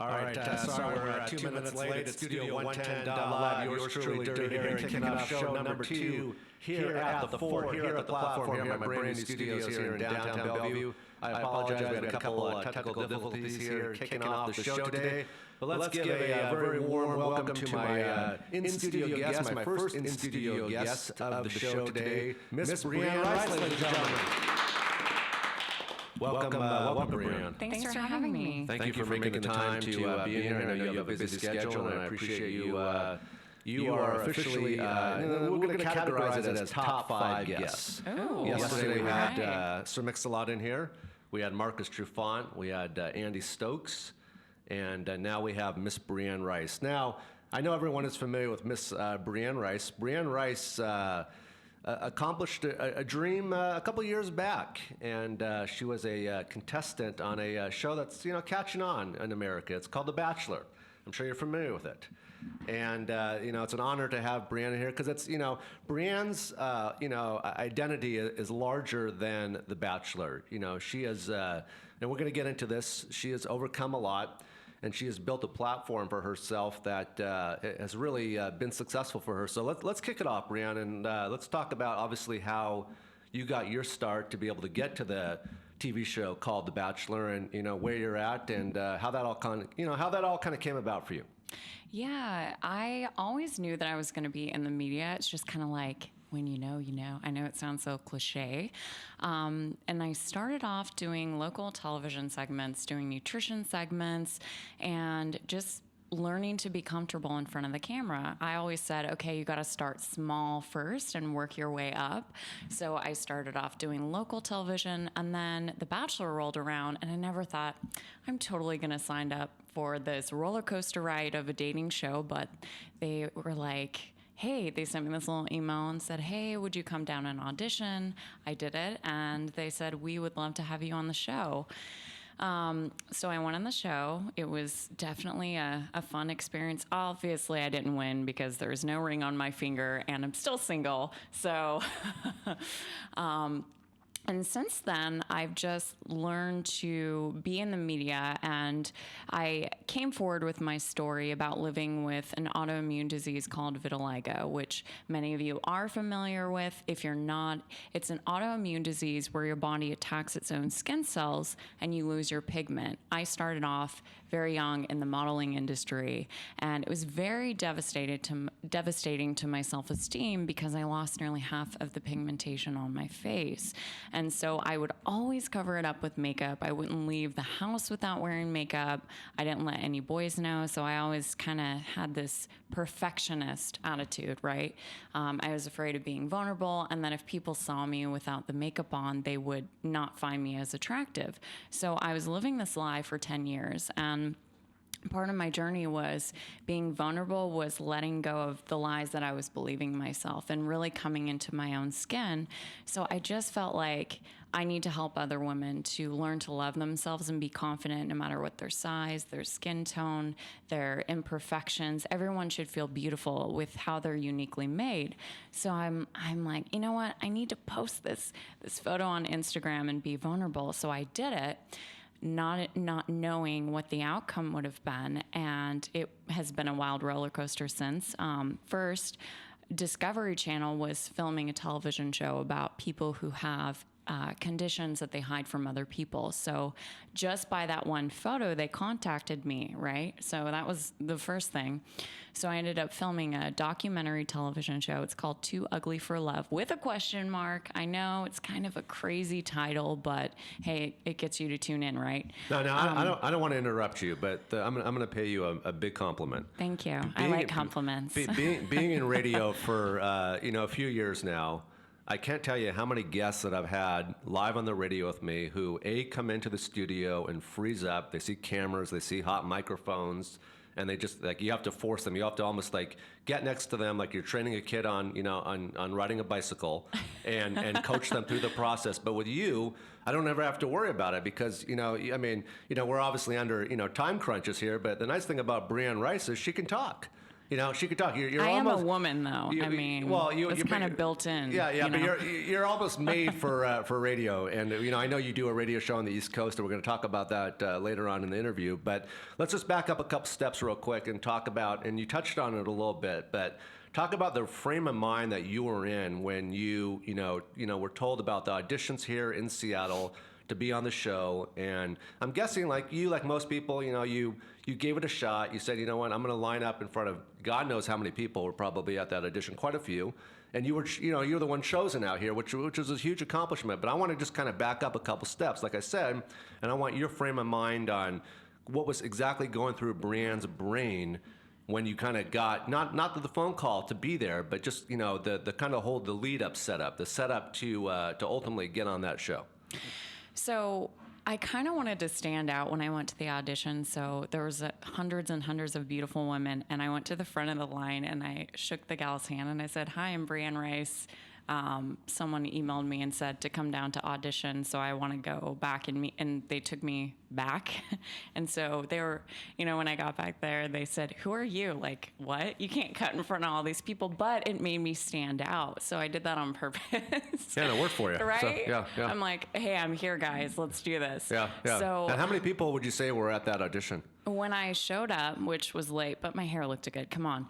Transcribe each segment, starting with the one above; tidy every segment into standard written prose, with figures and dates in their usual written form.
All right, sorry we're 2 minutes late. It's Studio 110.live. Yours truly, Dirty Harry, kicking off show number 2 here at the Fort, here at the platform, here at my brand new studios here in downtown Bellevue. I apologize, we had a couple of technical difficulties here kicking off the show today. But let's give a very warm welcome to my in-studio guest, my first in-studio guest of the show today, Miss Breanne Rice, ladies and gentlemen. Welcome, Brianne. Thanks for having me. Thank you for making the time to be in here. I know you have a busy schedule, and I appreciate you. You are officially, we're going to categorize it as top 5 guests. Oh, yesterday we had Sir Mix-a-Lot in here. We had Marcus Trufant. We had Andy Stokes. And now we have Miss Breanne Rice. Now, I know everyone is familiar with Miss Breanne Rice. Breanne Rice accomplished a dream a couple years back, and she was a contestant on a show that's catching on in America. It's called The Bachelor. I'm sure you're familiar with it, and it's an honor to have Brianne here because it's Brianne's identity is larger than The Bachelor. She is, and we're going to get into this. She has overcome a lot. And she has built a platform for herself that has really been successful for her. So let's kick it off, Brianne, and let's talk about obviously how you got your start to be able to get to the TV show called The Bachelor, and where you're at, and how that all kind of came about for you. Yeah, I always knew that I was going to be in the media. It's just kind of like, when you know, you know. I know it sounds so cliche. And I started off doing local television segments, doing nutrition segments, and just learning to be comfortable in front of the camera. I always said, okay, you got to start small first and work your way up. So I started off doing local television, and then The Bachelor rolled around, and I never thought, I'm totally going to sign up for this roller coaster ride of a dating show, but they were like, hey, they sent me this little email and said, hey, would you come down and audition? I did it, and they said, we would love to have you on the show. So I went on the show. It was definitely a fun experience. Obviously, I didn't win because there's no ring on my finger, and I'm still single. So and since then, I've just learned to be in the media, and I came forward with my story about living with an autoimmune disease called vitiligo, which many of you are familiar with. If you're not, it's an autoimmune disease where your body attacks its own skin cells and you lose your pigment. I started off very young in the modeling industry, and it was very devastating to my self-esteem because I lost nearly half of the pigmentation on my face. And so I would always cover it up with makeup. I wouldn't leave the house without wearing makeup. I didn't let any boys know, so I always kind of had this perfectionist attitude, right? I was afraid of being vulnerable, and then if people saw me without the makeup on, they would not find me as attractive. So I was living this lie for 10 years, and part of my journey was being vulnerable, was letting go of the lies that I was believing myself and really coming into my own skin. So I just felt like I need to help other women to learn to love themselves and be confident no matter what their size, their skin tone, their imperfections. Everyone should feel beautiful with how they're uniquely made. So I'm like, you know what? I need to post this photo on Instagram and be vulnerable. So I did it. Not knowing what the outcome would have been, and it has been a wild roller coaster since. First, Discovery Channel was filming a television show about people who have conditions that they hide from other people. So just by that one photo, they contacted me, right? So that was the first thing. So I ended up filming a documentary television show. It's called Too Ugly for Love with a question mark. I know it's kind of a crazy title, but hey, it gets you to tune in, right? No, I don't want to interrupt you, but I'm going to pay you a big compliment. Thank you. I like compliments. Being in radio for a few years now, I can't tell you how many guests that I've had live on the radio with me who come into the studio and freeze up. They see cameras, they see hot microphones, and they just you have to force them. You have to almost get next to them like you're training a kid on riding a bicycle and coach them through the process. But with you, I don't ever have to worry about it because we're obviously under time crunches here. But the nice thing about Breanne Rice is she can talk. You know, she could talk. You're I am almost, a woman, though. I mean, it's kind of built in. Yeah, but know? you're almost made for radio. And you know, I know you do a radio show on the East Coast, and we're going to talk about that later on in the interview. But let's just back up a couple steps real quick and talk about. And you touched on it a little bit, but talk about the frame of mind that you were in when you were told about the auditions here in Seattle to be on the show. And I'm guessing, like most people, you gave it a shot. You said, you know what, I'm going to line up in front of God knows how many people were probably at that audition, quite a few. And you were the one chosen out here, which is a huge accomplishment. But I want to just kind of back up a couple steps, like I said, and I want your frame of mind on what was exactly going through Brianne's brain when you kind of got not the phone call to be there, but just the kind of hold the lead up setup, the setup to ultimately get on that show. So I kind of wanted to stand out when I went to the audition. So there was hundreds and hundreds of beautiful women, and I went to the front of the line and I shook the gal's hand and I said, "Hi, I'm Breanne Rice. Someone emailed me and said to come down to audition, so I want to go back and meet." And they took me back. And so they were, when I got back there, they said, "Who are you? Like, what? You can't cut in front of all these people." But it made me stand out. So I did that on purpose. Yeah, it worked for you. Right? So, yeah. I'm like, "Hey, I'm here, guys. Let's do this." Yeah. So, and how many people would you say were at that audition? when I showed up, which was late, but my hair looked good. Come on.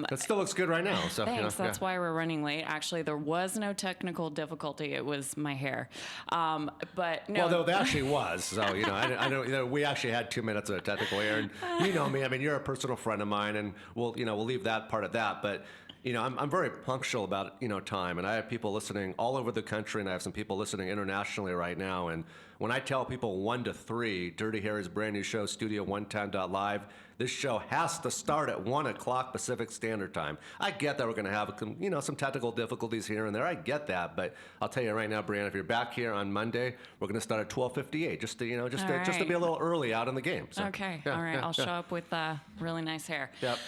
That still looks good right now. So Thanks. That's why we're running late. Actually, there was no technical difficulty. It was my hair. But no. Well, there actually was. So I don't. We actually had 2 minutes of technical error. And you know me. I mean, you're a personal friend of mine, and we'll leave that part of that. But I'm very punctual about time, and I have people listening all over the country, and I have some people listening internationally right now. And when I tell people 1 to 3, Dirty Harry's brand new show, Studio 110.live, this show has to start at 1 o'clock Pacific Standard Time. I get that we're going to have some technical difficulties here and there. I get that, but I'll tell you right now, Brianne, if you're back here on Monday, we're going to start at 12:58, just to be a little early out in the game. So, okay, all right. I'll show up with really nice hair. Yep.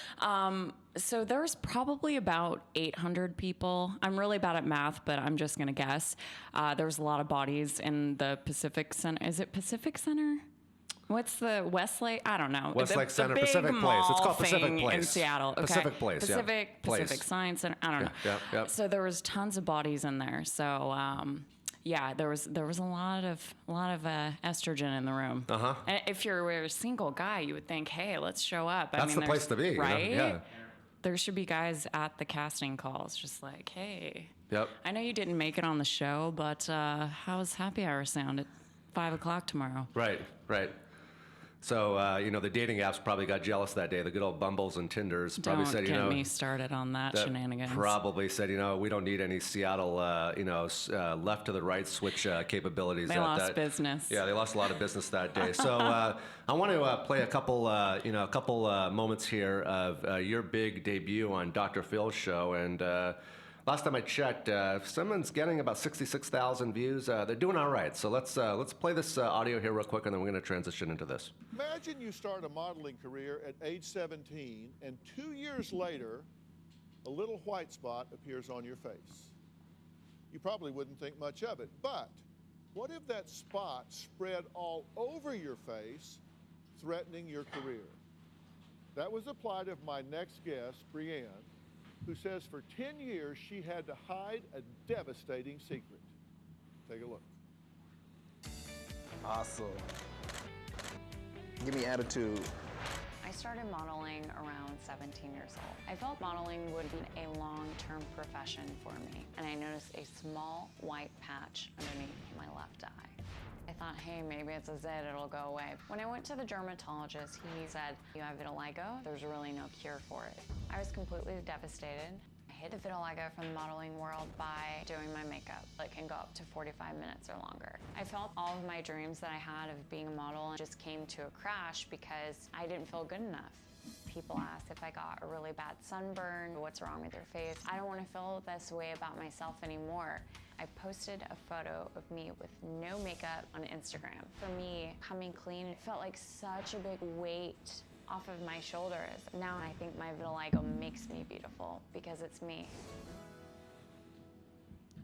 So there's probably about 800 people. I'm really bad at math, but I'm just going to guess. There's a lot of bodies in the Pacific Center. Is it Pacific Center? What's the Westlake? I don't know. Westlake Center, big Pacific Place. It's called Pacific thing Place. in Seattle. Okay. Pacific Place, Pacific Science Center. I don't know. Yeah. So there was tons of bodies in there. So there was a lot of estrogen in the room. Uh-huh. And if you're a single guy, you would think, hey, let's show up. That's the place to be, right? Yeah. There should be guys at the casting calls, just like, hey. Yep. I know you didn't make it on the show, but how's happy hour sound at 5 o'clock tomorrow? Right. So, the dating apps probably got jealous that day. The good old Bumbles and Tinders probably Don't said, get me started on that shenanigans. Probably said, we don't need any Seattle, left to the right switch capabilities. They lost business. Yeah, they lost a lot of business that day. So I want to play a couple moments here of your big debut on Dr. Phil's show. And last time I checked, someone's getting about 66,000 views. They're doing all right. So let's play this audio here real quick, and then we're going to transition into this. Imagine you start a modeling career at age 17, and 2 years later, a little white spot appears on your face. You probably wouldn't think much of it, but what if that spot spread all over your face, threatening your career? That was the plight of my next guest, Brianne, who says for 10 years she had to hide a devastating secret. Take a look. Awesome. Give me attitude. I started modeling around 17 years old. I felt modeling would be a long-term profession for me, and I noticed a small white patch underneath my left eye. I thought, hey, maybe it's a zit, it'll go away. When I went to the dermatologist, he said, you have vitiligo, there's really no cure for it. I was completely devastated. I hid the vitiligo from the modeling world by doing my makeup. It can go up to 45 minutes or longer. I felt all of my dreams that I had of being a model just came to a crash because I didn't feel good enough. People ask if I got a really bad sunburn, what's wrong with your face? I don't want to feel this way about myself anymore. I posted a photo of me with no makeup on Instagram. For me, coming clean, it felt like such a big weight off of my shoulders. Now I think my vitiligo makes me beautiful because it's me.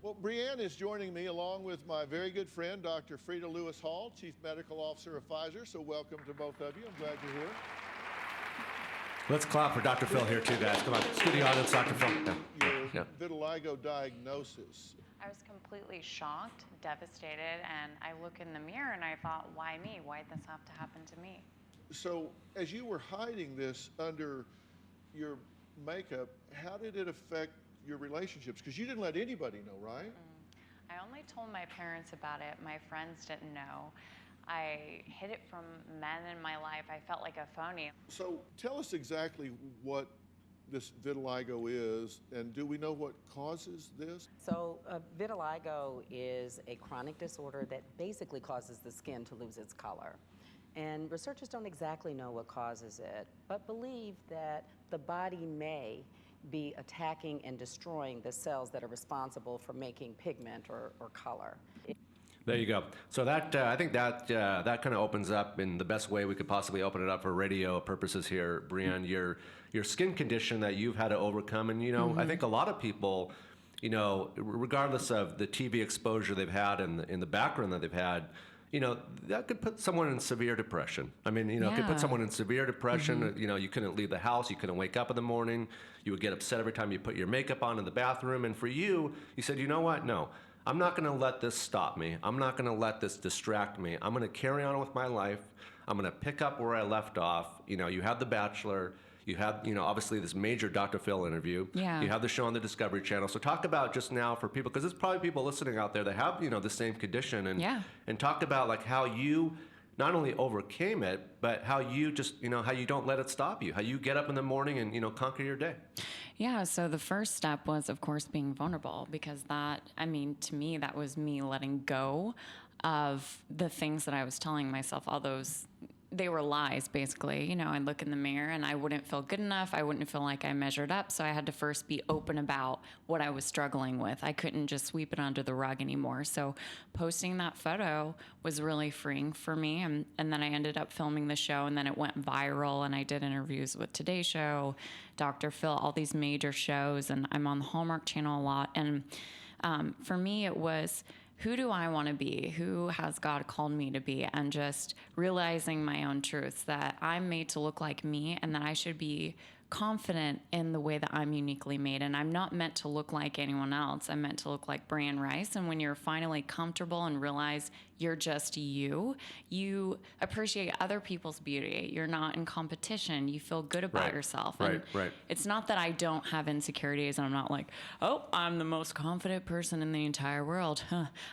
Well, Brianne is joining me along with my very good friend, Dr. Frida Lewis Hall, Chief Medical Officer of Pfizer. So welcome to both of you. I'm glad you're here. Let's clap for Dr. Phil here too, guys. Come on, studio audience, Dr. Phil. Your vitiligo diagnosis. I was completely shocked, devastated, and I look in the mirror and I thought, why me? Why'd this have to happen to me? So as you were hiding this under your makeup, how did it affect your relationships? Because you didn't let anybody know, right? I only told my parents about it. My friends didn't know. I hid it from men in my life. I felt like a phony. So tell us exactly what this vitiligo is, and do we know what causes this? So vitiligo is a chronic disorder that basically causes the skin to lose its color. And researchers don't exactly know what causes it, but believe that the body may be attacking and destroying the cells that are responsible for making pigment or color. There you go. So that I think that that kind of opens up in the best way we could possibly open it up for radio purposes here, Brianne. Your skin condition that you've had to overcome, and I think a lot of people, regardless of the TV exposure they've had and in the background that they've had, that could put someone in severe depression. I mean, it could put someone in severe depression. You couldn't leave the house, you couldn't wake up in the morning, you would get upset every time you put your makeup on in the bathroom. And for you said, you know what? No. I'm not going to let this stop me. I'm not going to let this distract me. I'm going to carry on with my life. I'm going to pick up where I left off. You have The Bachelor. You have, obviously this major Dr. Phil interview. Yeah. You have the show on the Discovery Channel. So talk about just now for people, because there's probably people listening out there that have, the same condition. And talk about like how you not only overcame it, but how you just, how you don't let it stop you, how you get up in the morning and, conquer your day. Yeah, so the first step was, of course, being vulnerable, because to me, that was me letting go of the things that I was telling myself, all those, they were lies, basically. I'd look in the mirror and I wouldn't feel good enough. I wouldn't feel like I measured up. So I had to first be open about what I was struggling with. I couldn't just sweep it under the rug anymore. So posting that photo was really freeing for me. And then I ended up filming the show, and then it went viral, and I did interviews with Today Show, Dr. Phil, all these major shows, and I'm on the Hallmark Channel a lot. And for me, it was, who do I want to be? Who has God called me to be? And just realizing my own truths, that I'm made to look like me, and that I should be confident in the way that I'm uniquely made. And I'm not meant to look like anyone else. I'm meant to look like Breanne Rice. And when you're finally comfortable and realize you're just you appreciate other people's beauty. You're not in competition. You feel good about yourself. And Right. it's not that I don't have insecurities, and I'm not like, oh, I'm the most confident person in the entire world.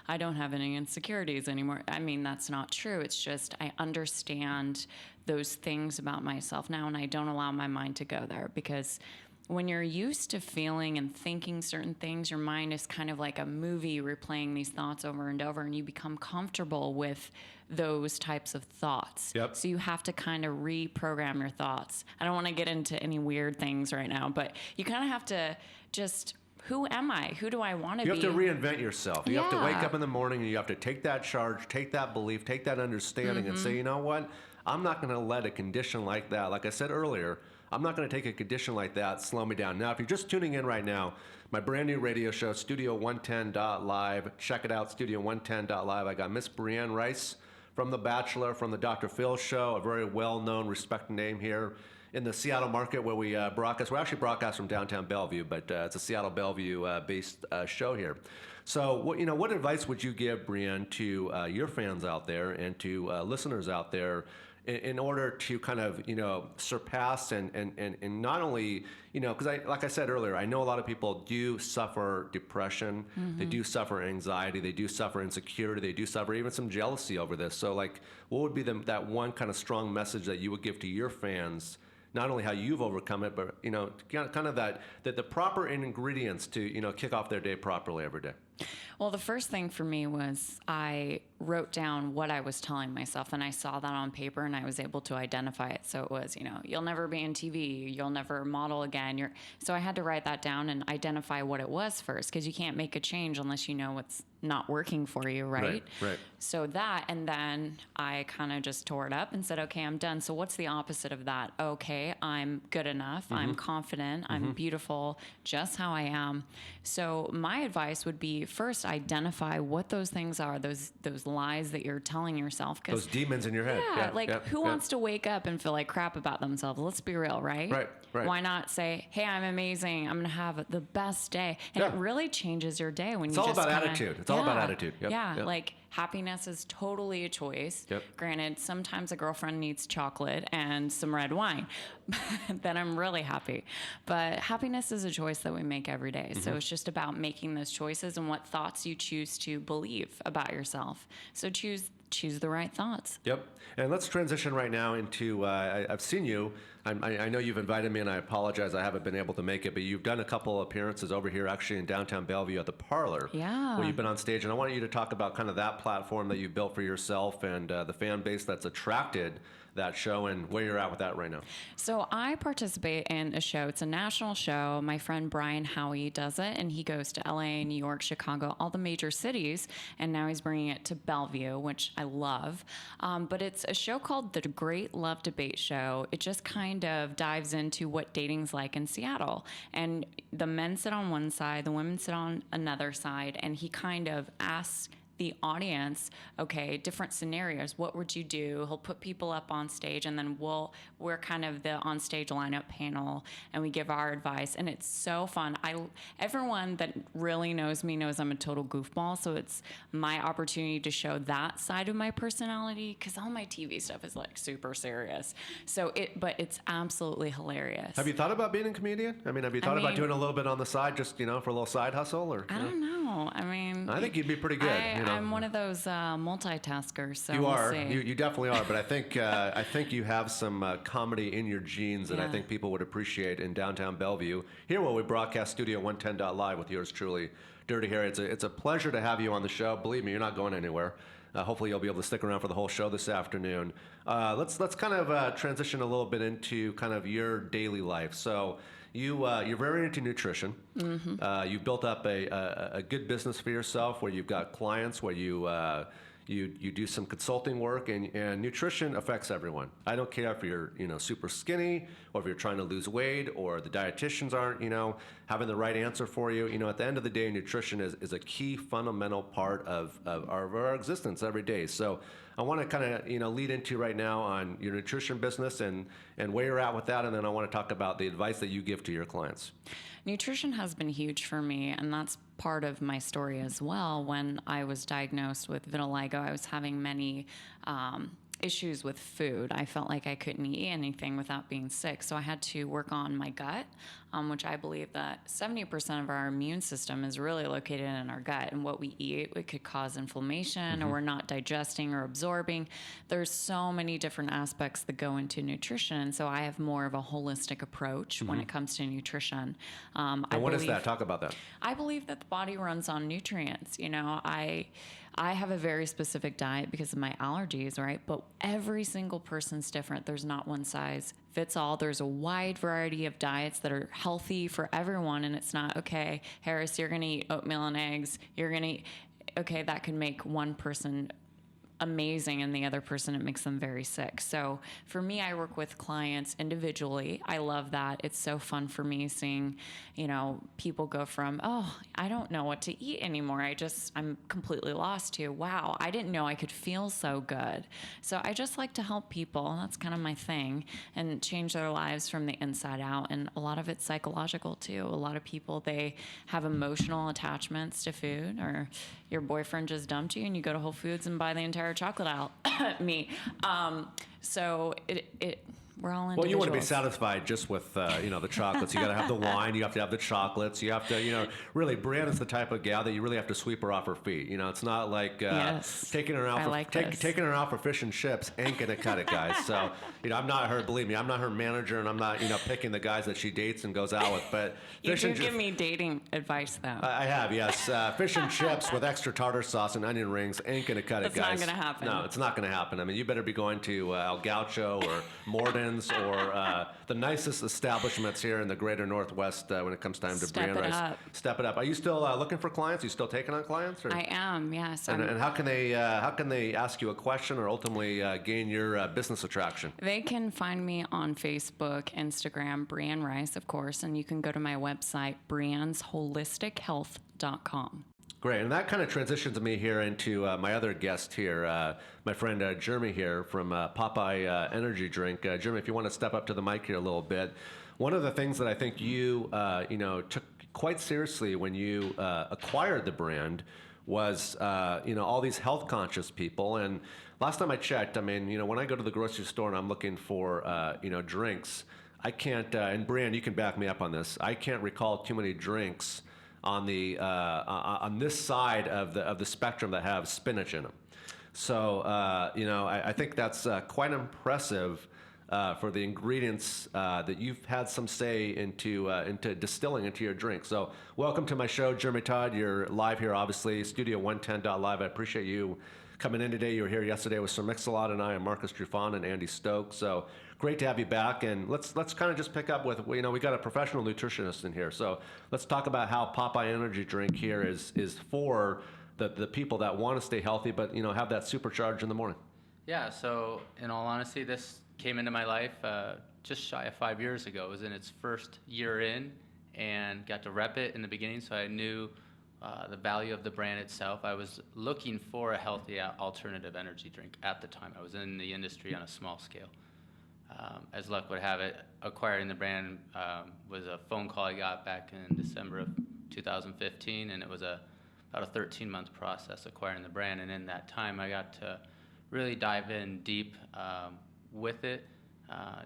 I don't have any insecurities anymore. I mean, that's not true. It's just I understand those things about myself now, and I don't allow my mind to go there, because when you're used to feeling and thinking certain things, your mind is kind of like a movie replaying these thoughts over and over, and you become comfortable with those types of thoughts. Yep. So you have to kind of reprogram your thoughts. I don't want to get into any weird things right now, but you kind of have to just, who am I? Who do I want to be? You have to reinvent yourself. You have to wake Yeah. up in the morning and you have to take that charge, take that belief, take that understanding and say, you know what? I'm not going to let a condition like that, like I said earlier, I'm not going to take a condition like that slow me down. Now, if you're just tuning in right now, my brand new radio show, Studio110.live. Check it out, Studio110.live. I got Miss Breanne Rice from The Bachelor, from the Dr. Phil show, a very well-known, respected name here in the Seattle market where we broadcast. We actually broadcast from downtown Bellevue, but it's a Seattle Bellevue-based show here. So, what advice would you give, Brianne, to your fans out there and to listeners out there in order to kind of, surpass and not only, because like I said earlier, I know a lot of people do suffer depression, they do suffer anxiety, they do suffer insecurity, they do suffer even some jealousy over this. So, like, what would be that one kind of strong message that you would give to your fans? Not only how you've overcome it, but kind of that the proper ingredients to kick off their day properly every day. Well, the first thing for me was I wrote down what I was telling myself, and I saw that on paper, and I was able to identify it. So it was, you'll never be on TV, you'll never model again. So I had to write that down and identify what it was first, because you can't make a change unless you know not working for you, right? Right. So that, and then I kind of just tore it up and said, okay, I'm done. So what's the opposite of that? Okay, I'm good enough. I'm confident. I'm beautiful just how I am. So my advice would be first identify what those things are, those lies that you're telling yourself. Those demons in your head. Yeah, who wants to wake up and feel like crap about themselves? Let's be real, right? Right. Why not say, hey, I'm amazing. I'm going to have the best day. And it really changes your day when It's you all just about kinda, attitude. It's all about attitude. Yep. Yeah, Yep. like happiness is totally a choice. Yep. Granted, sometimes a girlfriend needs chocolate and some red wine. Then I'm really happy. But happiness is a choice that we make every day. So it's just about making those choices and what thoughts you choose to believe about yourself. So choose the right thoughts. Yep. And let's transition right now into, I've seen you. I know you've invited me, and I apologize I haven't been able to make it, but you've done a couple appearances over here actually in downtown Bellevue at the Parlor. Yeah. Where you've been on stage. And I want you to talk about kind of that platform that you built for yourself and the fan base that's attracted that show and where you're at with that right now. So I participate in a show. It's a national show. My friend Brian Howie does it, and he goes to LA, New York, Chicago, all the major cities, and now he's bringing it to Bellevue, which I love. But it's a show called The Great Love Debate Show. It just kind of dives into what dating's like in Seattle. And the men sit on one side, the women sit on another side, and he kind of asks the audience, okay, different scenarios. What would you do? He'll put people up on stage, and then we're kind of the on-stage lineup panel, and we give our advice, and it's so fun. Everyone that really knows me knows I'm a total goofball, so it's my opportunity to show that side of my personality, because all my TV stuff is like super serious. But it's absolutely hilarious. Have you thought about being a comedian? I mean, have you thought about doing a little bit on the side, just, for a little side hustle? Or I don't know. I mean, I think you'd be pretty good. I'm one of those multitaskers, so you we'll are. see. You definitely are. But I think you have some comedy in your genes that I think people would appreciate in downtown Bellevue. Here, where we broadcast Studio 110.live with yours truly, Dirty Harry. It's a pleasure to have you on the show. Believe me, you're not going anywhere. Hopefully, you'll be able to stick around for the whole show this afternoon. Let's kind of transition a little bit into kind of your daily life. So. You're very into nutrition. You've built up a good business for yourself where you've got clients, where you do some consulting work, and nutrition affects everyone. I don't care if you're super skinny or if you're trying to lose weight or the dietitians aren't having the right answer for you. At the end of the day, nutrition is a key fundamental part of our existence every day. So I want to kind of lead into right now on your nutrition business and where you're at with that, and then I want to talk about the advice that you give to your clients. Nutrition has been huge for me, and that's part of my story as well. When I was diagnosed with vitiligo, I was having many issues with food. I felt like I couldn't eat anything without being sick, so I had to work on my gut, which I believe that 70% of our immune system is really located in our gut, and what we eat, it could cause inflammation, or we're not digesting or absorbing. There's so many different aspects that go into nutrition, so I have more of a holistic approach when it comes to nutrition. And what is that? Talk about that. I believe that the body runs on nutrients. I have a very specific diet because of my allergies, right? But every single person's different. There's not one size fits all. There's a wide variety of diets that are healthy for everyone, and it's not, okay, Harris, you're going to eat oatmeal and eggs. You're going to eat, okay, that can make one person amazing and the other person, it makes them very sick. So for me, I work with clients individually. I love that. It's so fun for me seeing, people go from, oh, I don't know what to eat anymore. I'm completely lost, to, wow, I didn't know I could feel so good. So I just like to help people. That's kind of my thing, and change their lives from the inside out. And a lot of it's psychological too. A lot of people, they have emotional attachments to food, or your boyfriend just dumped you and you go to Whole Foods and buy the entire chocolate aisle. Me. So we're all individuals. Well, you want to be satisfied just with the chocolates. You got to have the wine. You have to have the chocolates. You have to really. Brianne is the type of gal that you really have to sweep her off her feet. It's not like taking her out taking her out for fish and chips ain't gonna cut it, guys. So I'm not her. Believe me, I'm not her manager, and I'm not picking the guys that she dates and goes out with. But you do give me dating advice, though. I have, yes. Fish and chips with extra tartar sauce and onion rings ain't gonna cut it, guys. It's not gonna happen. No, it's not gonna happen. I mean, you better be going to El Gaucho or Morton Brianne's or the nicest establishments here in the greater Northwest when it comes time to Step Breanne it Rice. up. Step it up. Are you still looking for clients? Are you still taking on clients? Or? I am, yes. And how can they ask you a question or ultimately gain your business attraction? They can find me on Facebook, Instagram, Breanne Rice, of course, and you can go to my website, briannesHolisticHealth.com. Great, and that kind of transitions me here into my other guest here, my friend Jeremy here from Popeye Energy Drink. Jeremy, if you want to step up to the mic here a little bit. One of the things that I think you took quite seriously when you acquired the brand was all these health conscious people. And last time I checked, I mean, when I go to the grocery store and I'm looking for drinks, I can't. And Brianne, you can back me up on this. I can't recall too many drinks on the on this side of the spectrum that have spinach in them. So I think that's quite impressive for the ingredients that you've had some say into distilling into your drink. So welcome to my show, Jeremy Todd. You're live here, obviously, Studio110.live. I appreciate you coming in today. You were here yesterday with Sir Mix-a-Lot and I, and Marcus Trufant and Andy Stokes. So great to have you back. And let's kind of just pick up with, we got a professional nutritionist in here. So let's talk about how Popeye Energy Drink here is for the people that want to stay healthy, but have that supercharge in the morning. Yeah. So in all honesty, this came into my life just shy of 5 years ago. It was in its first year in, and got to rep it in the beginning, so I knew the value of the brand itself. I was looking for a healthy alternative energy drink at the time. I was in the industry on a small scale. As luck would have it, acquiring the brand was a phone call I got back in December of 2015, and it was about a 13-month process acquiring the brand. And in that time, I got to really dive in deep with it.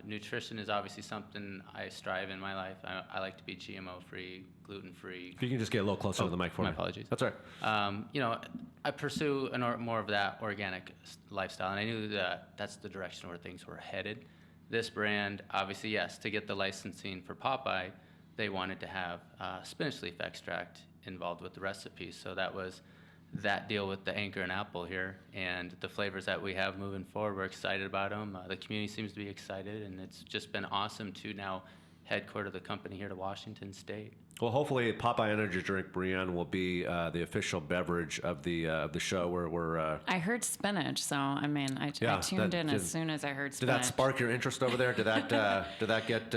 Nutrition is obviously something I strive in my life. I like to be GMO-free, gluten-free. If you can just get a little closer to the mic for me. My apologies. That's all right. I pursue more of that organic lifestyle, and I knew that that's the direction where things were headed. This brand, obviously, yes, to get the licensing for Popeye, they wanted to have spinach leaf extract involved with the recipe. So that was that deal with the anchor and apple here, and the flavors that we have moving forward. We're excited about them. The community seems to be excited, and it's just been awesome to now headquarter the company here to Washington State. Well, hopefully, Popeye Energy Drink, Brianne, will be the official beverage of the show. We're I heard spinach, so I mean, I tuned in as soon as I heard Did spinach. that spark your interest over there? Did that get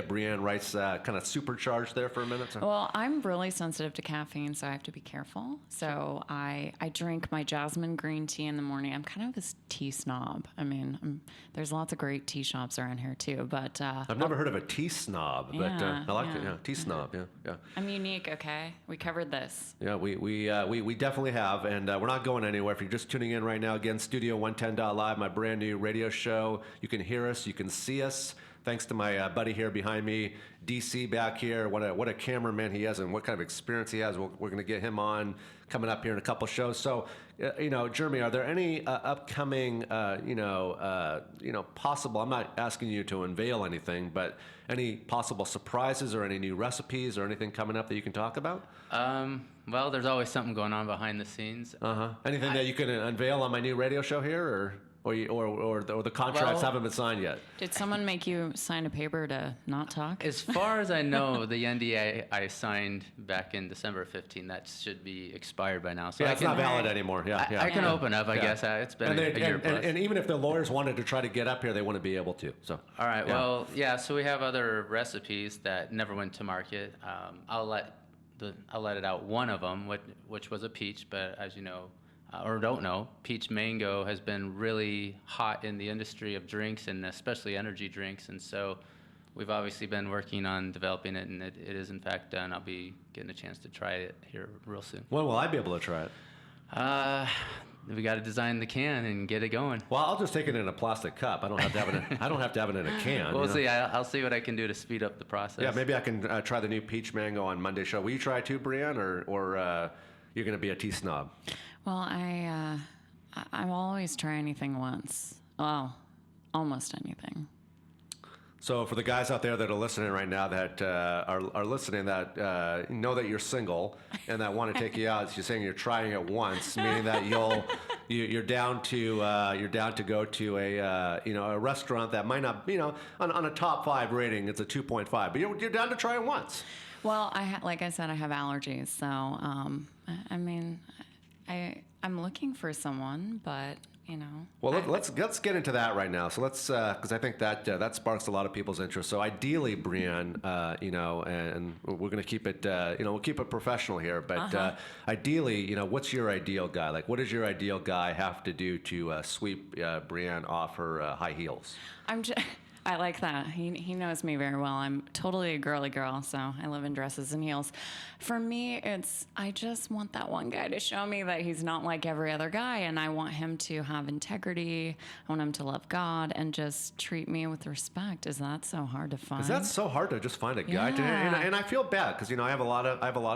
Breanne Rice kind of supercharged there for a minute? So? Well, I'm really sensitive to caffeine, so I have to be careful. So I drink my jasmine green tea in the morning. I'm kind of a tea snob. I mean, there's lots of great tea shops around here too, but I've never heard of a tea snob, but Yeah, I like it. yeah. Yeah, tea snob. Yeah. I'm unique. Okay, we covered this. Yeah, we definitely have, and we're not going anywhere. If you're just tuning in right now, again, Studio110.live, my brand new radio show. You can hear us, you can see us. Thanks to my buddy here behind me, DC back here. What a cameraman he is, and what kind of experience he has. We're going to get him on coming up here in a couple shows. So, Jeremy, are there any upcoming, possible? I'm not asking you to unveil anything, but any possible surprises or any new recipes or anything coming up that you can talk about? Well, there's always something going on behind the scenes. Anything that you can unveil on my new radio show here, or the contracts haven't been signed yet? Did someone make you sign a paper to not talk? As far as I know, the NDA I signed back in December 15, that should be expired by now. So Yeah, it's not valid anymore. Yeah. I can open up, I guess. It's been a year plus. And even if the lawyers wanted to try to get up here, they wouldn't be able to. So. All right. Well, yeah. So we have other recipes that never went to market. I'll let it out. One of them, which was a peach, but as you know, or don't know, peach mango has been really hot in the industry of drinks, and especially energy drinks. And so we've obviously been working on developing it, and it is in fact done. I'll be getting a chance to try it here real soon. When will I be able to try it? We got to design the can and get it going. Well, I'll just take it in a plastic cup. I don't have to have it. I don't have to have it in a can. We'll see. I'll see what I can do to speed up the process. Yeah, maybe I can try the new peach mango on Monday's show. Will you try too, Brianne, or you're going to be a tea snob? Well, I always try anything once. Well, almost anything. So for the guys out there that are listening right now that are listening that know that you're single and that want to take you out, you're saying you're trying it once, meaning that you're down to go to a restaurant that might not, on a top 5 rating, it's a 2.5, but you're down to try it once. Well, like I said, I have allergies, so I mean, I'm looking for someone, but Well, let's get into that right now. So let's, because I think that sparks a lot of people's interest. So ideally, Brianne, and we're going to keep it, we'll keep it professional here. But ideally, what's your ideal guy? Like, what does your ideal guy have to do to sweep Brianne off her high heels? I like that. He knows me very well. I'm totally a girly girl, so I live in dresses and heels. For me, I just want that one guy to show me that he's not like every other guy, and I want him to have integrity. I want him to love God and just treat me with respect. Is that so hard to find? Is that so hard to just find a guy? Yeah. And I feel bad because I have a lot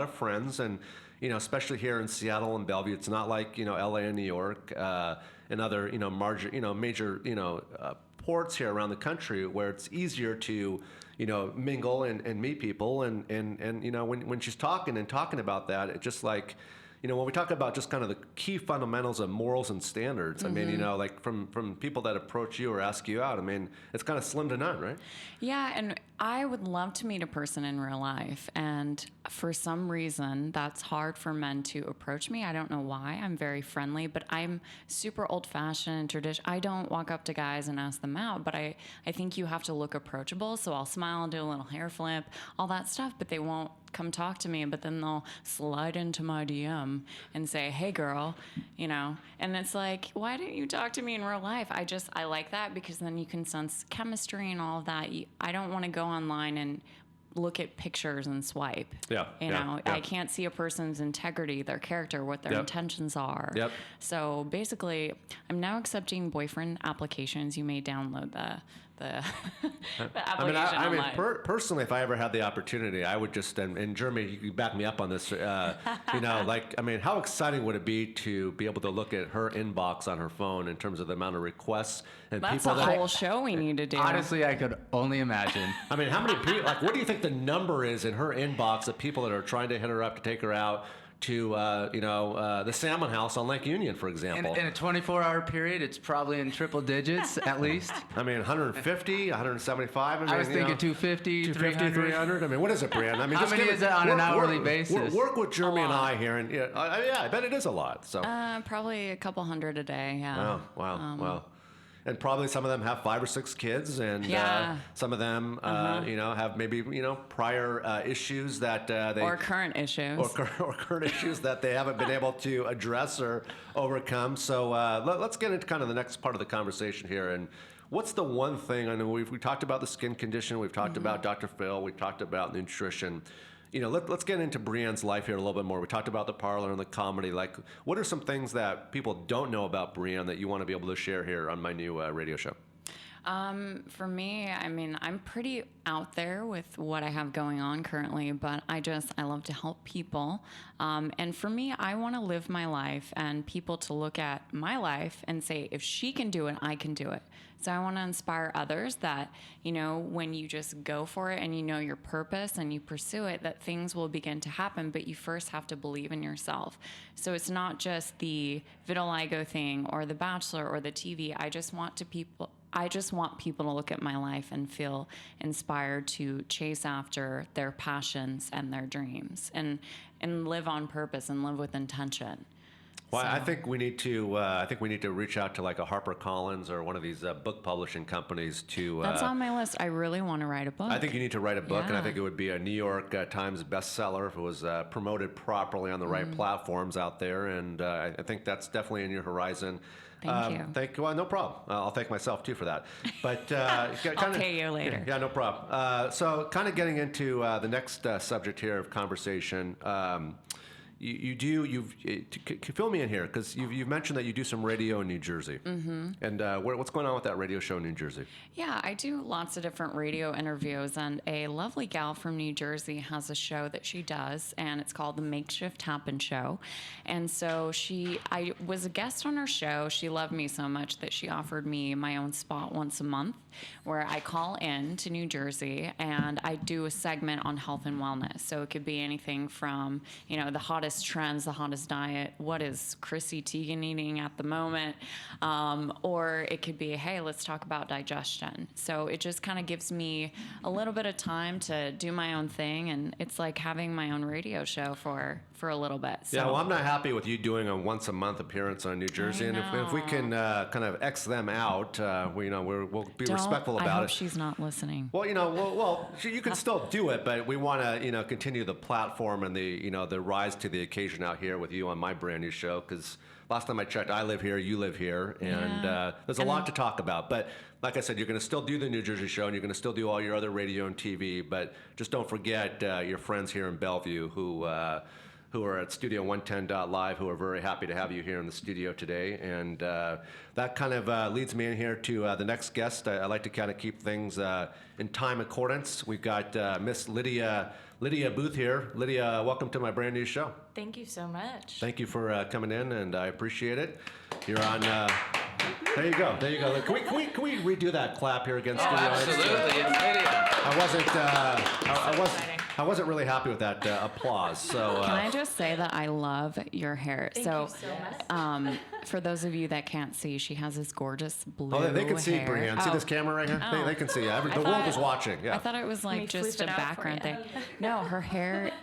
of friends, and especially here in Seattle and Bellevue, it's not like LA and New York and other major ports here around the country where it's easier to mingle and meet people, and when she's talking about that, it just like when we talk about just kind of the key fundamentals of morals and standards, I mean, like from people that approach you or ask you out, I mean, it's kind of slim to none, right? Yeah, and I would love to meet a person in real life, and for some reason, that's hard for men to approach me. I don't know why. I'm very friendly, but I'm super old-fashioned and traditional. I don't walk up to guys and ask them out, but I think you have to look approachable, so I'll smile, do a little hair flip, all that stuff, but they won't come talk to me, but then they'll slide into my DM and say, hey girl, and it's like, why didn't you talk to me in real life? I like that because then you can sense chemistry and all of that. I don't want to go online and look at pictures and swipe. Yeah. I can't see a person's integrity, their character, what their intentions are. Yep. So basically, I'm now accepting boyfriend applications. You may download the application. Personally, if I ever had the opportunity, I would just, and Jeremy, you can back me up on this, how exciting would it be to be able to look at her inbox on her phone in terms of the amount of requests and That's people a whole show we need to do. Honestly, I could only imagine. I mean, how many people, what do you think the number is in her inbox of people that are trying to hit her up to take her out to the Salmon House on Lake Union, for example? In a 24-hour period, it's probably in triple digits at least. I mean, 150, 175. I was thinking 250, 300. I mean, what is it, Brianne? I mean, how many is it on an hourly basis? Work with Jeremy and I here, and I bet it is a lot. So probably a couple hundred a day. Yeah. Wow. And probably some of them have 5 or 6 kids, and some of them, have maybe prior issues that they or current issues or current issues that they haven't been able to address or overcome. So let's get into kind of the next part of the conversation here. And what's the one thing? I know we talked about the skin condition, we've talked about Dr. Phil, we've talked about nutrition. Let's get into Brianne's life here a little bit more. We talked about the parlor and the comedy. Like, what are some things that people don't know about Brianne that you want to be able to share here on my new radio show? For me, I mean, I'm pretty out there with what I have going on currently, but I love to help people. And for me, I want to live my life and people to look at my life and say, if she can do it, I can do it. So I want to inspire others that, when you just go for it and your purpose and you pursue it, that things will begin to happen, but you first have to believe in yourself. So it's not just the vitiligo thing or the Bachelor or the TV. I just want people to look at my life and feel inspired to chase after their passions and their dreams and live on purpose and live with intention. Well, I think we need to reach out to like a HarperCollins or one of these book publishing companies to. That's on my list. I really want to write a book. I think you need to write a book, and I think it would be a New York Times bestseller if it was promoted properly on the right platforms out there. And I think that's definitely in your horizon. Thank you. Well, no problem. I'll thank myself too for that. But I'll pay you later. Yeah, no problem. So, kind of getting into the next subject here of conversation. You've fill me in here because you've mentioned that you do some radio in New Jersey. Mm-hmm. And what's going on with that radio show in New Jersey? Yeah, I do lots of different radio interviews, and a lovely gal from New Jersey has a show that she does, and it's called The Makeshift Happen Show. And so I was a guest on her show. She loved me so much that she offered me my own spot once a month where I call in to New Jersey and I do a segment on health and wellness. So it could be anything from, the hottest hottest trends, the hottest diet. What is Chrissy Teigen eating at the moment? Or it could be, hey, let's talk about digestion. So it just kind of gives me a little bit of time to do my own thing, and it's like having my own radio show for a little bit. So. Yeah, well, I'm not happy with you doing a once a month appearance on New Jersey, and if we can kind of X them out, we'll be respectful about I hope it. she's not listening. Well, you can still do it, but we want to, continue the platform and the rise to the occasion out here with you on my brand new show. Because last time I checked, I live here, you live here, and there's a lot to talk about. But like I said, you're going to still do the New Jersey show, and you're going to still do all your other radio and TV. But just don't forget your friends here in Bellevue who are at Studio 110.live, who are very happy to have you here in the studio today. And that kind of leads me in here to the next guest. I like to kind of keep things in time accordance. We've got Miss Lydia Booth here. Lydia, welcome to my brand new show. Thank you so much. Thank you for coming in, and I appreciate it. You're on... there you go. Can we redo that clap here against studio? Absolutely, it's Lydia. I wasn't really happy with that applause. So Can I just say that I love your hair? Thank you so much. For those of you that can't see, she has this gorgeous blue they can see hair. Brianne. See this camera right here? Oh. They can see. The world is watching. Yeah. I thought it was me like just flip a it out for background you. thing. No,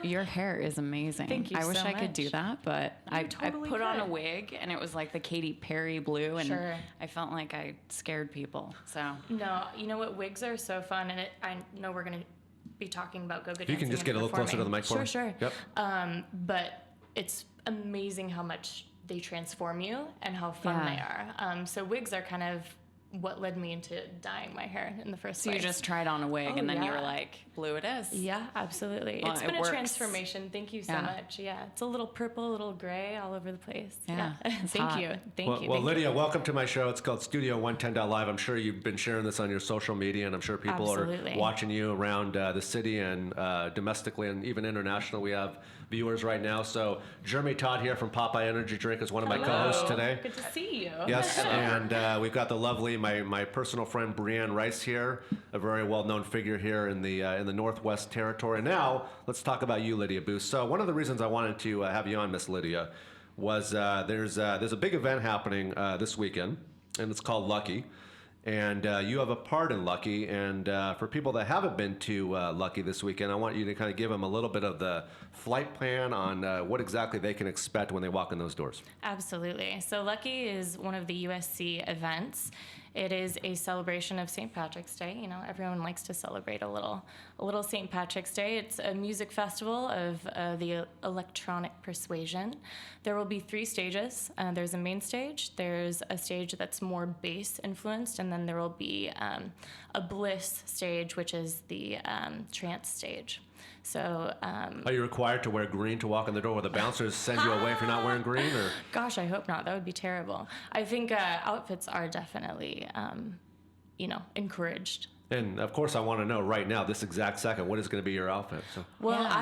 your hair is amazing. Thank you I wish so I could do much. that, but I totally put on a could. wig and it was like the Katy Perry blue, and Sure. I felt like I scared people. So No, you know what? Wigs are so fun, and I know we're going to be talking about go-go dancing. You can just and get a little closer to the mic for Sure, me. sure. Yep. But it's amazing how much they transform you and how fun Yeah. they are. So wigs are kind of what led me into dyeing my hair in the first So place. you just tried on a wig, Oh, and then you were yeah. like, blue it is. Yeah, absolutely. Well, It's it been a works. transformation. Thank you so Yeah. much. Yeah, it's a little purple, a little gray, all over the place. Yeah, it's Thank hot. you. Thank Well, you. well, Thank Lydia, you. welcome to my show. It's called Studio 110.live. I'm sure you've been sharing this on your social media, and I'm sure people Absolutely. are watching you around the city and domestically and even international. We have viewers right now. So Jeremy Todd here from Popeye Energy Drink is one of my co-hosts Hello. today. Good to see you. Yes, and we've got the lovely, my personal friend Breanne Rice here, a very well-known figure here in the Northwest Territory. Now, let's talk about you, Lydia Booth. So one of the reasons I wanted to have you on, Miss Lydia, was there's a big event happening this weekend, and it's called Lucky. And you have a part in Lucky. And for people that haven't been to Lucky this weekend, I want you to kind of give them a little bit of the flight plan on what exactly they can expect when they walk in those doors. Absolutely. So Lucky is one of the USC events. It is a celebration of St. Patrick's Day. You know, everyone likes to celebrate a little St. Patrick's Day. It's a music festival of the electronic persuasion. There will be 3 stages. There's a main stage. There's a stage that's more bass influenced, and then there will be a bliss stage, which is the trance stage. So, Are you required to wear green to walk in the door, or the bouncers send you away if you're not wearing green? Or gosh, I hope not. That would be terrible. I think outfits are definitely, encouraged. And of course, I want to know right now, this exact second, what is going to be your outfit? So Well, Yeah.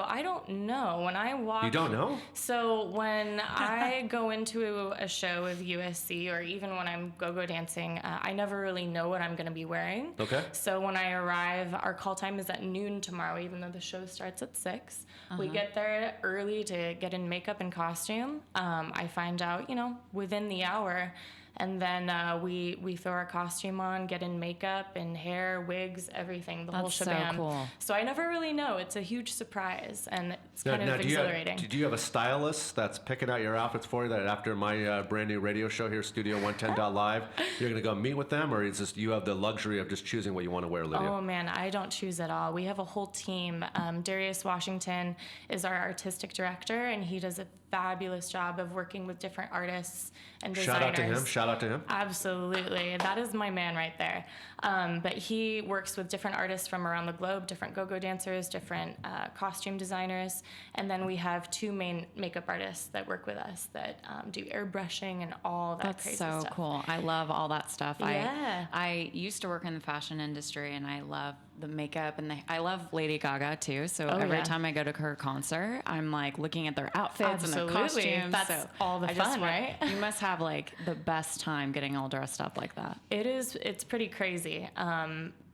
I don't know. When I walk... you don't know? So when I go into a show with USC, or even when I'm go-go dancing, I never really know what I'm going to be wearing. Okay. So when I arrive, our call time is at noon tomorrow, even though the show starts at 6. We get there early to get in makeup and costume. I find out, within the hour. And then we throw our costume on, get in makeup and hair, wigs, everything, the whole That's so shebang. cool. So I never really know. It's a huge surprise, and it's kind of do exhilarating. do you have a stylist that's picking out your outfits for you that after my brand new radio show here, Studio 110.live, you're going to go meet with them, or is just you have the luxury of just choosing what you want to wear, Lydia? Oh man, I don't choose at all. We have a whole team. Darius Washington is our artistic director, and he does a fabulous job of working with different artists and designers. Shout out to him. Absolutely. That is my man right there. But he works with different artists from around the globe, different go-go dancers, different costume designers. And then we have 2 main makeup artists that work with us that do airbrushing and all that That's crazy so stuff. cool. I love all that stuff. Yeah. I used to work in the fashion industry, and I love the makeup and I love Lady Gaga too. So Oh, every yeah. time I go to her concert, I'm like looking at their outfits and their Absolutely. costumes. That's so all the I just fun, want- right? You must have like the best time getting all dressed up like that. It's pretty crazy.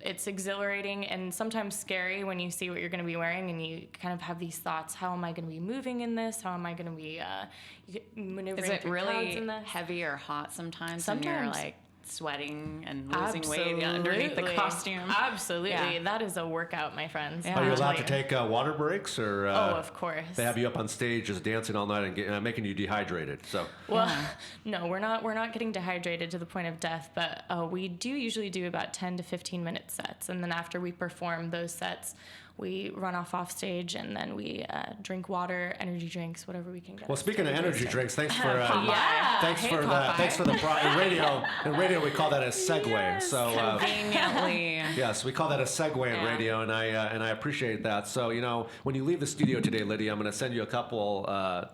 It's exhilarating and sometimes scary when you see what you're going to be wearing and you kind of have these thoughts. How am I going to be moving in this? How am I going to be maneuvering Is it through crowds really in this? heavy or hot sometimes? And you're Sometimes. like sweating and losing weight underneath the Absolutely. costume. Absolutely. Yeah. That is a workout, my friends. Yeah. Are you I'll allowed tell to take water breaks, or Oh, of course. they have you up on stage just dancing all night and making you dehydrated? So Well, no, we're not getting dehydrated to the point of death, but we do usually do about 10 to 15 minute sets, and then after we perform those sets, we run off stage, and then we drink water, energy drinks, whatever we can get. well, speaking of energy drinks, thanks for Yeah. thanks Hey, for the Popeye. thanks for the in radio. In radio, we call that a segue. So. Conveniently. Yes, we call that a segue in Yeah. radio, and I appreciate that. So, when you leave the studio today, Lydia, I'm going to send you a couple,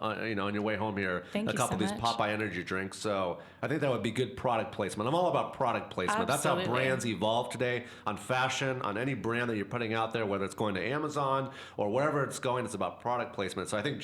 on your way home here, Thank a you couple so of these much. Popeye Energy drinks. So, I think that would be good product placement. I'm all about product placement. That's how Absolutely. brands evolve today, on fashion, on any brand that you're putting out there, whether it's going to Amazon or wherever it's going. It's about product placement. So, I think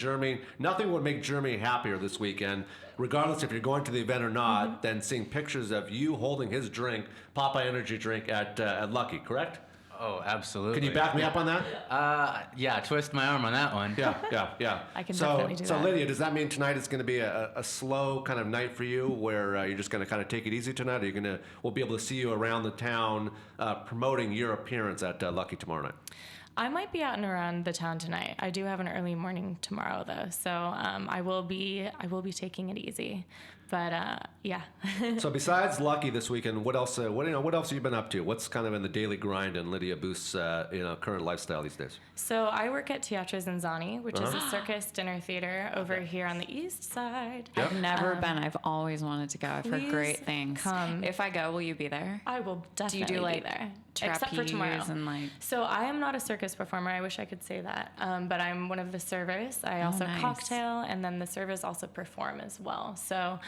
nothing would make Jeremy happier this weekend, regardless if you're going to the event or not, than seeing pictures of you holding his drink, Popeye Energy drink at Lucky. Correct? Oh, absolutely. Can you back me up on that? Yeah, twist my arm on that one. Yeah. I can so, definitely do so that. Lydia, does that mean tonight is going to be a slow kind of night for you, where you're just going to kind of take it easy tonight? Or we'll be able to see you around the town promoting your appearance at Lucky tomorrow night? I might be out and around the town tonight. I do have an early morning tomorrow, though, so I will be taking it easy. But yeah. So besides Lucky this weekend, what else? What else have you been up to? What's kind of in the daily grind in Lydia Booth's current lifestyle these days? So I work at Teatro Zanzani, which is a circus dinner theater over here on the east side. I've never been. I've always wanted to go. I've heard please great things. come. If I go, will you be there? I will Do you definitely do like be there. Except for trapeze tomorrow. and like? So I am not a circus performer. I wish I could say that. But I'm one of the servers. I also nice. cocktail, and then the servers also perform as well. So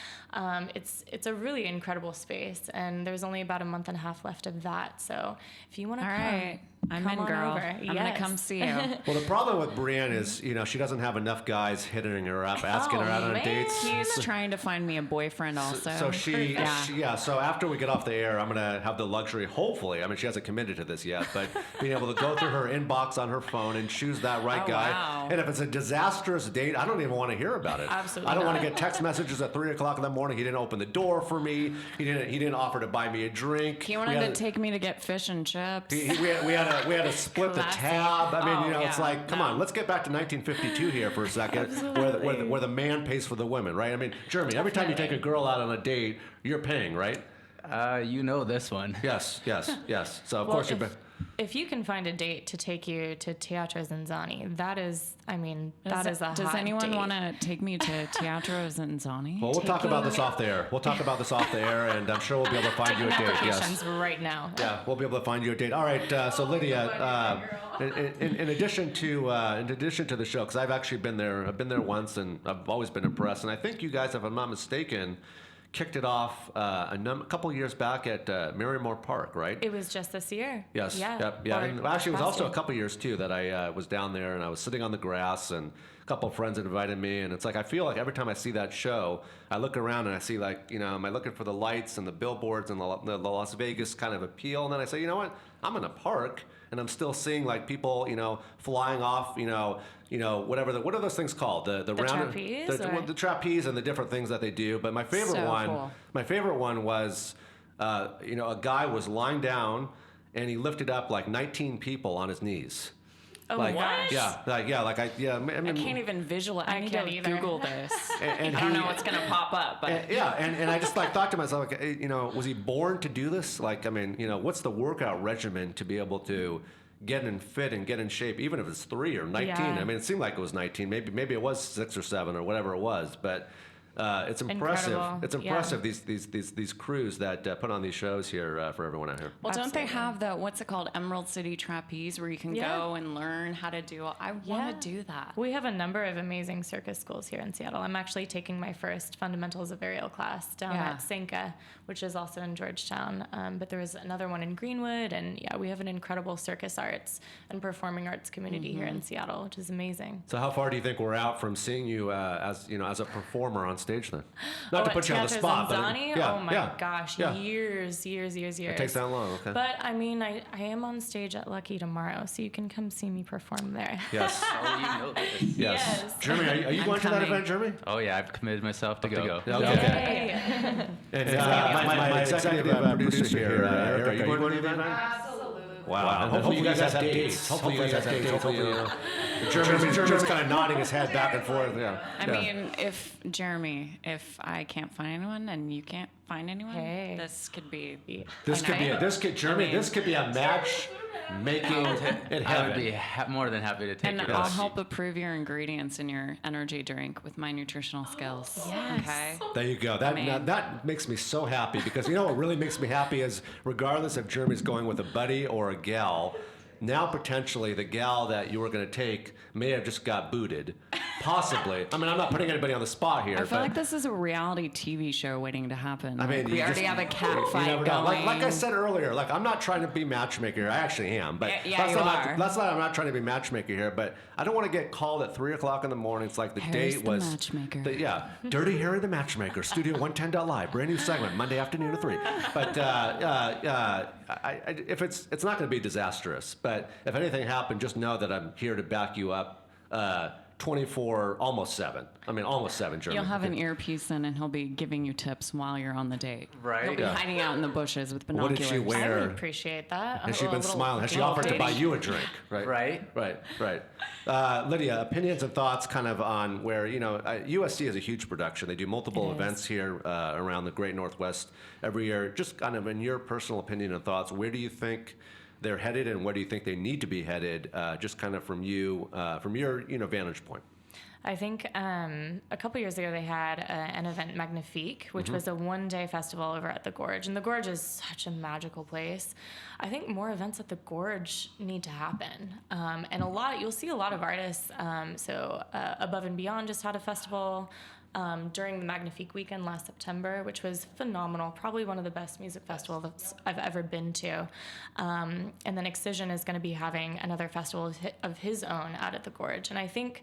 it's a really incredible space, and there's only about a month and a half left of that. So if you want to All come, right, I'm come in, on girl. over. I'm gonna come see you. Well, the problem with Brianne is, she doesn't have enough guys hitting her up, asking her out on man. dates. He's trying to find me a boyfriend also. So she, Yeah. So after we get off the air, I'm gonna have the luxury, hopefully. I mean, she hasn't committed to this yet, but being able to go through her inbox on her phone and choose that right Oh, guy. wow. And if it's a disastrous date, I don't even want to hear about it. Absolutely I don't want to not. get text messages at 3:00 in the morning. He didn't open the door for me. He didn't offer to buy me a drink. He We wanted had to take me to get fish and chips. we had to split the Classy. tab. I mean, Oh, it's yeah. like, come on, let's get back to 1952 here for a second, where the man pays for the women, right? I mean, Jeremy, every time you take a girl out on a date, you're paying, right? You know this one. Yes. So of Well, course you're. if you can find a date to take you to Teatro Zanzani, that is a Does hot anyone date. want to take me to Teatro Zanzani? Well, we'll talk about this off the air. And I'm sure we'll be able to find you a date. applications Yes. right now. Yeah, we'll be able to find you a date. All right. So Lydia, in addition to the show, because I've actually been there. I've been there once, and I've always been impressed. And I think you guys, if I'm not mistaken, kicked it off a couple years back at Merrimore Park, right? It was just this year. Yes. Yeah. Yep. Yeah. Or And actually, it was last also year. a couple years too that I was down there, and I was sitting on the grass, and a couple of friends invited me, and it's like I feel like every time I see that show, I look around and I see am I looking for the lights and the billboards and the Las Vegas kind of appeal, and then I say, you know what? I'm in a park, and I'm still seeing like people, flying off, whatever. What are those things called? The round, trapeze, the, or? the trapeze and the different things that they do. But my favorite So one, cool. was, a guy was lying down and he lifted up like 19 people on his knees. Oh Like, my gosh. Yeah, I can't even visualize. I need can't to either. Google this. And I don't he- know what's gonna pop up, but and I just thought to myself, was he born to do this? What's the workout regimen to be able to get in fit and get in shape, even if it's 3 or 19? Yeah. I mean, it seemed like it was 19. Maybe it was 6 or 7 or whatever it was, but It's impressive. Incredible. It's impressive, these crews that put on these shows here for everyone out here. Well, don't they Absolutely. have the, what's it called, Emerald City Trapeze, where you can Yeah. go and learn how to do, I want to do that. We have a number of amazing circus schools here in Seattle. I'm actually taking my first Fundamentals of Aerial class down Yeah. at Senka, which is also in Georgetown. But there is another one in Greenwood, and yeah, we have an incredible circus arts and performing arts community here in Seattle, which is amazing. So how far do you think we're out from seeing you as a performer on stage then? Not to put you on the Teatro spot, but Zanzani? yeah, Oh my yeah, gosh, yeah. years. It takes that long, okay. But I mean, I am on stage at Lucky tomorrow, so you can come see me perform there. Yes. Oh, you know this. Yes. Yes. Jeremy, are you I'm going to that coming. event, Jeremy? Oh yeah, I've committed myself to go. Yeah, okay. Yay. And my executive producer here, Eric, are you going to the event? Absolutely. Wow. And hopefully you guys have dates. Hopefully you guys have dates. Hopefully, Jeremy's kind of nodding his head back and forth. Yeah. I mean, if I can't find anyone and you can't find anyone, Hey. this could be This could be a match making it I would heaven. be more than happy to take And it. I'll help approve your ingredients in your energy drink with my nutritional skills. Yes. Okay. There you go. That makes me so happy because you know what really makes me happy is regardless if Jeremy's going with a buddy or a gal, now potentially the gal that you were going to take may have just got booted. Possibly. I mean, I'm not putting anybody on the spot here. I feel but like this is a reality TV show waiting to happen. I mean, Like, we you already just- have a cat you fight never know. going. Like I said earlier, like I'm not trying to be matchmaker. I actually am, but Yeah, you are. that's not. I'm not trying to be matchmaker here. But I don't want to get called at 3:00 in the morning. It's like the Harry's date the was. matchmaker. Dirty Harry the matchmaker. Studio 110.live. Brand new segment Monday afternoon at 3. But if it's not going to be disastrous. But if anything happened, just know that I'm here to back you up. 24, almost 7. I mean, almost 7, Jeremy. You'll have an earpiece in, and he'll be giving you tips while you're on the date. Right. He'll be Yeah. hiding out in the bushes with What binoculars. did she I wear? would appreciate that. Has she A been little- smiling? Has she little offered to buy dating. you a drink? Right. Lydia, opinions and thoughts kind of on where, USC is a huge production. They do multiple It is. events here around the Great Northwest every year. Just kind of in your personal opinion and thoughts, where do you think they're headed and where do you think they need to be headed? Just kind of from you, from your, vantage point. I think a couple years ago they had an event Magnifique, which was a one-day festival over at the Gorge. And the Gorge is such a magical place. I think more events at the Gorge need to happen. And you'll see a lot of artists. Above and Beyond just had a festival during the Magnifique weekend last September, which was phenomenal. Probably one of the best music festivals I've ever been to. And then Excision is going to be having another festival of his own out at the Gorge. And I think,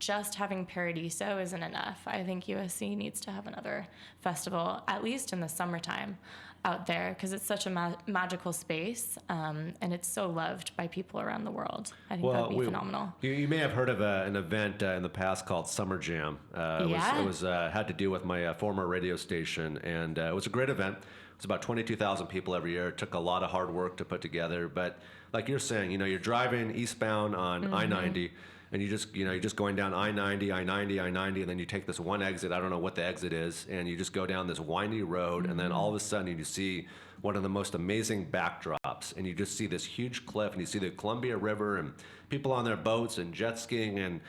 just having Paradiso isn't enough. I think USC needs to have another festival, at least in the summertime, out there, because it's such a magical space, and it's so loved by people around the world. I think that'd be phenomenal. You may have heard of an event in the past called Summer Jam. It was had to do with my former radio station, and it was a great event. It was about 22,000 people every year. It took a lot of hard work to put together, but like you're saying, you're driving eastbound on I-90. And you're just going down I-90, and then you take this one exit. I don't know what the exit is, and you just go down this windy road, and then all of a sudden you see one of the most amazing backdrops, and you just see this huge cliff, and you see the Columbia River, and people on their boats and jet skiing, and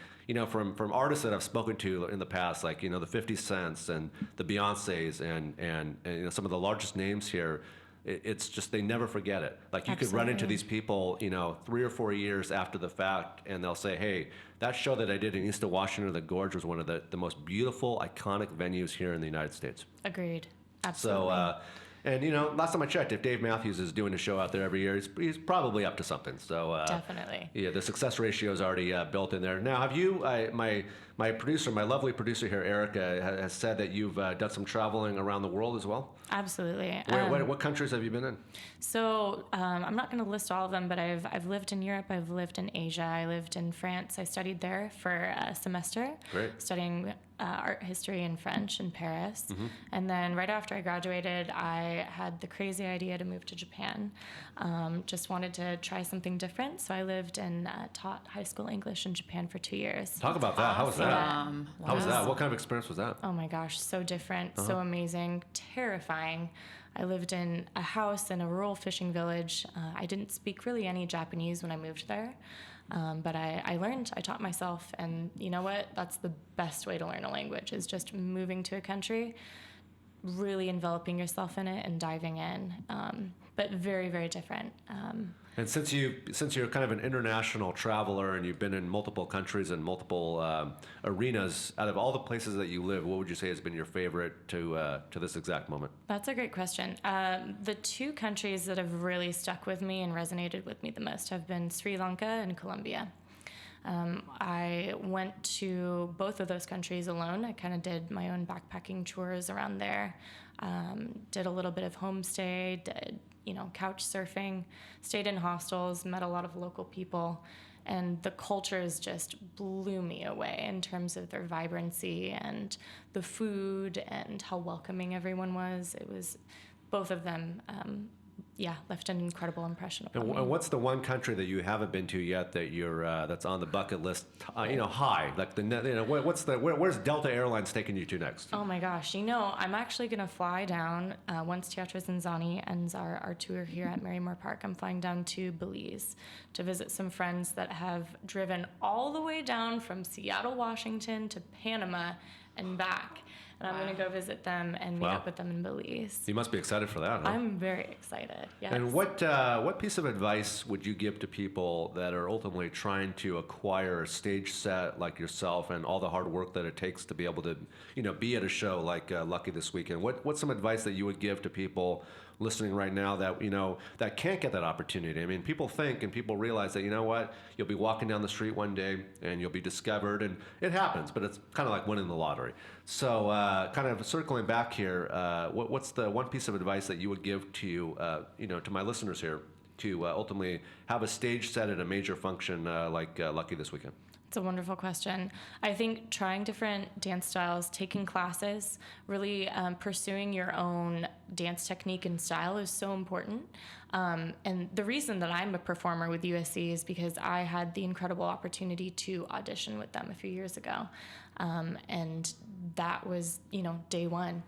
from artists that I've spoken to in the past, like the 50 Cents and the Beyoncés, and some of the largest names here. It's just they never forget it. Like you could run into these people, 3 or 4 years after the fact, and they'll say, "Hey, that show that I did in East of Washington, the Gorge, was one of the most beautiful, iconic venues here in the United States." Agreed. Absolutely. So, and last time I checked, if Dave Matthews is doing a show out there every year, he's probably up to something. So Definitely. Yeah, the success ratio is already built in there. Now, have you? My producer, my lovely producer here, Erica, has said that you've done some traveling around the world as well. Absolutely. What countries have you been in? So I'm not going to list all of them, but I've lived in Europe, I've lived in Asia, I lived in France. I studied there for a semester, studying art history and French in Paris. And then right after I graduated, I had the crazy idea to move to Japan. Just wanted to try something different, so I lived and taught high school English in Japan for 2 years. Talk about that. How was that? Wow. How was that? What kind of experience was that? Oh my gosh, so different, so amazing, terrifying. I lived in a house in a rural fishing village. I didn't speak really any Japanese when I moved there. But I taught myself, and you know what? That's the best way to learn a language, is just moving to a country, really enveloping yourself in it and diving in. But very, very different. And since you're kind of an international traveler and you've been in multiple countries and multiple arenas, out of all the places that you live, what would you say has been your favorite to this exact moment? That's a great question. The two countries that have really stuck with me and resonated with me the most have been Sri Lanka and Colombia. I went to both of those countries alone. I kind of did my own backpacking tours around there, did a little bit of homestay, did couch surfing, stayed in hostels, met a lot of local people, and the cultures just blew me away in terms of their vibrancy and the food and how welcoming everyone was. It was both of them. Left an incredible impression upon me. And what's the one country that you haven't been to yet that you're that's on the bucket list? High. Like where's Delta Airlines taking you to next? Oh my gosh! I'm actually gonna fly down once Teatro Zanzani ends our tour here at Marymore Park. I'm flying down to Belize to visit some friends that have driven all the way down from Seattle, Washington to Panama and back. And I'm going to go visit them and meet up with them in Belize. You must be excited for that, huh? I'm very excited, yes. And what piece of advice would you give to people that are ultimately trying to acquire a stage set like yourself and all the hard work that it takes to be able to, be at a show like Lucky this weekend? What's some advice that you would give to people listening right now that that can't get that opportunity? I mean, people think and people realize that you'll be walking down the street one day and you'll be discovered, and it happens, but it's kind of like winning the lottery. So kind of circling back here, what's the one piece of advice that you would give to to my listeners here to ultimately have a stage set at a major function like Lucky this weekend? It's a wonderful question. I think trying different dance styles, taking classes, really pursuing your own dance technique and style is so important. And the reason that I'm a performer with USC is because I had the incredible opportunity to audition with them a few years ago. And that was, day one.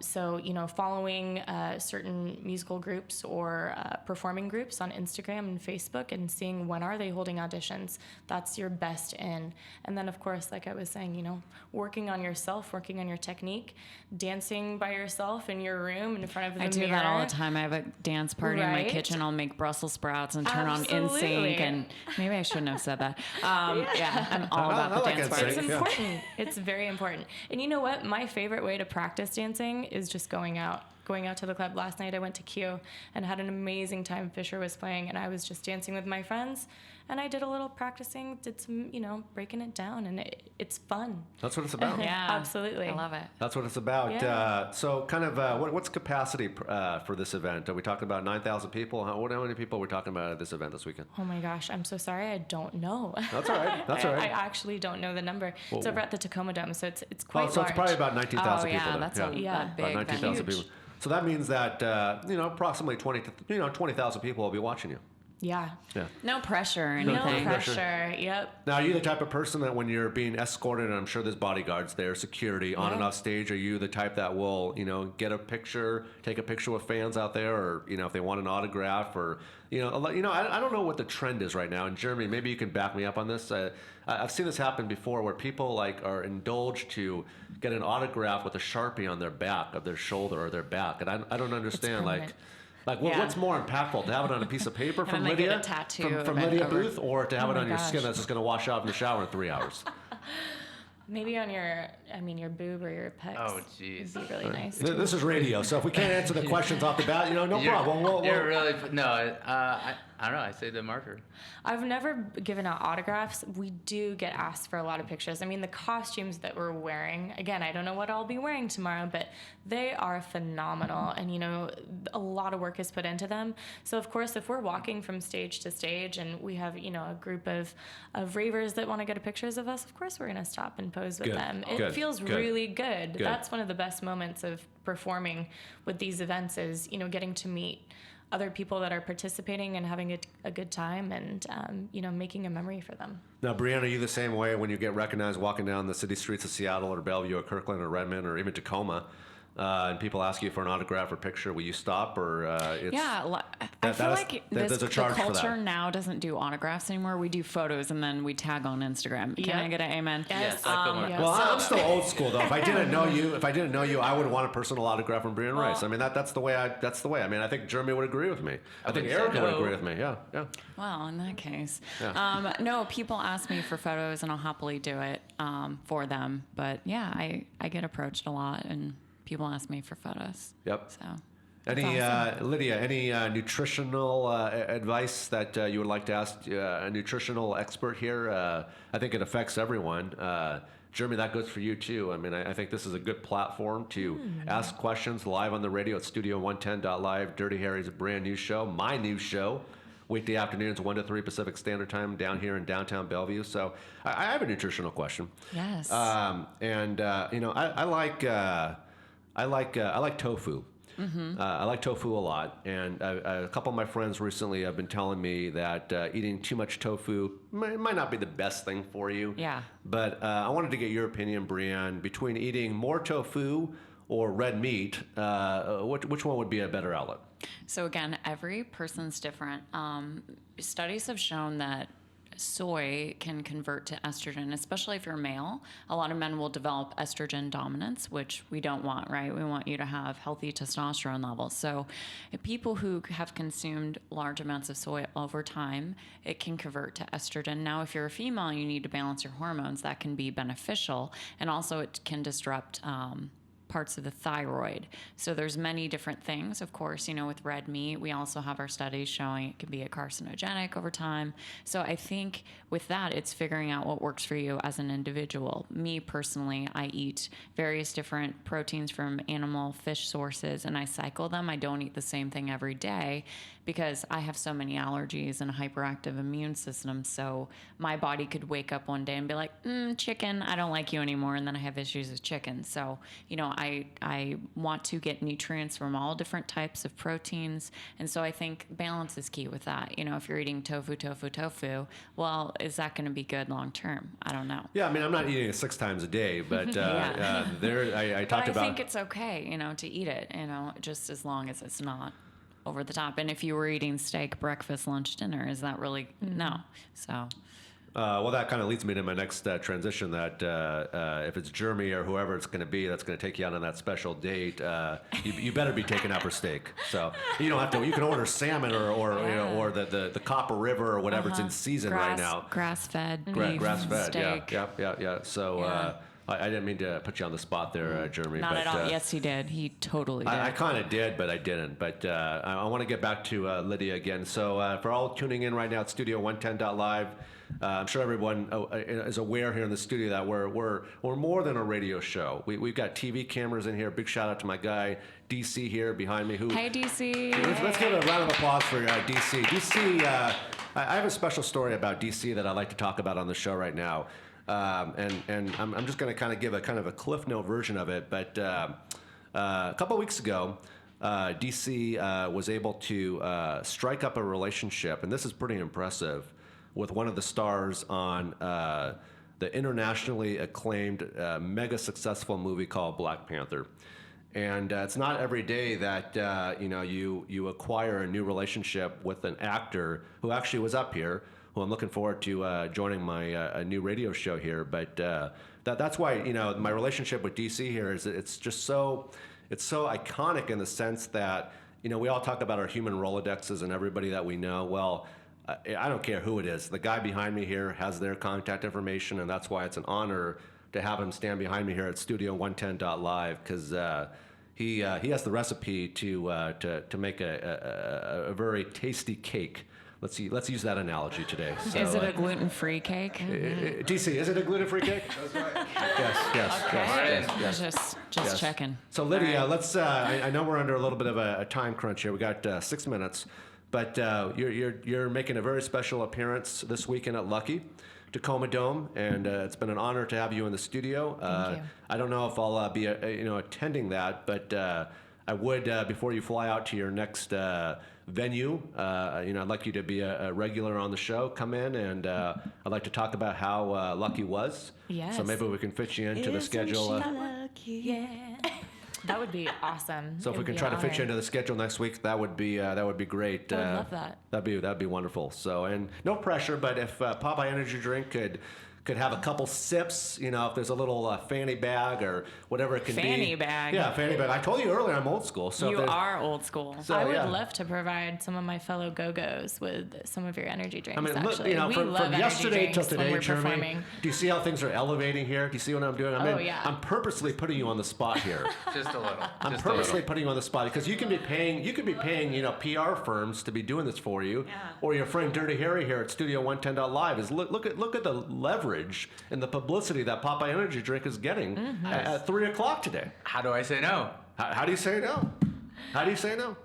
So, following certain musical groups or performing groups on Instagram and Facebook and seeing when are they holding auditions, that's your best in. And then, of course, like I was saying, working on yourself, working on your technique, dancing by yourself in your room in front of the mirror. I do that all the time. I have a dance party in my kitchen. I'll make Brussels sprouts and turn on NSYNC, and maybe I shouldn't have said that. I'm all about the dance party. It's important. It's very important. And you know what? My favorite way to practice dancing is just going out to the club. Last night I went to Q and had an amazing time. Fisher was playing and I was just dancing with my friends, and I did a little practicing, did some, breaking it down, and it's fun. That's what it's about. Yeah, absolutely. I love it. That's what it's about. Yeah. So kind of what's capacity for this event? Are we talking about 9,000 people? How many people are we talking about at this event this weekend? Oh my gosh, I'm so sorry. I don't know. That's all right. That's all right. I actually don't know the number. It's over at the Tacoma Dome, so it's quite large. So it's probably about 19,000 people. That's then. a big about 19,000 people. So that means that approximately 20,000 people will be watching you. Yeah. No pressure or anything. No pressure. Yep. Now, are you the type of person that when you're being escorted, and I'm sure there's bodyguards there, security on and off stage, are you the type that will, get a picture, take a picture with fans out there, or if they want an autograph, or I don't know what the trend is right now. And Jeremy, maybe you can back me up on this. I've seen this happen before, where people are indulged to get an autograph with a Sharpie on their back of their shoulder or their back, and I don't understand what's more impactful, to have it on a piece of paper from Lydia, get a tattoo from Lydia Booth, or to have it on your skin that's just going to wash out in the shower in 3 hours? Maybe on your boob or your pecs. Oh, jeez. It'd be really nice. This is radio, so if we can't answer the questions off the bat, no problem. You're really I don't know. I say the marker. I've never given out autographs. We do get asked for a lot of pictures. I mean, the costumes that we're wearing, again, I don't know what I'll be wearing tomorrow, but they are phenomenal. And, a lot of work is put into them. So, of course, if we're walking from stage to stage and we have, a group of ravers that want to get pictures of us, of course, we're going to stop and pose with them. It feels really good. That's one of the best moments of performing with these events is, getting to meet other people that are participating and having a good time and, making a memory for them. Now, Brianne, are you the same way when you get recognized walking down the city streets of Seattle or Bellevue or Kirkland or Redmond or even Tacoma? and people ask you for an autograph or picture, will you stop, or it's... Yeah, I feel like there's a the charge for culture that. now doesn't do autographs anymore. We do photos and then we tag on Instagram. Can Yeah. I get an amen? Yes, I feel more. yeah. Well, I'm still old school though. If I didn't know you, I would want a personal autograph from Breanne Rice. I mean, that's the way. I mean, I think Jeremy would agree with me. I think would say Erica would no. agree with me. Yeah. Well, in that case, no, people ask me for photos and I'll happily do it for them. But yeah, I get approached a lot and people ask me for photos. Yep. So. Any awesome. Lydia? Any nutritional advice that you would like to ask a nutritional expert here? I think it affects everyone. Jeremy, that goes for you too. I mean, I think this is a good platform to ask questions live on the radio at Studio110.live. Dirty Harry's brand new show, my new show. Weekday afternoons, 1 to 3 Pacific Standard Time, down here in downtown Bellevue. So I have a nutritional question. Yes. I like tofu. I like tofu a lot, and a couple of my friends recently have been telling me that eating too much tofu might not be the best thing for you. Yeah. But I wanted to get your opinion, Brianne, between eating more tofu or red meat, which one would be a better outlet? So again, every person's different. Studies have shown that soy can convert to estrogen, especially if you're male. A lot of men will develop estrogen dominance, which we don't want, right? We want you to have healthy testosterone levels. So if people who have consumed large amounts of soy over time, it can convert to estrogen. Now, if you're a female, you need to balance your hormones. That can be beneficial. And also it can disrupt parts of the thyroid. So there's many different things. Of course, with red meat, we also have our studies showing it can be a carcinogenic over time. So I think with that, it's figuring out what works for you as an individual. Me personally, I eat various different proteins from animal fish sources and I cycle them. I don't eat the same thing every day because I have so many allergies and a hyperactive immune system. So my body could wake up one day and be like, chicken, I don't like you anymore. And then I have issues with chicken. So, I want to get nutrients from all different types of proteins. And so I think balance is key with that. If you're eating tofu, well, is that going to be good long term? I don't know. Yeah, I mean, I'm not eating it 6 times a day, but I talked But I about... think it's okay, to eat it, just as long as it's not over the top. And if you were eating steak, breakfast, lunch, dinner, is that really... No. So... well, that kind of leads me to my next transition. That if it's Jeremy or whoever it's going to be that's going to take you out on that special date, you better be taken out for steak. So you don't have to. You can order salmon or the Copper River or whatever it's in season right now. Grass-fed beef, Grass-fed, steak. yeah. So I didn't mean to put you on the spot there, Jeremy. Not at all. Yes, he did. He totally did. I kind of did, but I didn't. But I want to get back to Lydia again. So for all tuning in right now at Studio110.live. I'm sure everyone is aware here in the studio that we're more than a radio show. We've got TV cameras in here. Big shout out to my guy DC here behind me. Hey DC. Let's give a round of applause for DC. DC. I have a special story about DC that I'd like to talk about on the show right now, and I'm just going to kind of give a Cliff Note version of it. But a couple of weeks ago. DC was able to strike up a relationship, and this is pretty impressive, with one of the stars on the internationally acclaimed, mega successful movie called Black Panther. And it's not every day that you acquire a new relationship with an actor who actually was up here, who I'm looking forward to joining my new radio show here. But that's why my relationship with DC here is it's so iconic in the sense that we all talk about our human Rolodexes and everybody that we know. Well, I don't care who it is. The guy behind me here has their contact information, and that's why it's an honor to have him stand behind me here at Studio110.live, because he has the recipe to make a very tasty cake. Let's use that analogy today. So, is it a gluten-free cake? DC, is it a gluten-free cake? That's right. Yes. Just checking. So Lydia, let's. I know we're under a little bit of a time crunch here. We got 6 minutes. But you're making a very special appearance this weekend at Lucky, Tacoma Dome, and it's been an honor to have you in the studio. Thank you. I don't know if I'll be attending that, but I would before you fly out to your next venue. I'd like you to be a regular on the show. Come in, and I'd like to talk about how Lucky was. Yes. So maybe we can fit you into the schedule. Lucky? Yeah. That would be awesome. So if It we would can be try an to fit you honor. into the schedule next week, that would be great. I would love that. That'd be wonderful. So, and no pressure, but if Popeye Energy Drink could have a couple sips, if there's a little fanny bag or whatever it can be. Fanny bag. Yeah, fanny bag. I told you earlier I'm old school. So if You there's- are old school. So, I would yeah. love to provide some of my fellow Go-Go's with some of your energy drinks. I mean, look, actually, we from love energy yesterday till drinks when today, we're Jeremy, performing. do you see how things are elevating here? Do you see what I'm doing? Yeah. I'm purposely putting you on the spot here. Just a little. I'm Just purposely putting you on the spot because you could be paying PR firms to be doing this for you, or your friend Dirty Harry here at Studio 110.live is look at the leverage and the publicity that Popeye Energy Drink is getting at 3:00 today. How do I say no? How do you say no? How do you say no?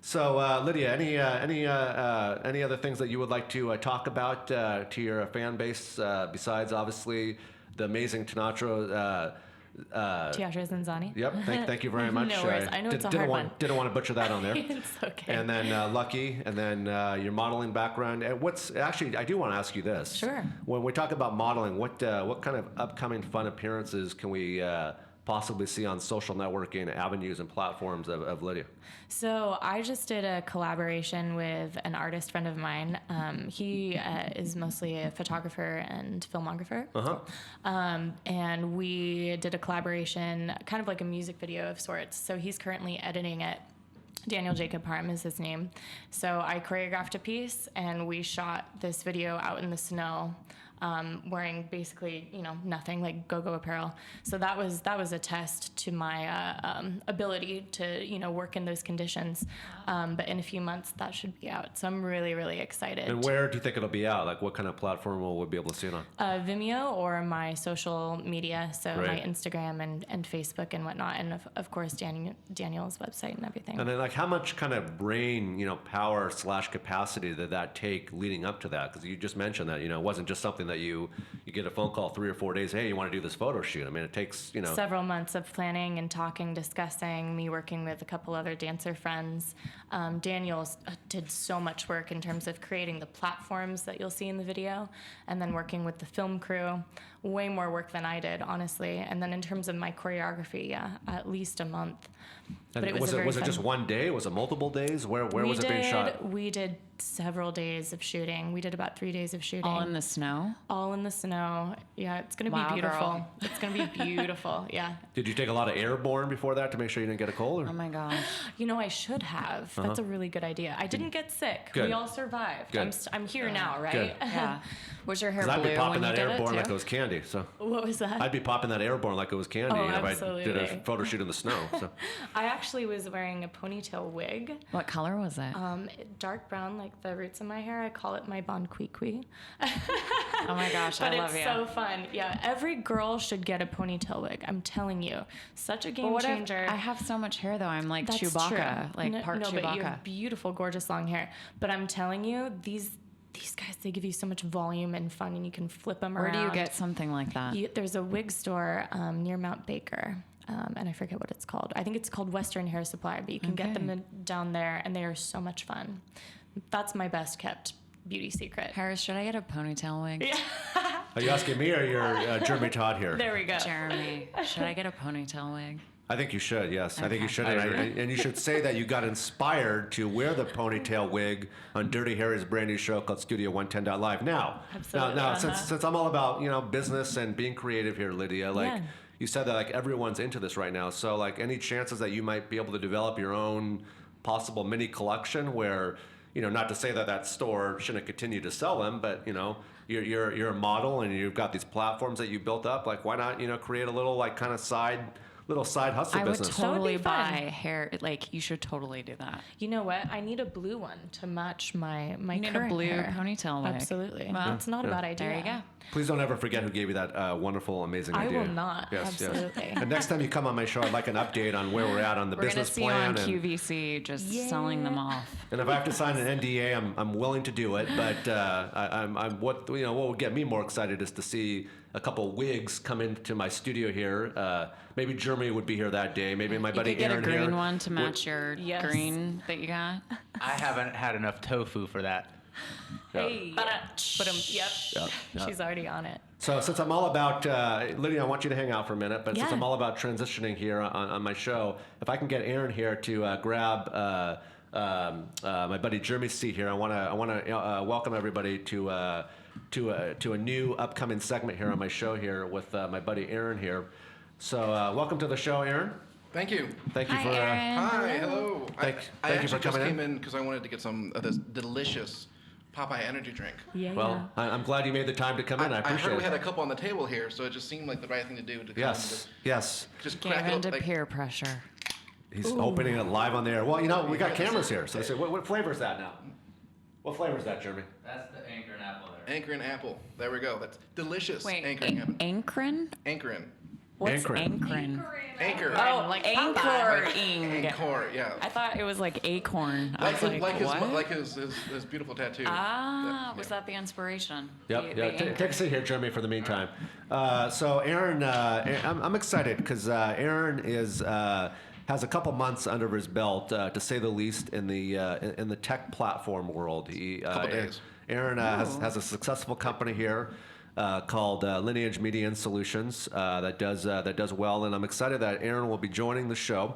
So Lydia, any other things that you would like to talk about to your fan base besides obviously the amazing Tinatro? Teatro Zanzani. Yep. Thank you very much. No worries. I know it's a didn't hard want, one. Didn't want to butcher that on there. It's okay. And then Lucky, and then your modeling background. And I do want to ask you this. Sure. When we talk about modeling, what kind of upcoming fun appearances can we possibly see on social networking avenues and platforms of Lydia? So I just did a collaboration with an artist friend of mine. He is mostly a photographer and filmographer. And we did a collaboration, kind of like a music video of sorts. So he's currently editing it. Daniel Jacob Parham is his name. So I choreographed a piece and we shot this video out in the snow. Wearing basically, nothing, like go-go apparel. So that was a test to my ability to, work in those conditions. But in a few months, that should be out. So I'm really, really excited. And where do you think it'll be out? Like, what kind of platform will we be able to see it on? Vimeo or my social media, so Great. my Instagram and Facebook and whatnot, and of course Daniel's website and everything. And then, like, how much kind of brain, power / capacity did that take leading up to that? Because you just mentioned that, it wasn't just something that you get a phone call 3 or 4 days. Hey, you want to do this photo shoot? I mean, it takes, several months of planning and talking, discussing, me working with a couple other dancer friends. Daniel did so much work in terms of creating the platforms that you'll see in the video, and then working with the film crew. Way more work than I did, honestly. And then in terms of my choreography, at least a month. But it was was it just one day? Was it multiple days? Where was it being shot? We did several days of shooting. We did about 3 days of shooting. All in the snow? All in the snow. Yeah, it's going to Wow, be beautiful. girl. It's going to be beautiful. Yeah. Did you take a lot of airborne before that to make sure you didn't get a cold? Or? Oh my gosh. I should have. That's a really good idea. I didn't get sick. Good. We all survived. Good. I'm here now, right? Good. Yeah. Was your hair 'Cause I'd blue be popping when you that did airborne it like too? it was candy. So What was that? I'd be popping that airborne like it was candy Oh, if I did absolutely. a photo shoot in the snow. So I actually was wearing a ponytail wig. What color was it? Dark brown, like the roots of my hair. I call it my bon qui qui. Oh my gosh, But I love it's you. so fun. Yeah, every girl should get a ponytail wig. I'm telling you, such a game But what if changer. I have so much hair though. I'm like That's Chewbacca, true. like part no, Chewbacca. but you have beautiful, gorgeous long hair. But I'm telling you, these guys, they give you so much volume and fun, and you can flip them Where around. do you get something like that? There's a wig store near Mount Baker. And I forget what it's called. I think it's called Western Hair Supply, but you can get them down there, and they are so much fun. That's my best kept beauty secret. Harris, should I get a ponytail wig? are you asking me or your Jeremy Todd here? There we go. Jeremy, should I get a ponytail wig? I think you should, yes. I think you Okay. should. And you should say that you got inspired to wear the ponytail wig on Dirty Harry's brand new show called Studio 110.live. Now, Absolutely. since I'm all about, business and being creative here, Lydia, like Yeah. you said that like everyone's into this right now. So like any chances that you might be able to develop your own possible mini collection where, not to say that store shouldn't continue to sell them, but you're a model and you've got these platforms that you built up. Like why not, create a little like kind of side hustle I would business. totally That would be fun. buy hair. Like you should totally do that. You know what? I need a blue one to match my You need a current blue hair. ponytail wig. Absolutely. Well, That's not a bad idea. There you go. Please don't ever forget who gave you that wonderful, amazing I idea. will not. Yes, Absolutely. Yes. And next time you come on my show, I'd like an update on where we're at on the We're gonna business see you plan. on and, QVC just selling them off. and if I have to sign an NDA, I'm willing to do it. But I'm what would get me more excited is to see a couple wigs come into my studio here. Maybe Jeremy would be here that day. Maybe my You buddy could get Aaron a green here. one to match your Yes. green that you got. I haven't had enough tofu for that. Hey. But yep. Yep. She's already on it. So since I'm all about, Lydia, I want you to hang out for a minute, but since Yeah. I'm all about transitioning here on my show, if I can get Aaron here to grab my buddy Jeremy's seat here, I want to welcome everybody to a new upcoming segment here on my show here with my buddy Aaron here. So welcome to the show, Aaron. Thank you. Thank you Hi, for Aaron. Hi, hello. Thank I you actually for coming just in. came in because I wanted to get some of this delicious Popeye Energy drink. Yeah. Well, I'm glad you made the time to come in. I I appreciate heard we it. had a couple on the table here, so it just seemed like the right thing to do to come Yes, yes. and just Gave crack it into up. Like, peer pressure. He's opening it live on the air. Well, you know, we got cameras here, so they say, what flavor is that now? What flavor is that, Jeremy? That's the anchor and apple there. Anchor and apple. There we go. That's delicious. Wait, Anchor and apple. Anchorin? Anchor and. What's Anchorin. anchorin? Anchor. Oh, Like anchoring. Anchor, yeah. I thought it was like acorn. I was Like, what? his beautiful tattoo. Ah, Yeah, was yeah. that the inspiration? Yep, The yeah. anchor. Take a seat here, Jeremy, for the meantime. So, Aaron, I'm excited because Aaron has a couple months under his belt, to say the least, in the tech platform world. Couple days. Aaron has a successful company here called Lineage Media and Solutions that does well, and I'm excited that Aaron will be joining the show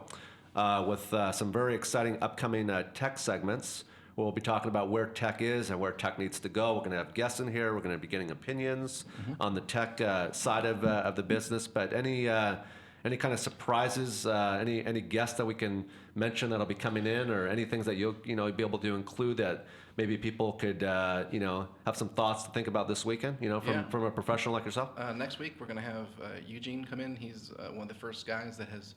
with some very exciting upcoming tech segments. We'll be talking about where tech is and where tech needs to go. We're going to have guests in here. We're going to be getting opinions on the tech side of the business. But any kind of surprises, any guests that we can mention that'll be coming in, or any things that you'll be able to include that maybe people could have some thoughts to think about this weekend, from a professional like yourself. Next week, we're going to have Eugene come in. He's one of the first guys that has.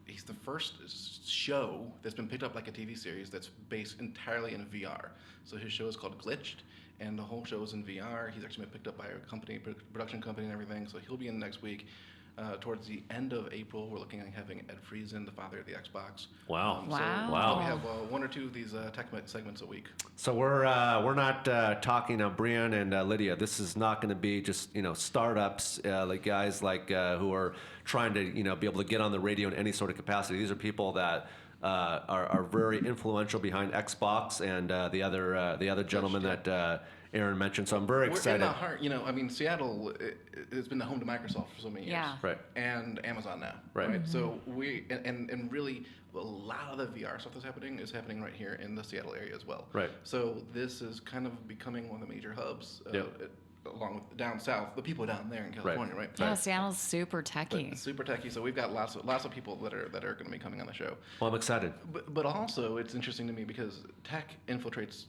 He's the first show that's been picked up like a TV series that's based entirely in VR. So his show is called Glitched, and the whole show is in VR. He's actually been picked up by a company, production company, and everything. So he'll be in next week. Towards the end of April, we're looking at having Ed Friesen, the father of the Xbox. Wow. So Wow. we have one or two of these tech segments a week. So we're not talking Brianne and Lydia. This is not going to be just startups like guys who are trying to be able to get on the radio in any sort of capacity. These are people that are very influential behind Xbox and the other gentleman that Aaron mentioned. So I'm very excited. We're in the heart, I mean, Seattle has been the home to Microsoft for so many years. Yeah. Right. And Amazon now. Right. So and really a lot of the VR stuff that's happening is happening right here in the Seattle area as well. Right. So this is kind of becoming one of the major hubs, Yep. along with down south, the people down there in California, right? Yeah, Seattle's super But techy. super techy. So we've got lots of people that are going to be coming on the show. Well, I'm excited. But also it's interesting to me because tech infiltrates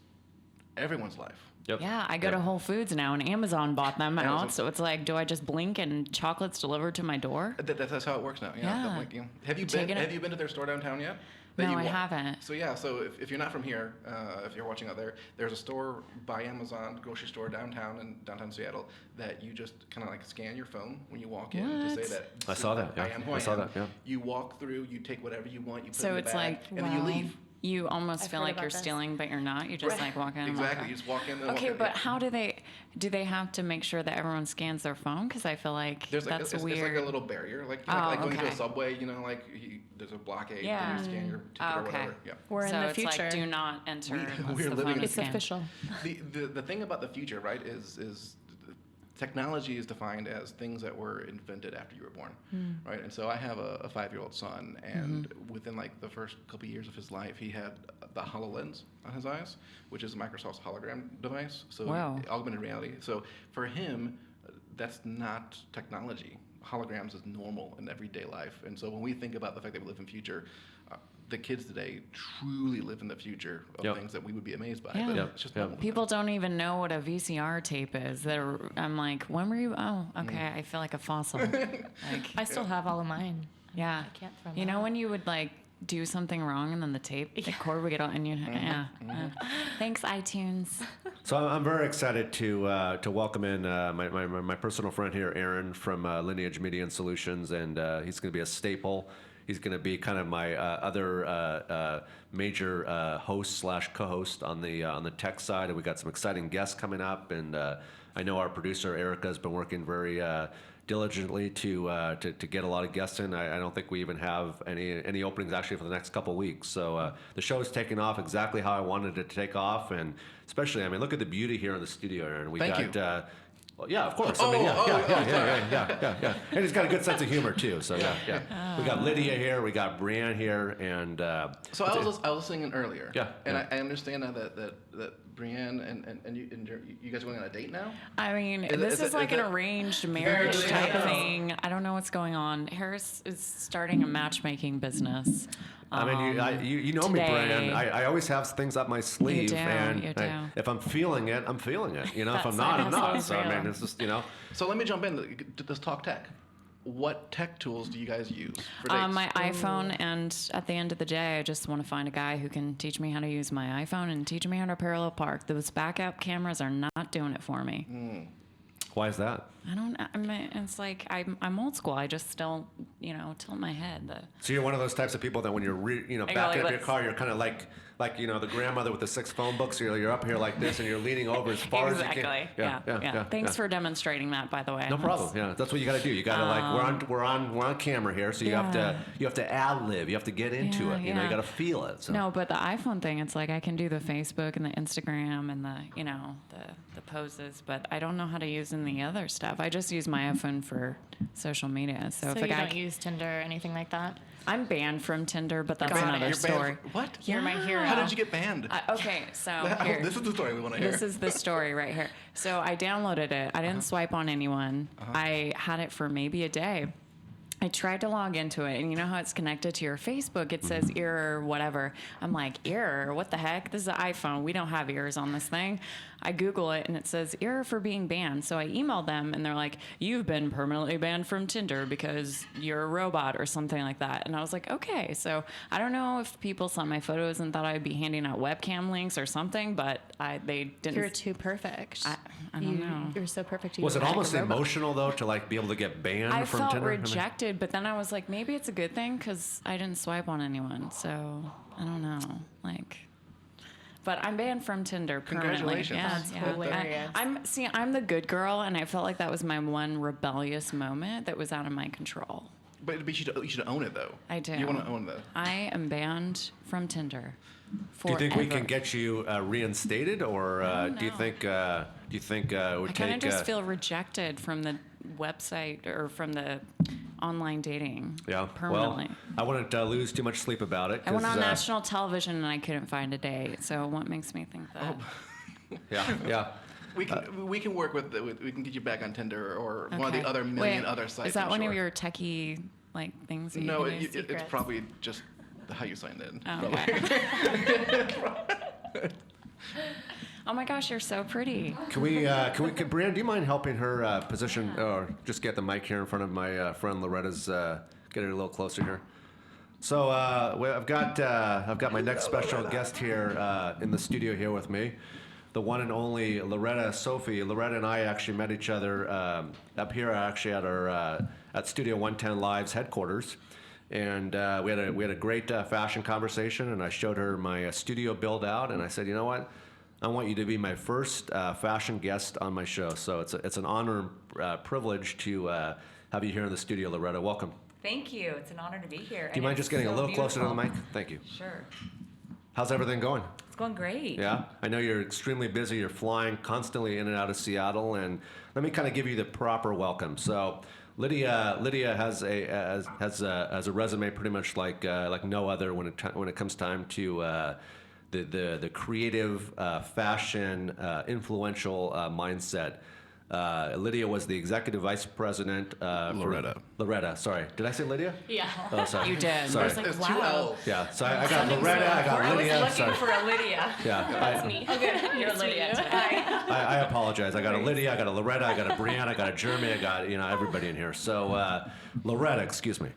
everyone's life. Yep. Yeah, I go Yep. to Whole Foods now, and Amazon bought them Amazon. out. So it's like, do I just blink and chocolate's delivered to my door? That's how it works now. Yeah. Have you Taking it- have you been to their store downtown yet? No, I haven't. So yeah, so if you're not from here, if you're watching out there, there's a store by Amazon, grocery store downtown in downtown Seattle that you just kind of like scan your phone when you walk in to say What? that. I saw that, yeah. I am who I I saw am. that, yeah. You walk through, you take whatever you want, you put it So in the it's bag, like, and then you wow. leave. You almost I've feel heard like about you're this. stealing, but you're not. You just like walk in. And Exactly. Walk You just walk in. And Okay, walk but out. how do they have to make sure that everyone scans their phone? Because I feel like There's like that's it's weird. like a little barrier, like Oh, like going to okay. a subway, there's a blockade, Yeah. and you scan your ticket Oh, or okay. whatever. Yeah. We're so in the it's future. like, do not enter. unless we're the living phone in- is It's scanned. official. The thing about the future, right, is technology is defined as things that were invented after you were born, right? And so I have a 5-year-old son, and within like the first couple of years of his life, he had the HoloLens on his eyes, which is Microsoft's hologram device. So Wow. augmented reality. So for him, that's not technology. Holograms is normal in everyday life. And so when we think about the fact that we live in future, the kids today truly live in the future of Yep. things that we would be amazed by. Yeah. But Yep. it's just Yep. normal. People don't even know what a VCR tape is. I'm like, when were you? Oh, okay. I feel like a fossil. Like, I still have all of mine. yeah. I can't throw You them know out. when you would like do something wrong and then the cord would get out and you, yeah. Thanks, iTunes. So I'm very excited to welcome in my personal friend here, Aaron from Lineage Media and Solutions, and he's going to be a staple. He's going to be kind of my other major host / co-host on the tech side, and we got some exciting guests coming up. And I know our producer Erica has been working very diligently to get a lot of guests in. I don't think we even have any openings actually for the next couple weeks. So the show is taking off exactly how I wanted it to take off, and especially, I mean, look at the beauty here in the studio, Aaron. We Thank got Well, yeah, of course. I mean, yeah. And he's got a good sense of humor too. So yeah. We got Lydia here, we got Brianne here, and So I was singing earlier. Yeah, And yeah. I understand now that Brianne and you guys are going on a date now. I mean, Is this it- is like an that- arranged marriage Very type good. thing. I don't know what's going on. Harris is starting a matchmaking business. I mean, you know me, today. Brianne. I always have things up my sleeve, do, and you do. if I'm feeling it, I'm feeling it. You know, if That I'm not, I'm side not. hustle So is I mean, real. it's just, you know. So let me jump in. Let's talk tech. What tech tools do you guys use for dates? My iPhone, and at the end of the day, I just want to find a guy who can teach me how to use my iPhone and teach me how to parallel park. Those backup cameras are not doing it for me. Why is that? I don't. I mean, it's like I'm old school. I just don't, tilt my head. So you're one of those types of people that when you're, I go backing like up your this. car, you're kind of like the grandmother with the 6 phone books. You're up here like this, and you're leaning over as far Exactly. as you can. Yeah. Thanks for demonstrating that, by the way. No problem. Yeah, that's what you got to do. You got to we're on camera here, so you have to ad lib. You have to get into it. You know, you got to feel it. So. No, but the iPhone thing, it's like I can do the Facebook and the Instagram and the poses, but I don't know how to use any of the other stuff. I just use my iPhone for social media. So, So if a you guy, don't use Tinder or anything like that? I'm banned from Tinder, but that's Got it. another You're banned story. What? You're my hero. How did you get banned? Okay, so here. This is the story we want to hear. This is the story right here. So I downloaded it. I didn't swipe on anyone. I had it for maybe a day. I tried to log into it, and you know how it's connected to your Facebook? It says error, whatever. I'm like, error? What the heck? This is an iPhone. We don't have errors on this thing. I Google it, and it says error for being banned. So I emailed them, and they're like, you've been permanently banned from Tinder because you're a robot or something like that. And I was like, okay. So I don't know if people saw my photos and thought I'd be handing out webcam links or something, but they didn't. You're too perfect. I don't know. You're so perfect. You Was it look like a almost robot. emotional though to be able to get banned I from felt Tinder? rejected, but then I was like, maybe it's a good thing because I didn't swipe on anyone. So I don't know. But I'm banned from Tinder permanently. Congratulations. Yeah, That's yeah. hilarious. I'm the good girl, and I felt like that was my one rebellious moment that was out of my control. But you should own it though. I do. You want to own that. I am banned from Tinder. Do you think we can forever. get you reinstated, or do you think it would I kind take? of just feel rejected from the website or from the online dating. Yeah. Permanently. Well, I wouldn't lose too much sleep about it. I went 'cause, on national television and I couldn't find a date. So what makes me think that? Yeah. We can work we can get you back on Tinder or one of Okay. the other million Wait, other sites. Is that I'm one sure. of your techie things? That No, you can use? it's secrets. probably just how you signed in. Oh, okay. Oh my gosh, you're so pretty. Can Brianne, do you mind helping her position, or just get the mic here in front of my friend Loretta's, get it a little closer here? So I've got my next special guest here in the studio here with me, the one and only Loretta Sophie. Loretta and I actually met each other up here actually at our at Studio 110 Live's headquarters. And we had a great fashion conversation, and I showed her my studio build out, and I said, you know what? I want you to be my first fashion guest on my show. So it's an honor and privilege to have you here in the studio, Loretta. Welcome. Thank you. It's an honor to be here. Do you mind just getting a little closer to the mic? Thank you. Sure. How's everything going? It's going great. Yeah, I know you're extremely busy. You're flying constantly in and out of Seattle, and let me kind of give you the proper welcome. So, Lydia has a resume pretty much like no other when it comes time to the creative, fashion, influential mindset. Lydia was the executive vice president. Loretta, sorry. Did I say Lydia? Yeah. Oh, sorry. You did. Sorry. I was like, It's wow. 2 L's. Yeah, so I got Loretta, I got I was Lydia. looking Sorry. for a Lydia. Yeah, That's me. You're Lydia today. I apologize. I got a Lydia, I got a Loretta, I got a Brianne, I got a Jeremy, I got everybody in here. So Loretta, excuse me.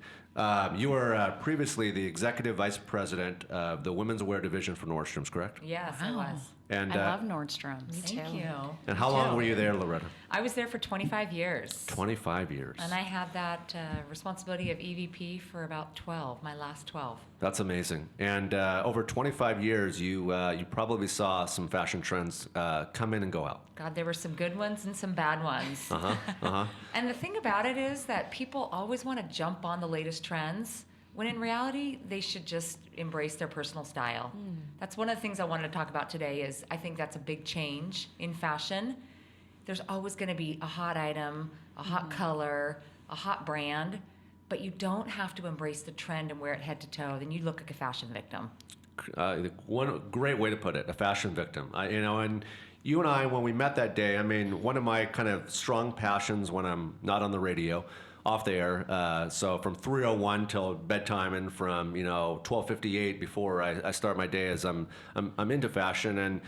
You were previously the executive vice president of the women's wear division for Nordstrom's, correct? Yes, I was. And I love Nordstrom's. Thank you. and how long were you there, Loretta? I was there for 25 years. 25 years. And I had that responsibility of EVP for about 12, my last 12. That's amazing. And over 25 years, you probably saw some fashion trends come in and go out. God, there were some good ones and some bad ones. And the thing about it is that people always want to jump on the latest trends, when in reality, they should just embrace their personal style. That's one of the things I wanted to talk about today is I think that's a big change in fashion. there's always going to be a hot item, a hot color, a hot brand, but you don't have to embrace the trend and wear it head to toe. Then you look like a fashion victim. One great way to put it, a fashion victim. And you and I, when we met that day, I mean, one of my kind of strong passions when I'm not on the radio, off the air, so from 3:01 till bedtime, and from 12:58 before I start my day, as I'm into fashion, and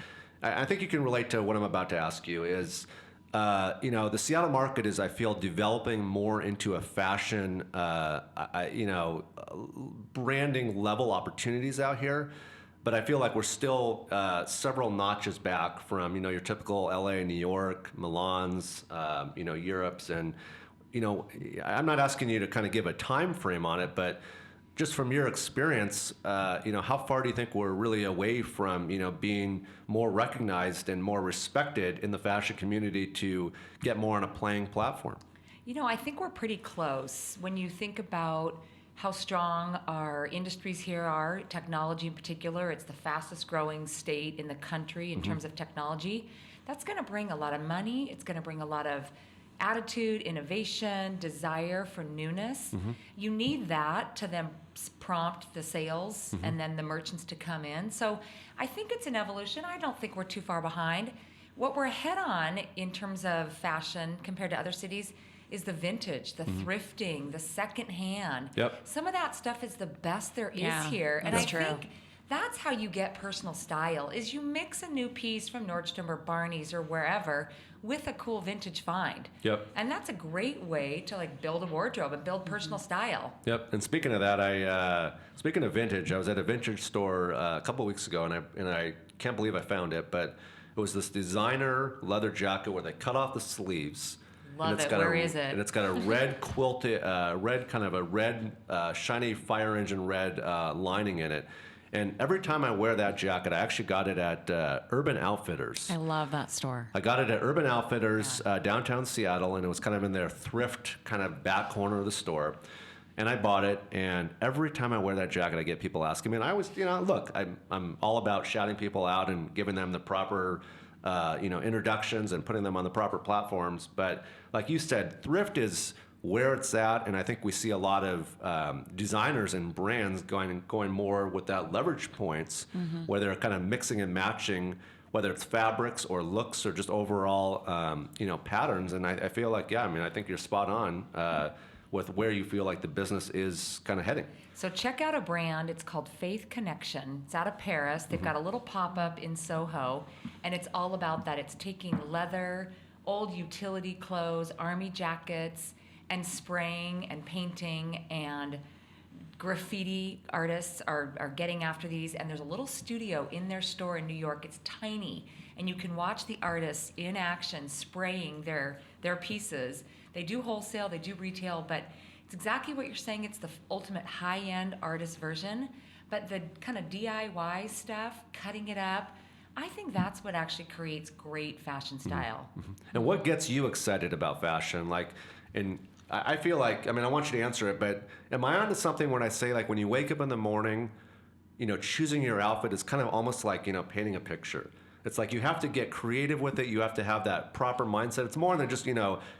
I think you can relate to what I'm about to ask you. Is the Seattle market is, I feel, developing more into a fashion, branding level opportunities out here. But I feel like we're still several notches back from, your typical LA, New York, Milan's, Europe's. And, I'm not asking you to kind of give a time frame on it, but just from your experience, how far do you think we're really away from, being more recognized and more respected in the fashion community to get more on a playing platform? I think we're pretty close. When you think about how strong our industries here are, technology in particular, it's the fastest growing state in the country in terms of technology. That's going to bring a lot of money. It's going to bring a lot of attitude, innovation, desire for newness. You need that to then prompt the sales and then the merchants to come in. So I think it's an evolution. I don't think we're too far behind. What we're ahead on in terms of fashion compared to other cities is the vintage, the thrifting, the secondhand. Yep. Some of that stuff is the best there is here. And that's I true. think that's how you get personal style, is you mix a new piece from Nordstrom or Barney's or wherever with a cool vintage find. Yep. And that's a great way to build a wardrobe and build personal style. Yep. And speaking of that, speaking of vintage, I was at a vintage store a couple weeks ago, and I can't believe I found it, but it was this designer leather jacket where they cut off the sleeves. Love it. Where is it? And it's got a red quilted, shiny fire engine red lining in it. And every time I wear that jacket, I actually got it at Urban Outfitters. I love that store. I got it at Urban Outfitters, downtown Seattle, and it was kind of in their thrift kind of back corner of the store. And I bought it, and every time I wear that jacket, I get people asking me. And I always, look, I'm all about shouting people out and giving them the proper, introductions and putting them on the proper platforms. But like you said, thrift is where it's at, and I think we see a lot of designers and brands going more with that leverage points, where they're kind of mixing and matching, whether it's fabrics or looks or just overall, patterns. And I feel like, I think you're spot on with where you feel like the business is kind of heading. So check out a brand. It's called Faith Connection. It's out of Paris. They've got a little pop-up in Soho, and it's all about that. It's taking leather, old utility clothes, army jackets, and spraying and painting, and graffiti artists are getting after these. And there's a little studio in their store in New York. It's tiny, and you can watch the artists in action spraying their pieces. They do wholesale, they do retail, but it's exactly what you're saying. It's the ultimate high-end artist version, but the kind of DIY stuff, cutting it up, I think that's what actually creates great fashion style. And what gets you excited about fashion? And I feel like, I want you to answer it, but am I onto something when I say, when you wake up in the morning, choosing your outfit is kind of almost like, painting a picture. It's like you have to get creative with it. You have to have that proper mindset. It's more than just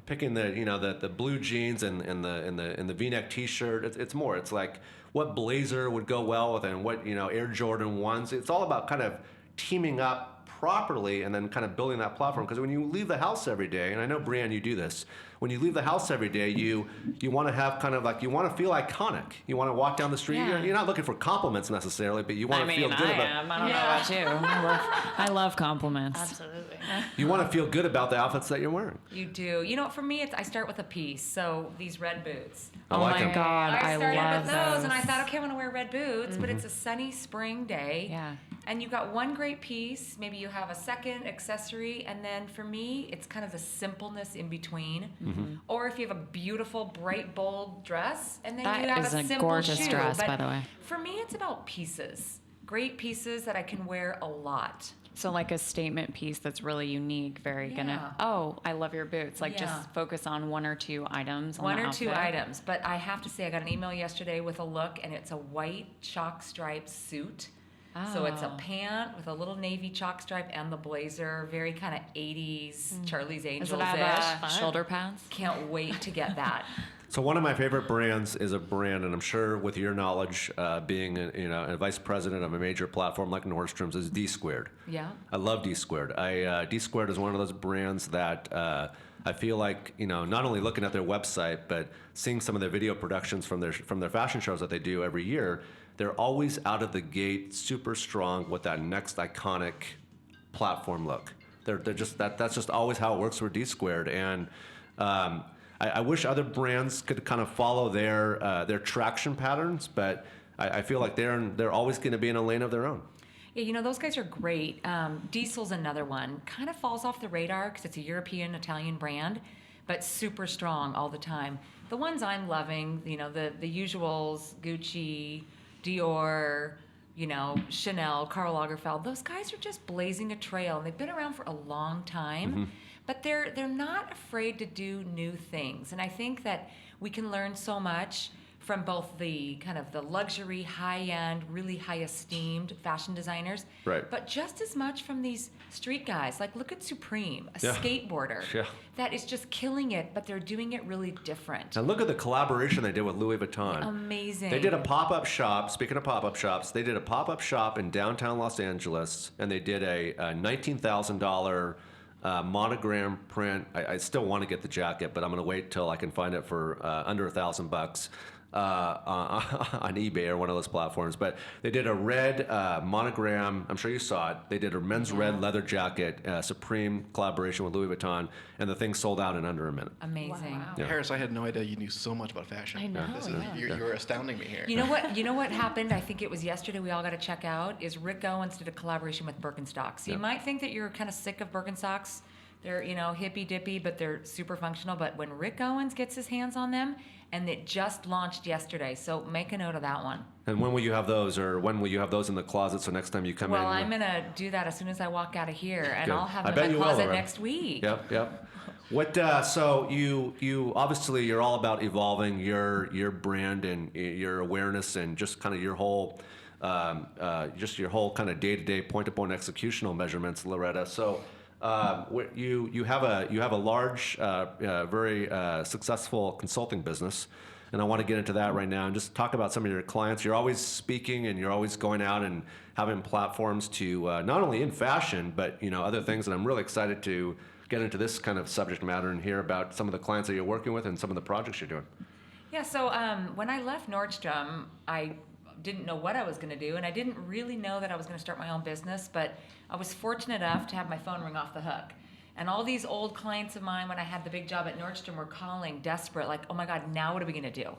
picking the blue jeans and the V-neck T-shirt. It's more. It's like what blazer would go well with it, and what Air Jordan 1s. It's all about kind of teaming up properly and then kind of building that platform. Because when you leave the house every day, and I know, Brianne, you do this, when you leave the house every day, you want to have kind of you want to feel iconic. You want to walk down the street. Yeah. You're not looking for compliments necessarily, but you want to feel good about it. I don't know about you. I love compliments. Absolutely. You want to feel good about the outfits that you're wearing. You do. For me, I start with a piece. So these red boots. I like my them. God, I started love with those, those. and I thought, okay, I want to wear red boots, but it's a sunny spring day. Yeah. And you got one great piece, maybe you have a second accessory, and then for me, it's kind of the simpleness in between. Or if you have a beautiful, bright, bold dress, and then That you have is a a simple gorgeous shoe. dress, But by the way. For me, it's about pieces. Great pieces that I can wear a lot. So like a statement piece that's really unique, very gonna, I love your boots. Yeah. Just focus on one or two items. One on or the two outfit. items. But I have to say, I got an email yesterday with a look, and it's a white chalk striped suit. So it's a Oh. pant with a little navy chalk stripe and the blazer, very kind of 80s Charlie's Does Angels-ish. it have shoulder pads? Can't wait to get that. So one of my favorite brands is a brand, and I'm sure with your knowledge, being a vice president of a major platform like Nordstrom's, is D Squared. Yeah. I love D Squared. D Squared is one of those brands that I feel like, not only looking at their website, but seeing some of their video productions from their fashion shows that they do every year, they're always out of the gate super strong with that next iconic platform look. They're just that's just always how it works for D Squared, and I wish other brands could kind of follow their traction patterns, but I feel like they're always going to be in a lane of their own. Yeah, those guys are great. Diesel's another one. Kind of falls off the radar because it's a European, Italian brand, but super strong all the time. The ones I'm loving, the usuals, Gucci, Dior, Chanel, Karl Lagerfeld, those guys are just blazing a trail, and they've been around for a long time, but they're not afraid to do new things. And I think that we can learn so much from both the kind of the luxury, high-end, really high-esteemed fashion designers, Right. but just as much from these street guys. Like, look at Supreme, a Yeah. skateboarder Yeah. that is just killing it, but they're doing it really different. And look at the collaboration they did with Louis Vuitton. Amazing. They did a pop-up shop. Speaking of pop-up shops, they did a pop-up shop in downtown Los Angeles, and they did a $19,000 monogram print. I still want to get the jacket, but I'm going to wait till I can find it for under $1,000 on eBay or one of those platforms. But they did a red monogram. I'm sure you saw it. They did a men's red leather jacket, Supreme collaboration with Louis Vuitton, and the thing sold out in under a minute. Amazing. Yeah. Harris, I had no idea you knew so much about fashion. I know, You're astounding me here. You know what happened? I think it was yesterday. We all got to check out. Is Rick Owens did a collaboration with Birkenstocks. So you might think that you're kind of sick of Birkenstocks. They're hippy dippy, but they're super functional. But when Rick Owens gets his hands on them, and it just launched yesterday, so make a note of that one. And when will you have those, or when will you have those in the closet? So next time you come in. Well, I'm gonna do that as soon as I walk out of here, and Good. I'll have I them bet in you the will, closet Loretta. next week. Yep. What? So you obviously you're all about evolving your brand and your awareness and just kind of your whole just your whole kind of day-to-day point-to-point executional measurements, Loretta. So you have a large, very successful consulting business. And I want to get into that right now and just talk about some of your clients. You're always speaking and you're always going out and having platforms to not only in fashion, but other things. And I'm really excited to get into this kind of subject matter and hear about some of the clients that you're working with and some of the projects you're doing. Yeah, so when I left Nordstrom, I didn't know what I was going to do, and I didn't really know that I was going to start my own business, but I was fortunate enough to have my phone ring off the hook. And all these old clients of mine, when I had the big job at Nordstrom, were calling desperate, like, oh my God, now what are we going to do?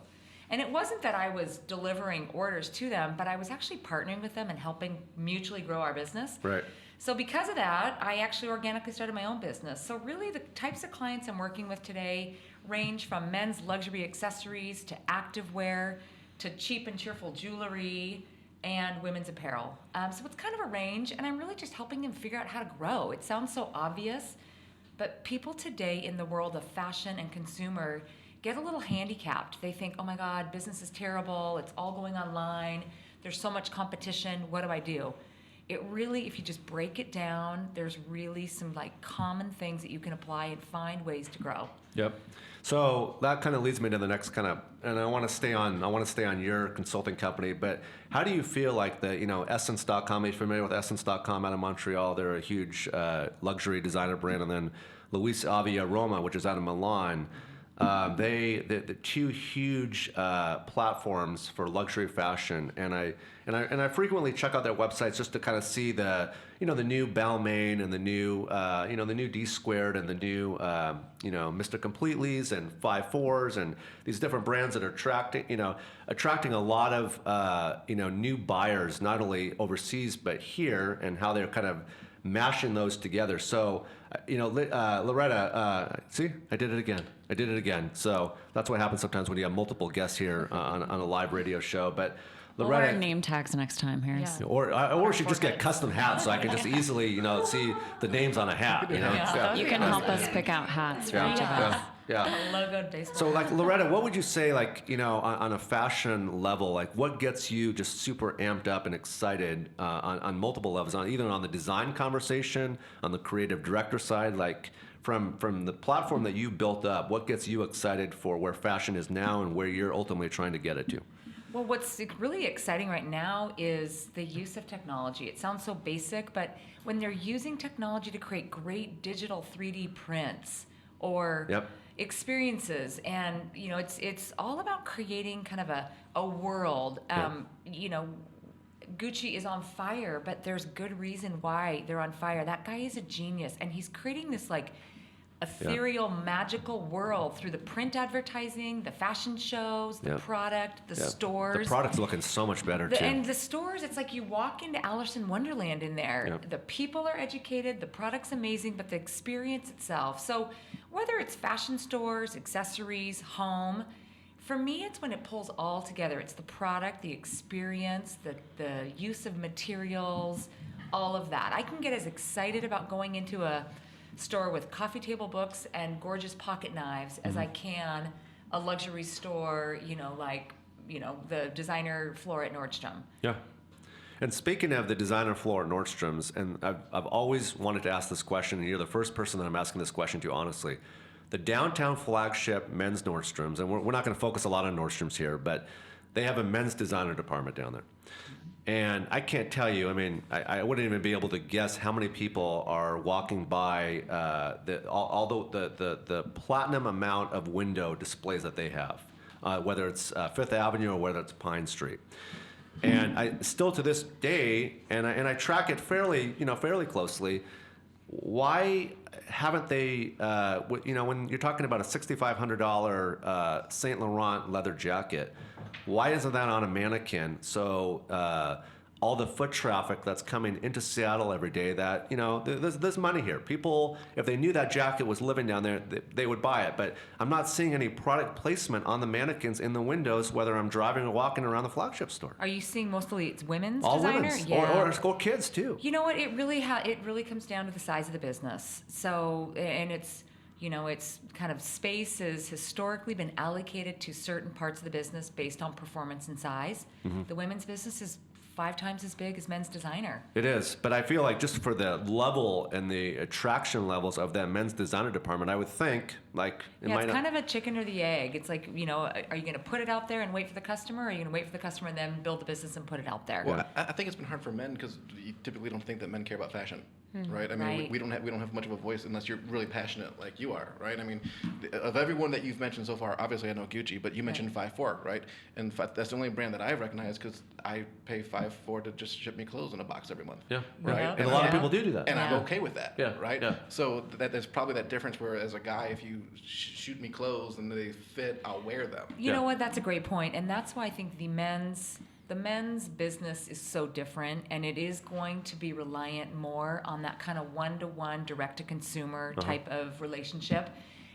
And it wasn't that I was delivering orders to them, but I was actually partnering with them and helping mutually grow our business. Right. So because of that, I actually organically started my own business. So really the types of clients I'm working with today range from men's luxury accessories to activewear to cheap and cheerful jewelry and women's apparel. So it's kind of a range, and I'm really just helping them figure out how to grow. It sounds so obvious, but people today in the world of fashion and consumer get a little handicapped. They think, oh my God, business is terrible. It's all going online. There's so much competition. What do I do? It really, if you just break it down, there's really some common things that you can apply and find ways to grow. Yep. So that kind of leads me to the next kind of, and I want to stay on your consulting company, but how do you feel like Essence.com, are you familiar with Essence.com out of Montreal? They're a huge luxury designer brand, and then Luis Avia Roma, which is out of Milan. The two huge platforms for luxury fashion, and I frequently check out their websites just to kind of see the new Balmain and the new D Squared and the new Mr. Completely's and 5-4s and these different brands that are attracting a lot of new buyers, not only overseas but here, and how they're kind of mashing those together. So, Loretta, see, I did it again. So that's what happens sometimes when you have multiple guests here on a live radio show. But We'll Loretta, wear name tags next time, Harris. Yeah. or she just get custom hats so I can just easily, see the names on a hat. You can help us pick out hats for each of us. Yeah. Logo baseball. So, like, Loretta, what would you say, like, on a fashion level, like, what gets you just super amped up and excited on multiple levels, either on the design conversation, on the creative director side, like, from the platform that you've built up, what gets you excited for where fashion is now and where you're ultimately trying to get it to? Well, what's really exciting right now is the use of technology. It sounds so basic, but when they're using technology to create great digital 3D prints or experiences, and it's all about creating kind of a world. Gucci is on fire, but there's good reason why they're on fire. That guy is a genius, and he's creating this like ethereal, magical world through the print advertising, the fashion shows, the product, the stores. The product's looking so much better too. And the stores, it's like you walk into Alice in Wonderland in there. Yep. The people are educated, the product's amazing, but the experience itself. So whether it's fashion stores, accessories, home, for me, it's when it pulls all together. It's the product, the experience, the use of materials, all of that. I can get as excited about going into a store with coffee table books and gorgeous pocket knives as I can a luxury store, the designer floor at Nordstrom. Yeah. And speaking of the designer floor at Nordstrom's, and I've always wanted to ask this question, and you're the first person that I'm asking this question to, honestly. The downtown flagship men's Nordstrom's, and we're not going to focus a lot on Nordstrom's here, but they have a men's designer department down there. And I can't tell you, I mean, I wouldn't even be able to guess how many people are walking by the platinum amount of window displays that they have, whether it's Fifth Avenue or whether it's Pine Street. And I still to this day, and I track it fairly closely. Why haven't they? When you're talking about a $6,500 Saint Laurent leather jacket, why isn't that on a mannequin? So all the foot traffic that's coming into Seattle every day, that there's money here. People, if they knew that jacket was living down there, they would buy it. But I'm not seeing any product placement on the mannequins in the windows, whether I'm driving or walking around the flagship store. Are you seeing mostly it's women's all designer? Women's, Yeah. or kids too. You know what? It really comes down to the size of the business. So, and it's kind of space has historically been allocated to certain parts of the business based on performance and size. Mm-hmm. The women's business is 5 times as big as men's designer. It is, but I feel like just for the level and the attraction levels of that men's designer department, I would think it's kind of a chicken or the egg. It's like, are you going to put it out there and wait for the customer, or are you going to wait for the customer and then build the business and put it out there? Well, I think it's been hard for men because you typically don't think that men care about fashion. Right? I mean, we don't have much of a voice unless you're really passionate like you are, right? I mean, of everyone that you've mentioned so far, obviously I know Gucci, but you mentioned 5.4, right? And that's the only brand that I recognize because I pay 5.4 to just ship me clothes in a box every month. Yeah. Right. Yeah. And a lot of people do that. And I'm okay with that. Yeah. Right. Yeah. So there's probably that difference where, as a guy, if you shoot me clothes and they fit, I'll wear them. You know what? That's a great point, and that's why I think the men's business is so different, and it is going to be reliant more on that kind of one-to-one, direct-to-consumer type of relationship.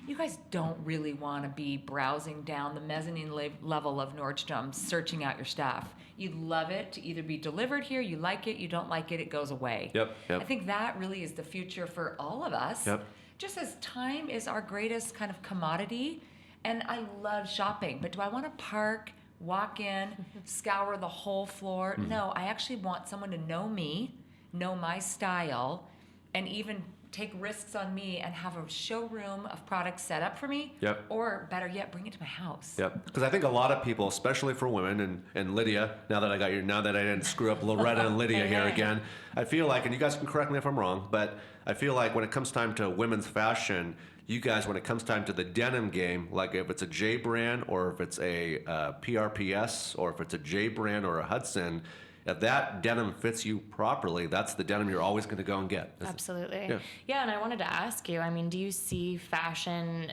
You guys don't really want to be browsing down the mezzanine level of Nordstrom's, searching out your stuff. You'd love it to either be delivered here, you like it, you don't like it, it goes away. Yep. I think that really is the future for all of us. Yep. Just as time is our greatest kind of commodity, and I love shopping, but do I want to park, walk in, scour the whole floor? No, I actually want someone to know me, know my style, and even take risks on me and have a showroom of products set up for me. Yep. Or better yet, bring it to my house. Yep. Because I think a lot of people, especially for women, and Lydia, now that I didn't screw up Loretta and Lydia here again, I feel like, and you guys can correct me if I'm wrong, but I feel like when it comes time to women's fashion, you guys, when it comes time to the denim game, like if it's a J brand or if it's a PRPS or if it's a J brand or a Hudson, if that denim fits you properly, that's the denim you're always going to go and get. Absolutely. Yeah, and I wanted to ask you, I mean, do you see fashion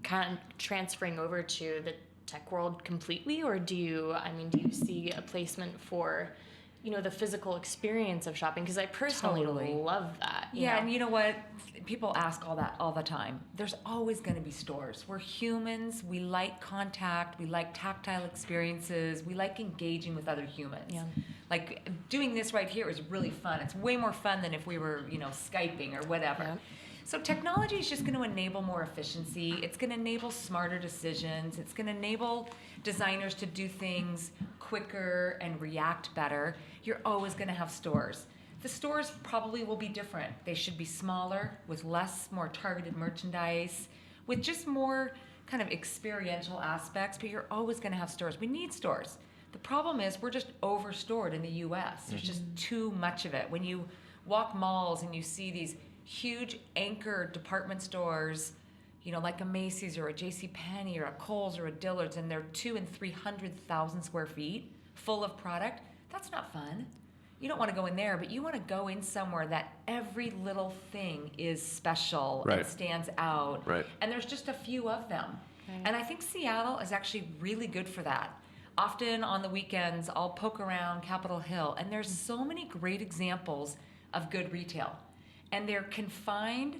kind of transferring over to the tech world completely, or do you see a placement for, the physical experience of shopping? Because I personally love that. And you know what? People ask all that all the time. There's always going to be stores. We're humans. We like contact. We like tactile experiences. We like engaging with other humans. Yeah. Like doing this right here is really fun. It's way more fun than if we were, Skyping or whatever. Yeah. So technology is just going to enable more efficiency. It's going to enable smarter decisions. It's going to enable designers to do things quicker and react better. You're always going to have stores. The stores probably will be different. They should be smaller, with more targeted merchandise, with just more kind of experiential aspects, but you're always going to have stores. We need stores. The problem is we're just overstored in the US. There's just too much of it. When you walk malls and you see these huge anchor department stores, you know, like a Macy's or a JCPenney or a Kohl's or a Dillard's, and they're 200,000 and 300,000 square feet full of product, that's not fun. You don't want to go in there, but you want to go in somewhere that every little thing is special and stands out. Right. And there's just a few of them. Right. And I think Seattle is actually really good for that. Often on the weekends, I'll poke around Capitol Hill, and there's so many great examples of good retail. And they're confined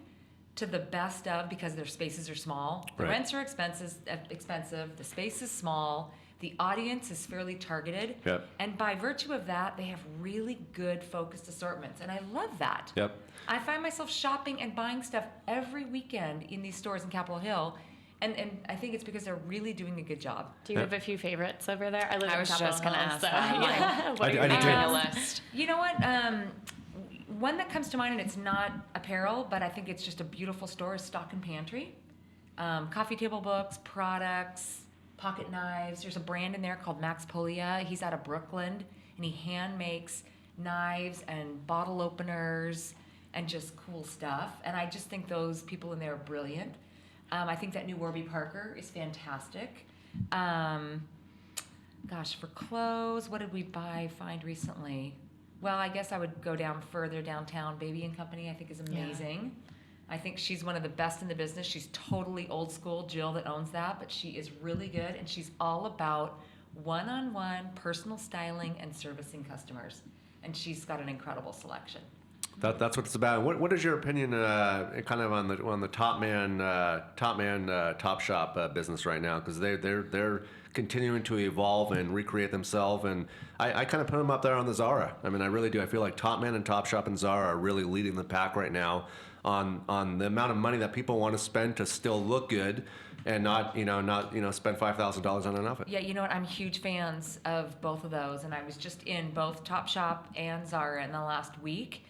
to the best of, because their spaces are small. The rents are expensive, the space is small, the audience is fairly targeted. Yep. And by virtue of that, they have really good focused assortments. And I love that. Yep. I find myself shopping and buying stuff every weekend in these stores in Capitol Hill. And I think it's because they're really doing a good job. Do you have a few favorites over there? I was just going to ask that. Yeah. What I are do on too. your list? You know what? One that comes to mind, and it's not apparel, but I think it's just a beautiful store, is Stock and Pantry. Coffee table books, products, pocket knives. There's a brand in there called Max Polia. He's out of Brooklyn, and he hand makes knives and bottle openers and just cool stuff. And I just think those people in there are brilliant. I think that new Warby Parker is fantastic. Gosh, for clothes, what did we find recently? Well, I guess I would go down further downtown. Baby & Company, I think, is amazing. I think she's one of the best in the business. She's totally old school, Jill that owns that, but she is really good, and she's all about one-on-one personal styling and servicing customers. And she's got an incredible selection. That's what it's about. What is your opinion, kind of on the Top Shop business right now? Because they're continuing to evolve and recreate themselves, and I kind of put them up there on the Zara. I mean, I really do. I feel like Topman and Topshop and Zara are really leading the pack right now on the amount of money that people want to spend to still look good and not spend $5,000 on an outfit. Yeah, you know what? I'm huge fans of both of those, and I was just in both Topshop and Zara in the last week.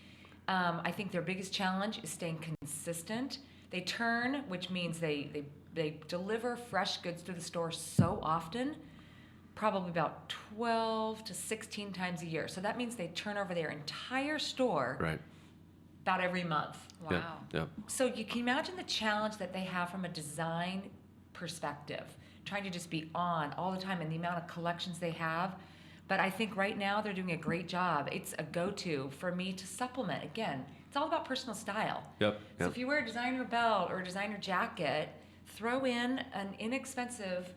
I think their biggest challenge is staying consistent. They turn, which means they deliver fresh goods to the store so often, probably about 12 to 16 times a year. So that means they turn over their entire store about every month. Wow. Yeah. So you can imagine the challenge that they have from a design perspective, trying to just be on all the time and the amount of collections they have. But I think right now they're doing a great job. It's a go-to for me to supplement. Again, it's all about personal style. Yep. So if you wear a designer belt or a designer jacket, throw in an inexpensive,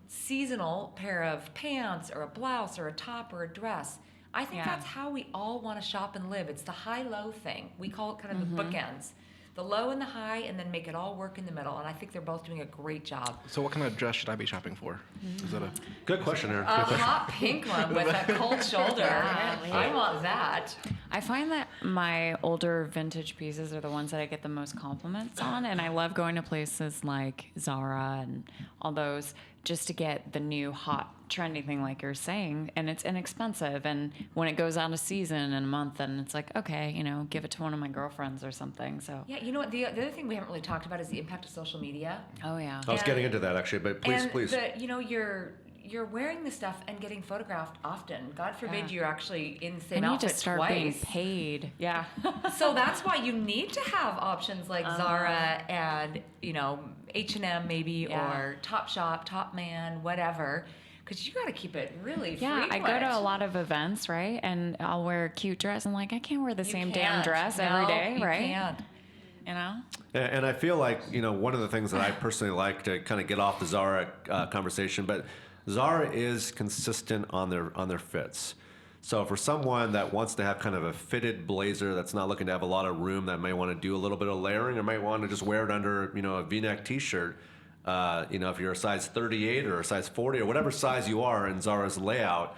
seasonal pair of pants or a blouse or a top or a dress. I think that's how we all want to shop and live. It's the high-low thing. We call it kind of the bookends. The low and the high, and then make it all work in the middle. And I think they're both doing a great job. So what kind of dress should I be shopping for? Is that a Good question, Aaron. A hot pink one with a cold shoulder. I want that. I find that my older vintage pieces are the ones that I get the most compliments on, and I love going to places like Zara and all those just to get the new hot trendy thing like you're saying, and it's inexpensive, and when it goes out of season in a month, then it's like, okay, give it to one of my girlfriends or something. So Yeah, you know what, the other thing we haven't really talked about is the impact of social media. oh yeah. I was getting into that actually, but please. You're wearing this stuff and getting photographed often. God forbid you're actually in the I same need outfit to start twice. being paid. Yeah. So that's why you need to have options like Zara and H&M maybe or Topshop, Topman, whatever, because you got to keep it really frequent. I go to a lot of events, right? And I'll wear a cute dress. And I can't wear the same damn dress every day, right? You can't. And I feel like, one of the things that I personally like to kind of get off the Zara conversation, but Zara is consistent on their fits. So for someone that wants to have kind of a fitted blazer that's not looking to have a lot of room, that may want to do a little bit of layering or might want to just wear it under, a V-neck T-shirt, if you're a size 38 or a size 40 or whatever size you are in Zara's layout,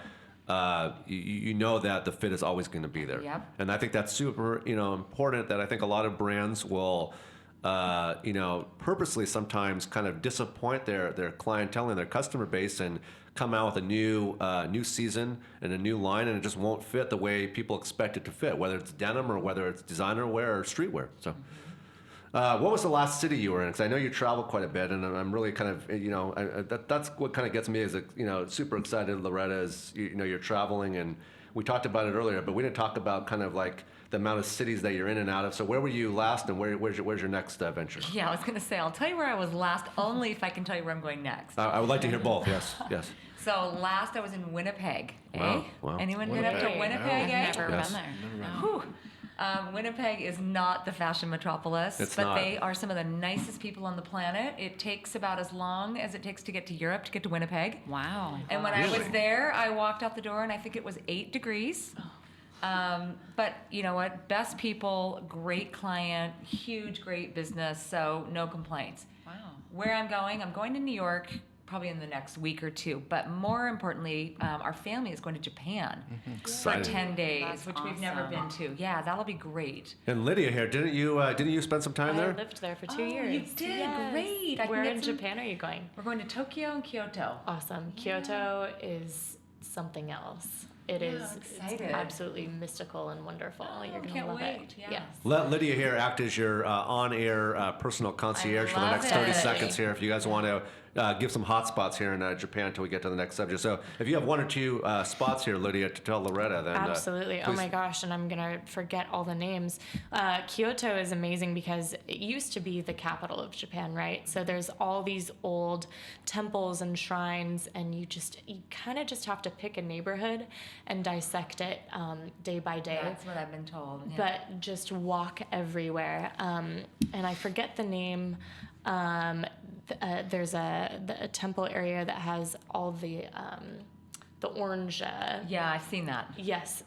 you know that the fit is always going to be there. Yep. And I think that's super, important, that I think a lot of brands will, purposely sometimes kind of disappoint their clientele and their customer base and come out with a new season and a new line, and it just won't fit the way people expect it to fit, whether it's denim or whether it's designer wear or streetwear. So. What was the last city you were in? Because I know you travel quite a bit, and I'm really kind of, that's what kind of gets me, is, super excited, Loretta, is, you're traveling, and we talked about it earlier, but we didn't talk about kind of like the amount of cities that you're in and out of. So where were you last, and where's your next venture? Yeah, I was going to say, I'll tell you where I was last, only if I can tell you where I'm going next. I would like to hear both, yes. So last I was in Winnipeg. Wow. Anyone been up to Winnipeg. Winnipeg? I've never Yes. been there. Whew. Winnipeg is not the fashion metropolis, It's but not. they are some of the nicest people on the planet. It takes about as long as it takes to get to Europe to get to Winnipeg. Wow. And when I was there, I walked out the door and I think it was 8 degrees. But you know what? Best people, great client, huge, great business, so no complaints. Wow. Where I'm going to New York probably in the next week or 2. But more importantly, our family is going to Japan for Exciting. 10 days, That's which we've never awesome. been to. Yeah, that'll be great. And Lydia here, didn't you spend some time I there? lived there for 2 Oh, years. you did? Yes. Great. I can Where get in some- Japan are you going? We're going to Tokyo and Kyoto. Awesome. Kyoto is something else. It is excited. it's absolutely mystical and wonderful. You're gonna can't love wait. it. Yeah. Yes. Let Lydia here act as your on-air personal concierge for the love next 30 it. seconds here, if you guys want to give some hot spots here in Japan until we get to the next subject. So if you have 1 or 2 spots here, Lydia, to tell Loretta, then Absolutely. Oh please. my gosh, and I'm gonna forget all the names. Kyoto is amazing because it used to be the capital of Japan, right? So there's all these old temples and shrines, and you kind of just have to pick a neighborhood and dissect it day by day. That's what I've been told. Yeah. But just walk everywhere. And I forget the name. There's a temple area that has all the orange. Yeah, I've seen that. Yes,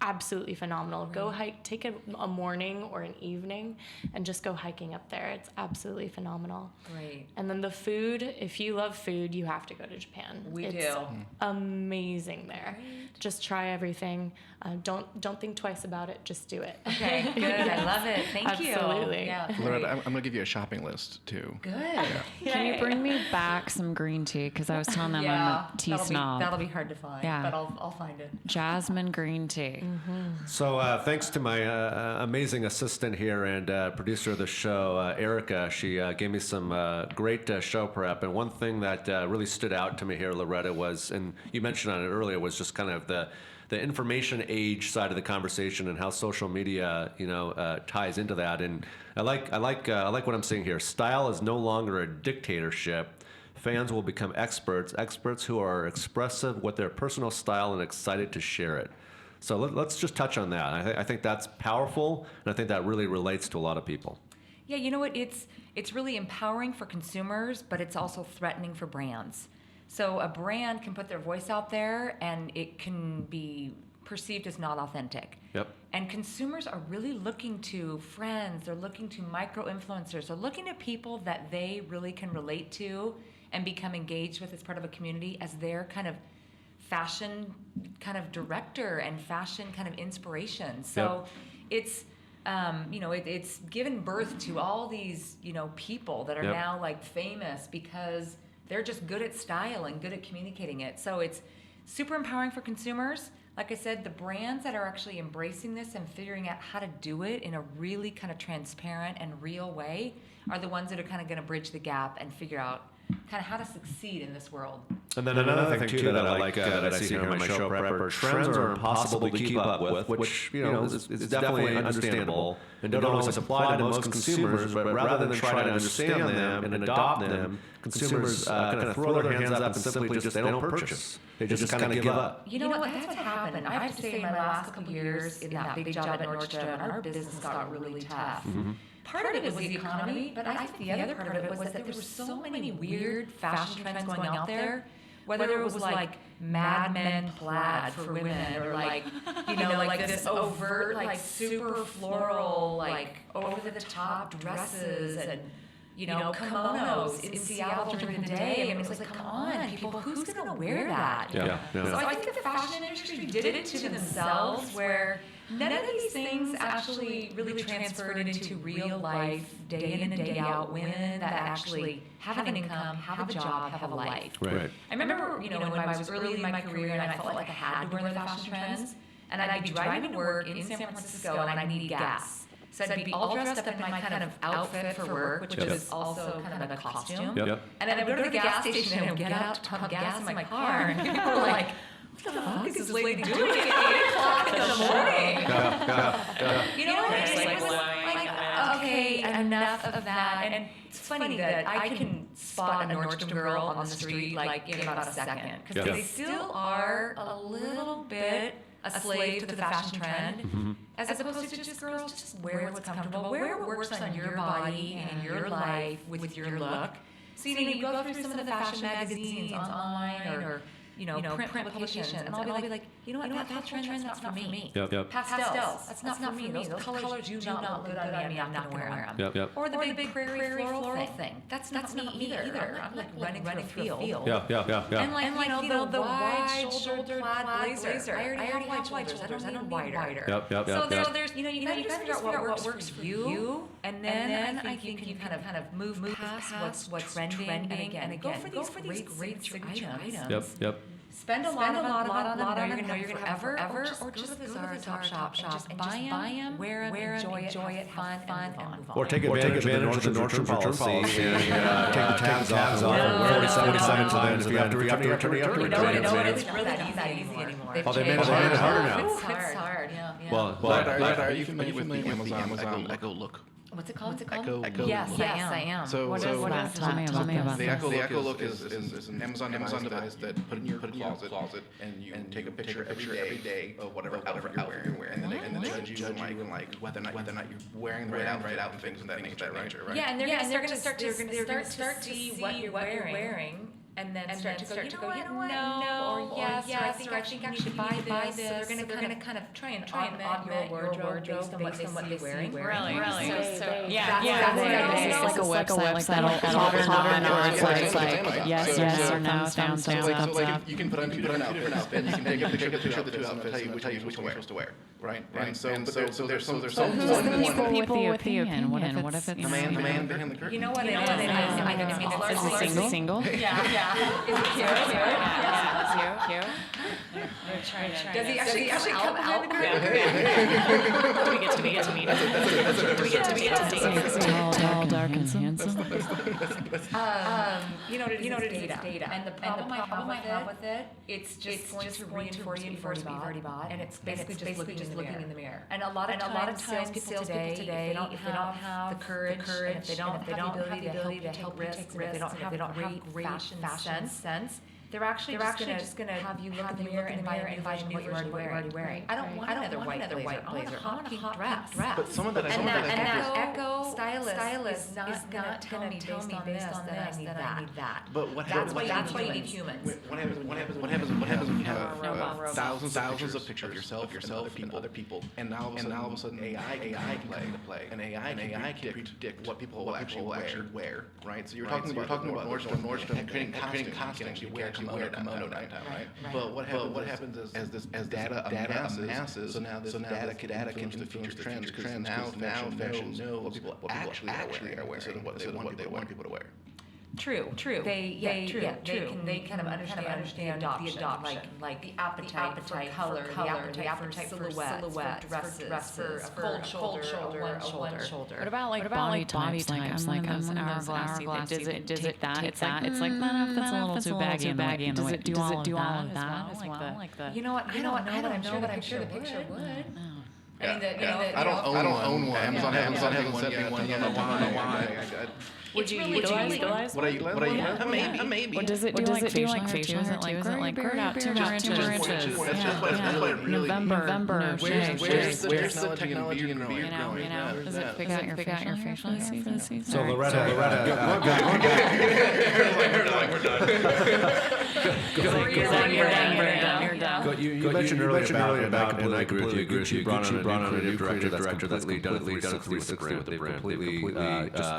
absolutely phenomenal. Go hike, take a morning or an evening, and just go hiking up there. It's absolutely phenomenal. Great. And then the food, if you love food, you have to go to Japan. We It's do. amazing there. Just try everything. Don't think twice about it. Just do it. Okay, good. I love it. Thank you. Absolutely. Yeah, Loretta, great. I'm going to give you a shopping list too. Good. Can you bring me back some green tea? Because I was telling them I'm a tea that'll snob. That'll be hard to find, Yeah. but I'll find it. Jasmine green tea. So thanks to my amazing assistant here and producer of the show, Erica. She gave me some great show prep. And one thing that really stood out to me here, Loretta, was, and you mentioned on it earlier, was just kind of the information age side of the conversation and how social media, ties into that. And I like what I'm seeing here. Style is no longer a dictatorship. Fans will become experts who are expressive with their personal style and excited to share it. So let's just touch on that. I think that's powerful, and I think that really relates to a lot of people. Yeah, you know what? It's really empowering for consumers, but it's also threatening for brands. So a brand can put their voice out there, and it can be perceived as not authentic. Yep. And consumers are really looking to friends, they're looking to micro-influencers, they're looking at people that they really can relate to and become engaged with as part of a community as their kind of fashion kind of director and fashion kind of inspiration. So it's it's given birth to all these people that are Yep. now like famous because they're just good at style and good at communicating it. So it's super empowering for consumers. Like I said, the brands that are actually embracing this and figuring out how to do it in a really kind of transparent and real way are the ones that are kind of going to bridge the gap and figure out kind of how to succeed in this world. And then another thing too that I like that I see here in my show prepper, trends are impossible to keep up with, which is definitely understandable and don't always apply to most consumers. But rather than try to understand them and adopt them, consumers kind of throw their hands up and simply just they don't purchase. They just kind of give up. You know what? That's what happened. I have to say, in my last couple years in that big job at Nordstrom, our business got really tough. Part of it was the economy, but I think the other part of it was that there were so many weird fashion trends going out there. Whether it was like Mad Men plaid for women, or like like this overt, like super floral, like over the top dresses, and kimonos in Seattle during the day. I mean, it's like, come on, people, who's going to wear that? Yeah. So I think the fashion industry did it to themselves, where none of these things actually really transferred into real life, day in and day out, women that actually have an income, have a job, have a life. Right. I remember, when I was early in my career and I felt like I had to wear the fashion trends, and I'd be driving to work in San Francisco and I'd need gas. So I'd be all dressed up in my kind of outfit for work, which was also kind of a costume. Yep. And then I'd go to the gas station and I'd get out to pump gas in my car, and people were like, what the fuck is this lady doing at 8 o'clock in the morning? It was like, okay, enough of that. And it's funny that I can spot a Nordstrom girl on the street like in about a second, because they still are a little bit a slave to the fashion trend, as opposed to just girls, just wear what's comfortable, wear what works on your body and in your life with your look. So you go through some of the fashion magazines online or print publications, and I'll be like, that trend's not for me. Yep. Pastels, that's not for me. Those colors do not look good on me. I'm not going to wear them. Yep. Or the big prairie floral thing. That's not me either. I'm like running through a field. Yeah. And the wide-shouldered plaid blazer. I already have white shoulders. I don't need wider. Yep. So there's you gotta figure out what works for you, and then I think you kind of move past what's trending, and again go for these great signature items. Yep. Spend a lot on them. Know you're gonna have forever, or just go to the Zara shop and buy them, wear them, enjoy it, have fun, and move on. Or take advantage of the Nordstrom policy and take the tags off and 47 times, and if you have to return it. It's really not that easy anymore. Oh, they made it harder now. It's hard. Yeah. Well, Are you familiar with the Amazon Echo look? What's it called? Echo Yes, look. I am. So What is that? Tell me about the that. Echo look is an Amazon device that put in your closet, and you take a picture every day of whatever outfit you're wearing, and then they judge you like whether or not you're wearing the right outfit and things of that nature, right? Yeah, and they're gonna start to see what you're wearing. And then start to go, you know what, no, or yes, or I think I should buy this. So they're gonna kind of try and augment your wardrobe based on what they see wearing. Really? So It's like a website that'll hot or not, or it's like yes or no, thumbs up. You can put on an outfit, and you can take a picture of the two outfits, tell you which you're supposed to wear, right? And so there's some Who's the people with the opinion? What if it's the man behind the curtain. You know what it is? I mean, is it single? Yeah. Is it cute? Cute. Does he actually come out? Do we get to meet him? Is he tall, dark, and handsome? You know what it is? Data. And the problem I have with it, it's just going to reinforce what you've already bought, and it's basically just looking in the mirror. And a lot of times salespeople today, if they don't have the courage, and if they don't have the ability to help you take risks, if they don't have great fashion sense, they're actually just gonna have you look in the mirror and buy a new version of what you're already wearing. I don't want another white blazer. I want a hot pink dress. But some of that Echo stylist is not gonna tell me based on this that I need that. But That's why you need humans. What happens when you have thousands of pictures of yourself and other people, and now all of a sudden AI can play, and AI can predict what people will actually wear, right? So you're talking about Nordstrom creating costumes you wear kimono downtown, right? But what happens as data amasses, so now this data can influence the future trends, because now fashion knows what people actually are wearing instead of what they want people to wear. True. They kind of understand the adoption, like the appetite for color, the appetite for silhouette, for a cold shoulder, one shoulder. What about body types? Like I'm hourglassy. Does it that? It's like that's a little too baggy in the way. Does it do all of that as well? You know what? I don't know, but I'm sure the picture would. I don't own one. Amazon hasn't sent me one. I don't know why. Would you utilize? Would I utilize? Maybe. Or does it do like facial hair too? Is it like grow out 2 more inches? That's what it really. November. Where's the technology in beard growing? Does it pick out your facial hair for the season? So Loretta, You're done. you mentioned earlier about, and I completely agree with you, Gucci brought on brought on a new creative director that's completely done a 360 with the brand. Completely,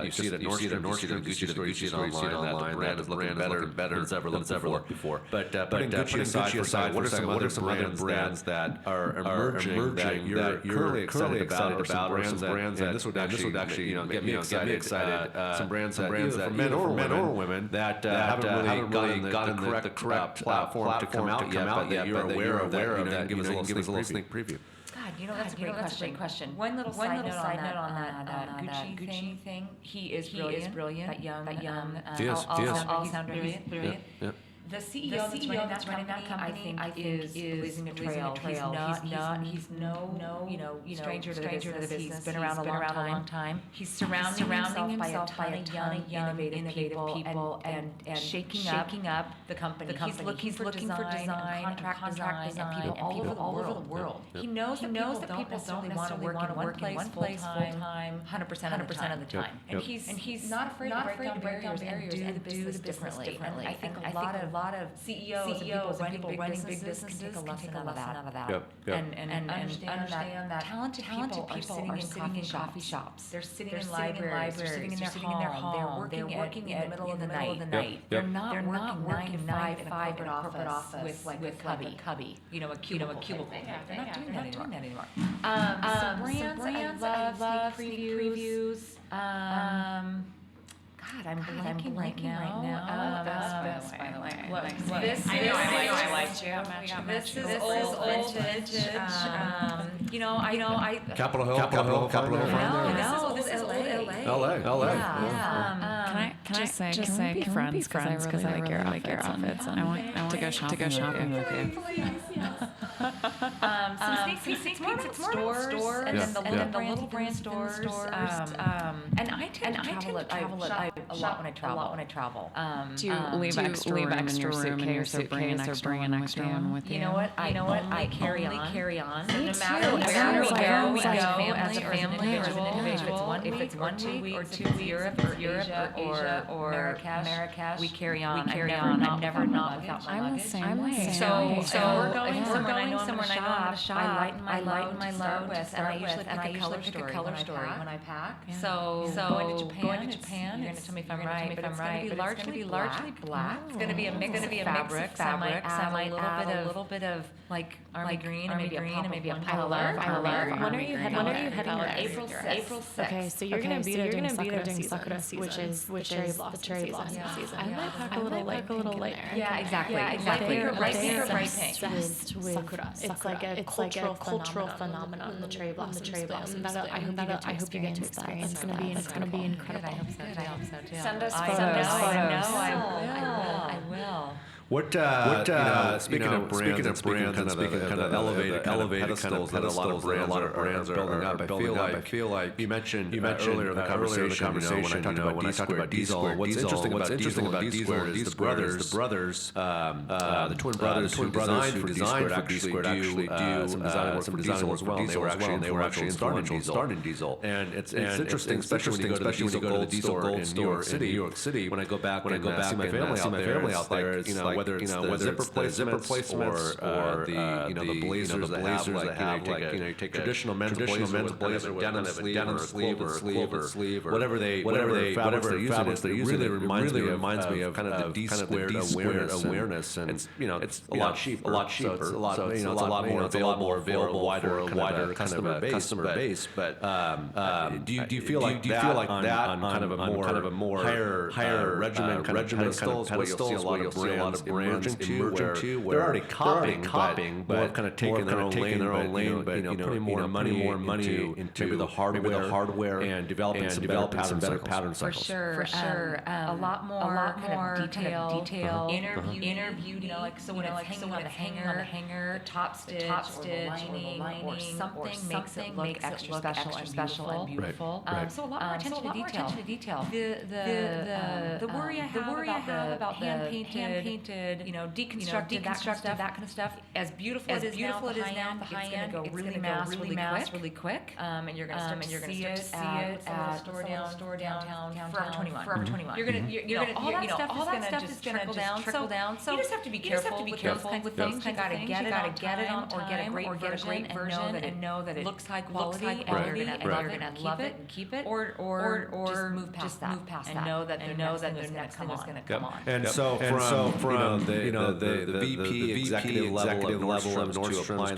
you see it at Nordstrom, you see it at Gucci store, you see it online, that the brand is looking better than it's ever looked before. But putting Gucci aside, what are some other brands that are emerging that you're currently excited about, or some brands that this would actually get me excited. Some brands that for men or women that haven't really gotten the correct platform to come out yet, but that you're aware of that. Give us a little sneak preview. God, that's a great question. One little side note on that Gucci thing. He is brilliant. That young all-sounder. He's brilliant. Yeah. The CEO that's running that company, I think, is blazing a trail. He's no stranger to the business. He's been around a long time. He's surrounding himself by a ton of young, innovative people and shaking up the company. He's looking for design, contract design, and people all over the world. He knows that people don't necessarily want to work in one place full time, 100% of the time. And he's not afraid to break down barriers and do the business differently. And I think a lot of CEOs and people running big businesses can take a lesson out of that. And understand that talented people are sitting in coffee shops. They're sitting in libraries. They're sitting in their home. They're working in the middle of the night. They're not working 9 to 5 in a corporate office with cubby. A cubicle. They're not doing that anymore. So brands I love, sneak previews. God, I'm blanking right now. That's by the way. I liked you. This is old vintage. Capitol Hill. No, this is old LA. Yeah. Can I just say, can we be friends? Because I really like your outfits, and I want to go shopping with you. Some sneak peeks, it's more stores, and then the little brand stores. And I tend to travel a lot when I travel. Do you leave extra room in your suitcase, or bring an extra one with you? You know what? I carry on. Me No too. matter where we go As as a family or as an individual. If it's 1 week or 2 Europe or Marrakesh, we carry on. I'm never not without my luggage. I'm the same way. So we're going somewhere and I know I'm gonna shop. I lighten my load and I usually pick a color story when I pack. So going to Japan, you're gonna tell me if I'm right, but it's gonna be largely black. It's gonna be a mix of fabrics. I might add a little bit of like army green and maybe a color. I love. When are you heading there? April 6th. Okay, so you're gonna be there doing Sakura season, which is the cherry blossom season. I might pack a little light. Yeah, exactly. Right pink. Obsessed with Sakura. It's like a cultural phenomenon. The cherry blossom. I hope you get to experience. It's gonna be incredible. I hope so too. Send us I photos. I will. Speaking of brands and kind of elevated pedestals that a lot of brands are building up, I feel like you mentioned earlier in the conversation when I talked about D-Squared. What's interesting about D-Squared is the brothers, the twin brothers who designed for D-Squared actually do some design work for Diesel as well. They were actually installed in Diesel. And it's interesting, especially when you go to the Diesel Gold store in New York City. When I go back and see my family out there, it's like, whether it's the zipper placements or the blazers that have you take traditional men's blazer with denim sleeve or whatever fabrics they're using. It really reminds me of kind of the D-squared awareness, and it's a lot cheaper. So it's a lot more available, wider customer base. But do you feel like that on kind of a more higher regimen pedestals where you'll see a lot of brands emerging too, where they're already copying, but kind of taking their own lane, but putting more money into maybe the hardware and developing some better pattern cycles. For sure. A lot more detail. Interview. Like so when it's hanging on the hanger, top stitch, lining, or something makes it look extra special and beautiful. So a lot more attention to detail. The worry I have about the hand painted deconstructed, that kind of stuff. As beautiful as it is now at the high end, it's going to go really mass really quick. And you're going to start to see it at store downtown Forever 21. You're going to all that stuff is going to just trickle down. So you just have to be careful with those kinds of things. You got to get it on time or get a great version and know that it looks high quality and you're going to love it and keep it, or just move past that and know that the next thing is going to come on. And so from the VP executive level of Nordstrom to applying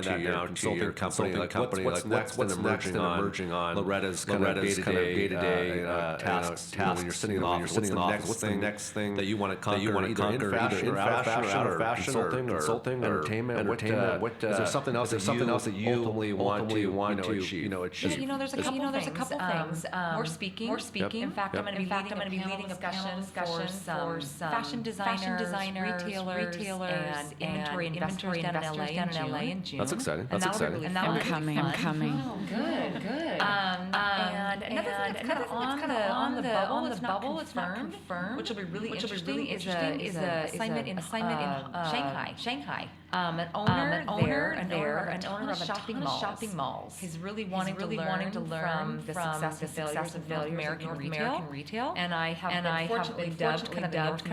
that now to your consulting company, what's next and emerging on Loretta's kind of day-to-day tasks? When you're sitting in the office, what's the next thing that you want to conquer, either in fashion, out of fashion, consulting, entertainment? What is there something else that you ultimately want to achieve? There's a couple things. More speaking. In fact, I'm going to be leading a panel discussion for some fashion designers, retailers, and inventory investors down in LA in June. That's exciting. And I'm coming. Oh, good. And another thing that's kind of on the bubble, it's not confirmed, which will be really interesting, is a assignment in Shanghai. An owner of shopping malls. He's really wanting to learn from the success and failures of North American retail. And I have been fortunately dubbed kind of the North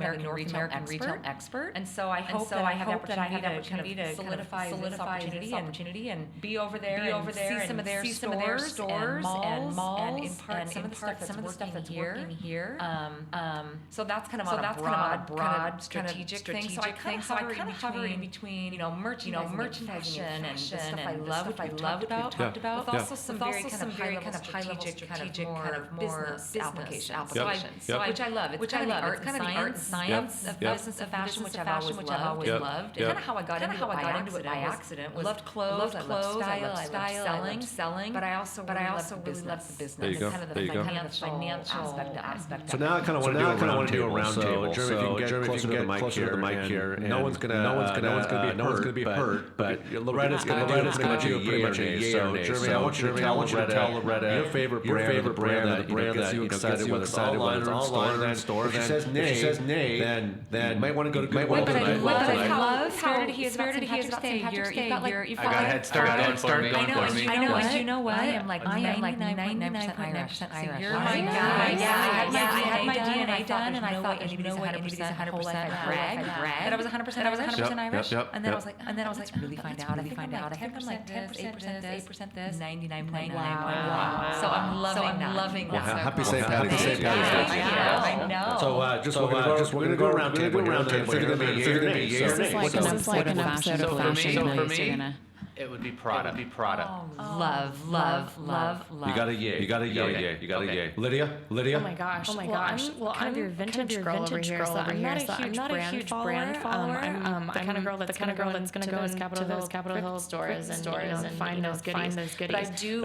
American retail expert. And so I hope that I have the opportunity to solidify this opportunity and be over there and see some of their stores and malls and impart some of the stuff that's working here. So that's kind of on a broad strategic thing. So I kind of hover in between merchandising and the stuff I love, which we talked about, with also some very kind of high-level strategic kind of more business applications. Which I love. It's kind of the art and science of business of fashion, which I've always loved. And kind of how I got into it by accident. Loved clothes, I loved style, I loved selling. But I also really loved the business. Kind of the financial aspect. So now I kind of want to do a round table. Jeremy, if you can get closer to the mic here, no one's gonna be hurt, but Loretta's gonna do pretty much a yay or nay. Jeremy, I want you to tell Loretta your favorite brand that gets you excited, whether it's online or in store. If she says nay, then you might want to go to Goodwill tonight. How spirited he is about St. Patrick's Day. I got a head start going for me. I know, and you know what? I am like 99.9% Irish. You're my guy. I had my DNA done, and I thought, anybody's 100% brag. That I was 100% Irish. And then I was like, really find out. I think I'm like 10% this, 99.9. Wow. So I'm loving that. Well, happy St. Patrick's Day. I know. So we're gonna go around table. It's gonna be yay or nay. This is like an episode of Fashion Police. It would be Prada. Love. You got a yay. Lydia? Oh my gosh. I'm kind of your vintage girl over here. So I'm not a huge brand follower. I'm the kind of girl that's going to go into those Capitol Hill stores and find those goodies. But I do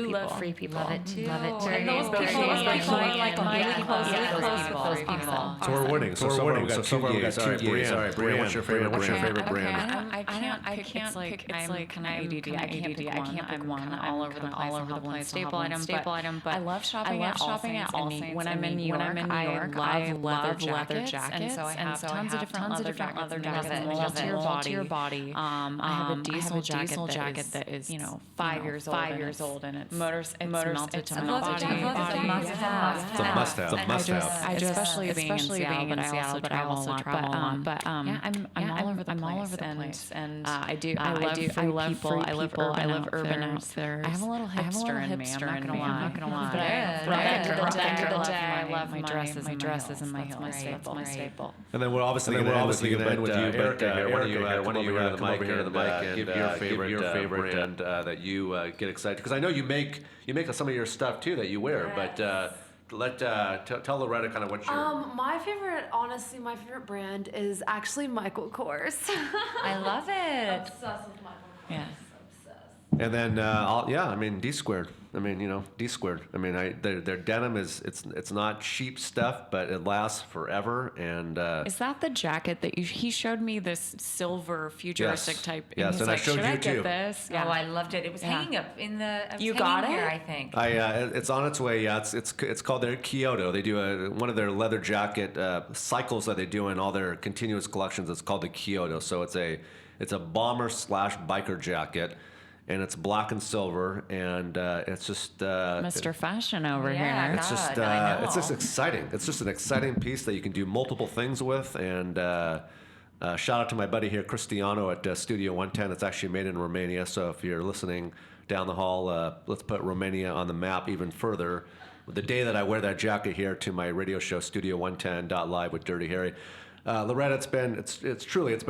love free people. Love it too. And those people are like really close with those people. So we're winning. So far we got two yays. All right, Brianne, what's your favorite brand? I can't pick. It's like kind of ADD. I can't pick one. I'm all over the place. Staple item. But I love shopping at All Saints. When I'm in New York, I love leather jackets. And so I have tons of different leather jackets that mold to your body. I have a diesel jacket that is 5 years old, and it's melted to my body. It's a must-have. Especially being in Seattle, but I also travel a lot. But I'm all over the place. And I love people. I love urban outfitters. I have a little hipster in me. I'm not gonna lie. But at the end of the day, I love my dresses and my heels. That's my staple. And then we're obviously going to end with you, Erica. Why don't you come over here to the mic and give your favorite brand that you get excited? Because I know you make some of your stuff too that you wear, but tell Loretta kind of what your... my favorite brand is actually Michael Kors. I love it. Obsessed with Michael Kors. Yeah. Obsessed. And then, D squared. I mean, D squared. I mean, their denim it's not cheap stuff, but it lasts forever. And is that the jacket that he showed me, this silver futuristic type? And Yes, he's and I like, showed should you I get too. this? Oh, I loved it. It was hanging up in the. You got it? Here, I think. It's on its way. Yeah, it's called their Kyoto. They do one of their leather jacket cycles that they do in all their continuous collections. It's called the Kyoto. So it's a bomber / biker jacket. And it's black and silver, and it's just Mr. Fashion over Yeah, here. it's just I know. it's just exciting. It's just an exciting piece that you can do multiple things with. And shout out to my buddy here, Cristiano at Studio 110. It's actually made in Romania. So if you're listening down the hall, let's put Romania on the map even further. The day that I wear that jacket here to my radio show, Studio 110.live with Dirty Harry. Loretta, it's been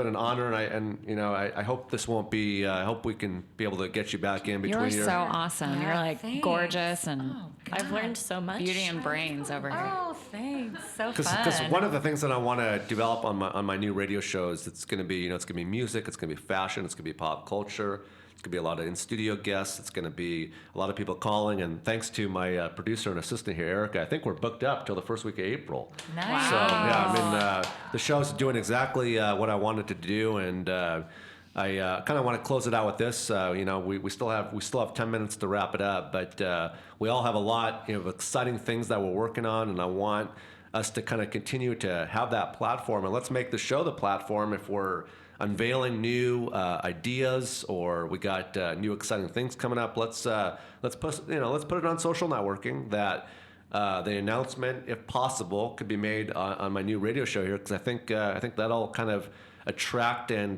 an honor, and I hope this won't be. I hope we can be able to get you back in between. You're so awesome. Yeah, You're like thanks. gorgeous and I've learned so much. beauty and brains over here. Oh, thanks. So Because fun. one of the things that I want to develop on my new radio show is it's going to be it's going to be music, it's going to be fashion, it's going to be pop culture. It's going to be a lot of in-studio guests. It's going to be a lot of people calling. And thanks to my producer and assistant here, Erica, I think we're booked up till the first week of April. Nice. So, the show's doing exactly what I wanted to do. And I kind of want to close it out with this. We still have 10 minutes to wrap it up. But we all have a lot of exciting things that we're working on. And I want us to kind of continue to have that platform. And let's make the show the platform if we're unveiling new ideas, or we got new exciting things coming up. Let's put it on social networking that the announcement, if possible, could be made on my new radio show here, because I think that'll kind of attract and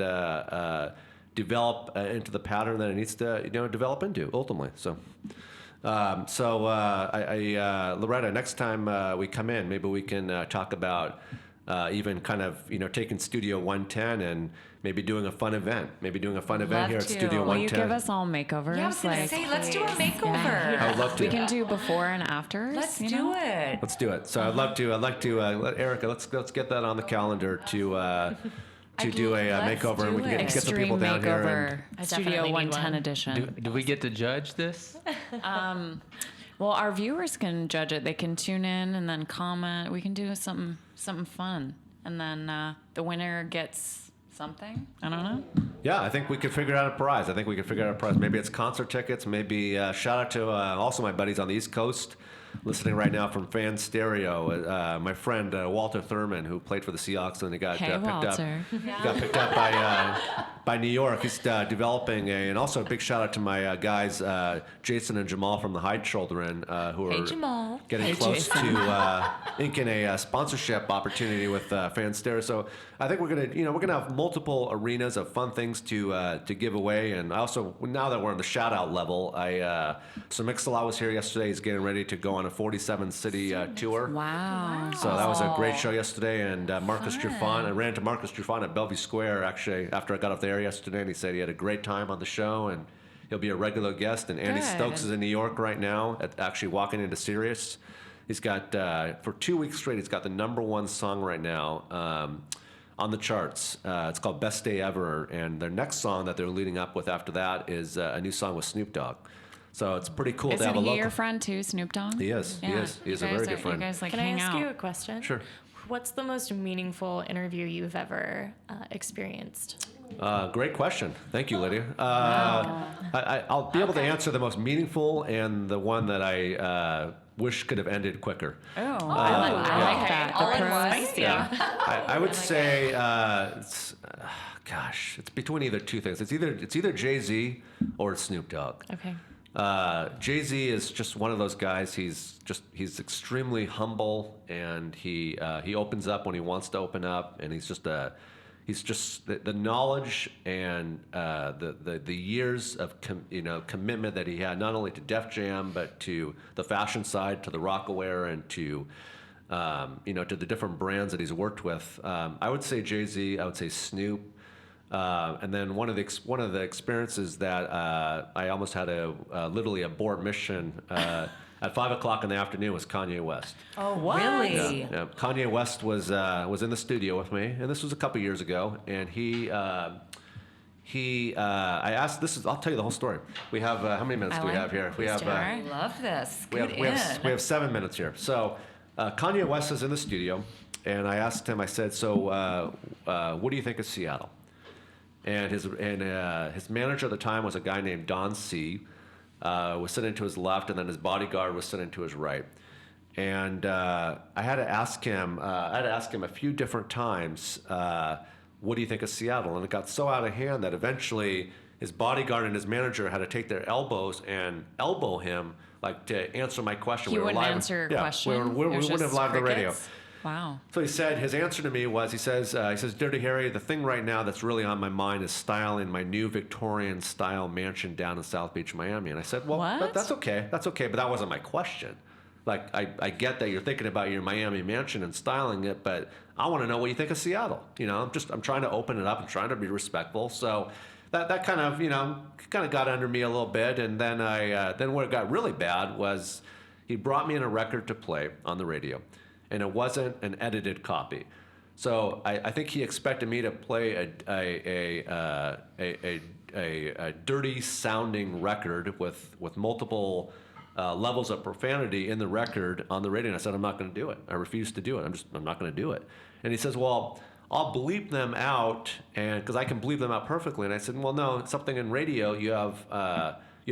develop into the pattern that it needs to develop into ultimately. So. Loretta, next time we come in, maybe we can talk about even kind of taking Studio 110 and maybe doing a fun event. Love Here at to. Studio Will you 110. give us all makeovers? Yeah, I was going to say, let's do a makeover. Yeah. I would love to. We can do before and afters. Let's you do know? it. Let's do it. So I'd like to let Erica. Let's get that on the calendar to do a let's makeover, and we do can it. get some people down here. Makeover, I Studio definitely need 110 one. edition. Do we get to judge this? Well, our viewers can judge it. They can tune in and then comment. We can do something fun, and then the winner gets something. I don't know. Yeah, I think we could figure out a prize. Maybe it's concert tickets. Maybe shout out to also my buddies on the East Coast listening right now from Fan Stereo. My friend Walter Thurman, who played for the Seahawks, and he got picked up by New York. He's developing and also a big shout out to my guys Jason and Jamal from the Hyde Children, who are Jamal. getting close to inking a sponsorship opportunity with Fan Stereo. So I think we're gonna have multiple arenas of fun things to give away. And also, now that we're on the shout out level, so Mix-a-Lot was here yesterday. He's getting ready to go on a 47-city tour. Wow. So that was a great show yesterday. And Marcus Trufant, I ran into Marcus Trufant at Bellevue Square actually after I got off the air yesterday, and he said he had a great time on the show and he'll be a regular guest. And Andy Good. Stokes is in New York right now, actually walking into Sirius. He's got for 2 weeks straight, he's got the #1 song right now on the charts. It's called Best Day Ever, and their next song that they're leading up with after that is a new song with Snoop Dogg. So it's pretty cool to Isn't have a he local. your friend too, Snoop Dogg? He is. Yeah. He is. He is a You very guys good friend. You guys Can I hang ask out. you a question? Sure. What's the most meaningful interview you've ever experienced? Great question. Thank you, Lydia. I'll be able to answer the most meaningful and the one that I wish could have ended quicker. Oh, I like that. All The in one. pros. Yeah. I would say, it's between either two things. It's either Jay-Z or it's Snoop Dogg. Okay. Jay-Z is just one of those guys. He's extremely humble, and he opens up when he wants to open up, and he's just the knowledge and the years of commitment that he had, not only to Def Jam but to the fashion side, to the Rockaware, and to to the different brands that he's worked with. I would say Jay-Z. I would say Snoop. And then one of the experiences that I almost had to literally abort mission at 5:00 in the afternoon was Kanye West. Oh, really? Yeah. Kanye West was in the studio with me, and this was a couple years ago, and he I asked, I'll tell you the whole story. We have, how many minutes do we have here? We have, I love this. we have 7 minutes here. So Kanye West is in the studio, and I asked him, I said, so what do you think of Seattle? And his manager at the time was a guy named Don C. Was sitting to his left, and then his bodyguard was sitting to his right. And I had to ask him a few different times, what do you think of Seattle? And it got so out of hand that eventually his bodyguard and his manager had to take their elbows and elbow him, like, to answer my question. He We were wouldn't live, answer your yeah, question? We It was wouldn't have just live the radio. crickets? Wow. So he said, his answer to me was, he says, Dirty Harry, the thing right now that's really on my mind is styling my new Victorian style mansion down in South Beach, Miami. And I said, well, What? that's okay. That's okay. But that wasn't my question. Like, I get that you're thinking about your Miami mansion and styling it, but I want to know what you think of Seattle. You know, I'm trying to open it up. I'm trying to be respectful. So that kind of, got under me a little bit. And then then where it got really bad was he brought me in a record to play on the radio, and it wasn't an edited copy. So I think he expected me to play a dirty sounding record with multiple levels of profanity in the record on the radio. And I said, I'm not going to do it. I refuse to do it. I'm not going to do it. And he says, well, I'll bleep them out, and because I can bleep them out perfectly. And I said, well, no, it's something in radio, you have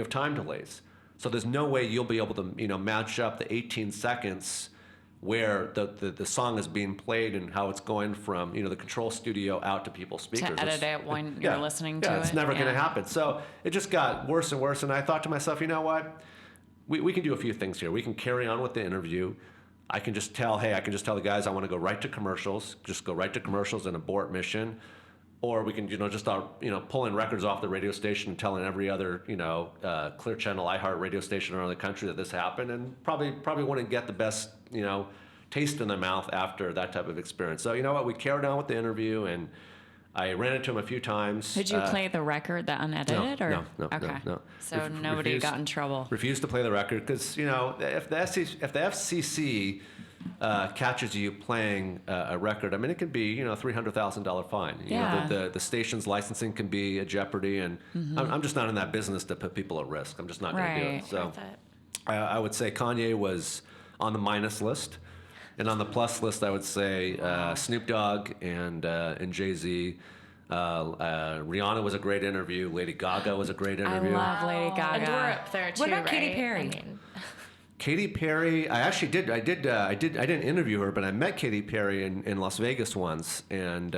time delays. So there's no way you'll be able to, match up the 18 seconds where the song is being played and how it's going from, the control studio out to people's speakers. To edit it when you're listening to it. Yeah, it's never going to happen. So it just got worse and worse. And I thought to myself, you know what? We can do a few things here. We can carry on with the interview. I can just tell the guys I want to go right to commercials, just go right to commercials and abort mission. Or we can, just start, pulling records off the radio station and telling every other, Clear Channel, iHeart radio station around the country that this happened, and probably wouldn't get the best, taste in their mouth after that type of experience. So you know what? We carried on with the interview, and I ran into him a few times. Did you play the record, the unedited? No. Okay. No. So nobody got in trouble. Refused to play the record because, if the FCC catches you playing a record, I mean, it could be, $300,000 fine. The station's licensing can be a jeopardy, and I'm just not in that business to put people at risk. I'm just not going to do it. So I would say Kanye was on the minus list. And on the plus list, I would say Snoop Dogg and Jay-Z. Rihanna was a great interview. Lady Gaga was a great interview. I love Lady Gaga. And we're up there too, What about right? Katy Perry? I mean, Katy Perry, I actually did. I didn't interview her, but I met Katy Perry in Las Vegas once, and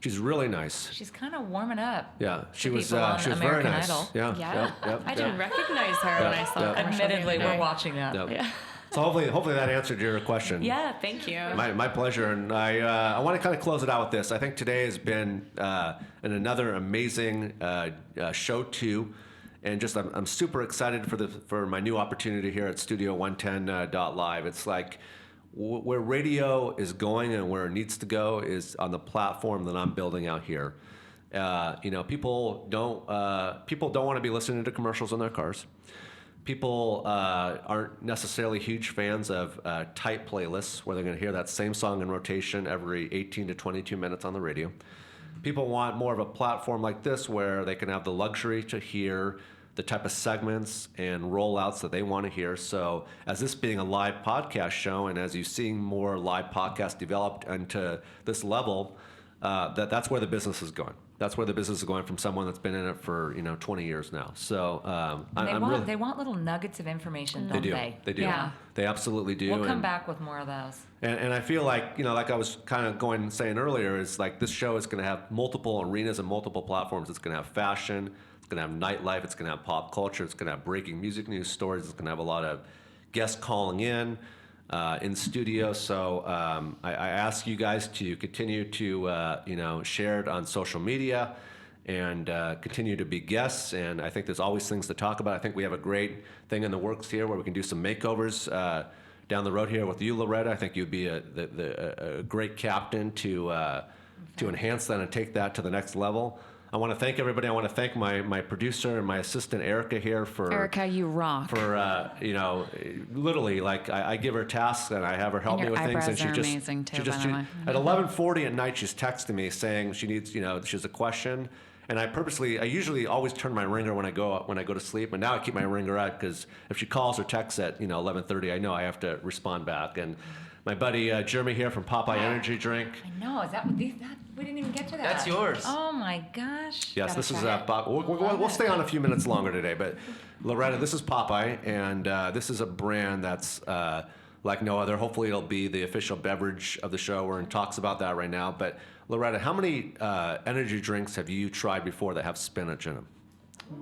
she's really nice. She's kind of warming up. Yeah, she was people on very American nice. Idol. Yeah. I didn't recognize her when I saw the commercial the Admittedly, other we're day. watching that. Yep. Yeah. So hopefully that answered your question. Yeah, thank you. My pleasure, and I want to kind of close it out with this. I think today has been another amazing show too, and just I'm super excited for my new opportunity here at Studio 110 Live. It's like where radio is going and where it needs to go is on the platform that I'm building out here. People don't want to be listening to commercials in their cars. People aren't necessarily huge fans of tight playlists where they're going to hear that same song in rotation every 18 to 22 minutes on the radio. People want more of a platform like this where they can have the luxury to hear the type of segments and rollouts that they want to hear. So as this being a live podcast show, and as you're seeing more live podcasts developed into this level, that's where the business is going. That's where the business is going from someone that's been in it for 20 years now. So They want little nuggets of information, don't they? They do. Yeah. They absolutely do. We'll come back with more of those. And I feel like, like I was kind of saying earlier, is like this show is going to have multiple arenas and multiple platforms. It's going to have fashion, it's going to have nightlife, it's going to have pop culture, it's going to have breaking music news stories, it's going to have a lot of guests calling in studio. So I ask you guys to continue to share it on social media and continue to be guests. And I think there's always things to talk about. I think we have a great thing in the works here where we can do some makeovers down the road here with you, Loretta. I think you'd be a great captain to enhance that and take that to the next level. I want to thank everybody. I want to thank my producer and my assistant Erica here for Erica, you rock. For literally, like I give her tasks and I have her help me with things, and she just amazing too, she just by the way. at 11:40 at night she's texting me saying she needs she has a question, And I usually always turn my ringer when I go to sleep, and now I keep my ringer out because if she calls or texts at 11:30, I know I have to respond back. And my buddy Jeremy here from Popeye Energy drink. I know. Is that what these? We didn't even get to that. That's yours. Oh my gosh. Yes, Gotta this is try it. Bob. We'll stay on a few minutes longer today, but Loretta, this is Popeye, and this is a brand that's like no other. Hopefully, it'll be the official beverage of the show. We're in talks about that right now. But Loretta, how many energy drinks have you tried before that have spinach in them?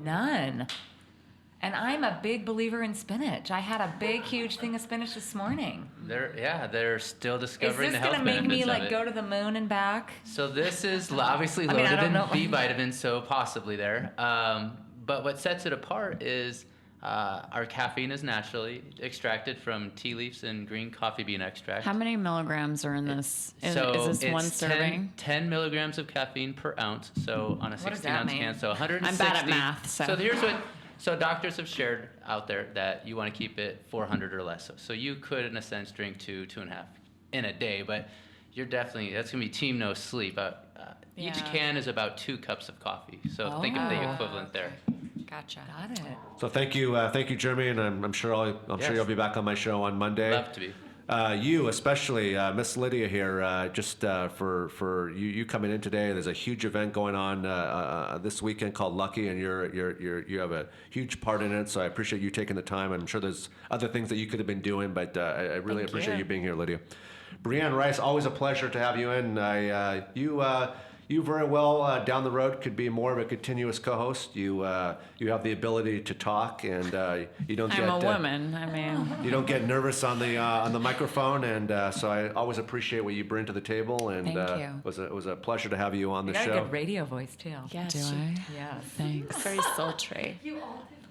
None. And I'm a big believer in spinach. I had a big, huge thing of spinach this morning. They're still Is discovering this the health gonna make me benefits of like it. go to the moon and back? So this is obviously I mean, I loaded don't in know. B vitamins, so possibly there. But what sets it apart is our caffeine is naturally extracted from tea leaves and green coffee bean extract. How many milligrams are in this? Is this it's one serving? 10 milligrams of caffeine per ounce. So on a What does 16 that ounce mean? can, so 160. I'm bad at math, so. here's what. So doctors have shared out there that you want to keep it 400 or less. So you could, in a sense, drink 2.5 in a day, but you're definitely, that's going to be team no sleep. Each Yeah. can is about 2 cups of coffee. So think of the Oh. equivalent there. Gotcha. Got it. So thank you, Jeremy, and I'm sure Yes. you'll be back on my show on Monday. Love to be. You especially, Miss Lydia here, just for you coming in today. There's a huge event going on this weekend called Lucky, and you have a huge part in it. So I appreciate you taking the time. I'm sure there's other things that you could have been doing, but I really Thank appreciate you. you being here, Lydia. Breanne Rice, always a pleasure to have you in. You very well down the road could be more of a continuous co-host. You have the ability to talk, and you don't I'm get a woman. I mean, you don't get nervous on the microphone, and so I always appreciate what you bring to the table. And Thank you. it was a pleasure to have you on the You got show. a good radio voice too. Yes. do she- I? Yes. Thanks. Very sultry.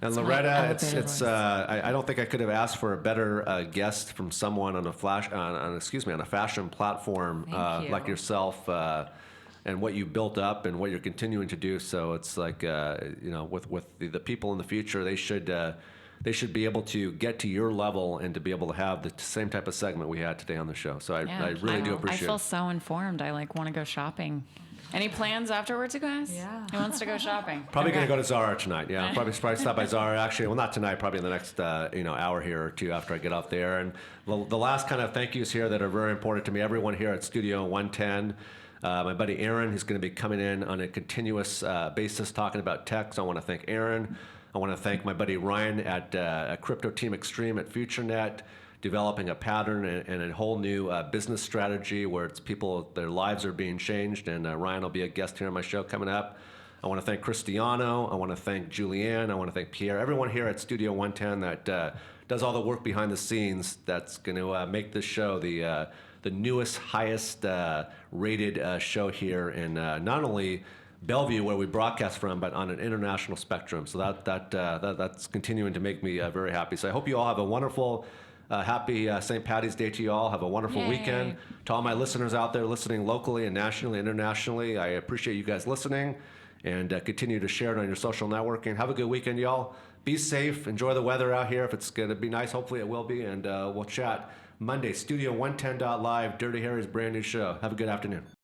And my Loretta, elevator it's voice. I don't think I could have asked for a better guest from someone on a fashion platform Thank you. like yourself. And what you built up and what you're continuing to do. So it's like, with the people in the future, they should be able to get to your level and to be able to have the same type of segment we had today on the show. So I really do I appreciate feel it. so informed. I want to go shopping. Any plans afterwards, you guys? Yeah. Who wants to go shopping? Probably Okay. going to go to Zara tonight. Yeah, probably stop by Zara. Actually, well, not tonight. Probably in the next hour here or two after I get off there. And the last kind of thank yous here that are very important to me. Everyone here at Studio 110. My buddy Aaron, who's going to be coming in on a continuous basis talking about tech. So I want to thank Aaron. I want to thank my buddy Ryan at Crypto Team Extreme at FutureNet, developing a pattern and a whole new business strategy where it's people, their lives are being changed. And Ryan will be a guest here on my show coming up. I want to thank Cristiano. I want to thank Julianne. I want to thank Pierre. Everyone here at Studio 110 that does all the work behind the scenes that's going to make this show the newest, highest rated show here in not only Bellevue, where we broadcast from, but on an international spectrum. So that's continuing to make me very happy. So I hope you all have a wonderful, happy St. Patty's Day to you all. Have a wonderful Yay. weekend. To all my listeners out there listening locally and nationally, internationally, I appreciate you guys listening, and continue to share it on your social networking. Have a good weekend, y'all. Be safe. Enjoy the weather out here. If it's going to be nice, hopefully it will be, and we'll chat Monday, Studio 110.live, Dirty Harry's brand new show. Have a good afternoon.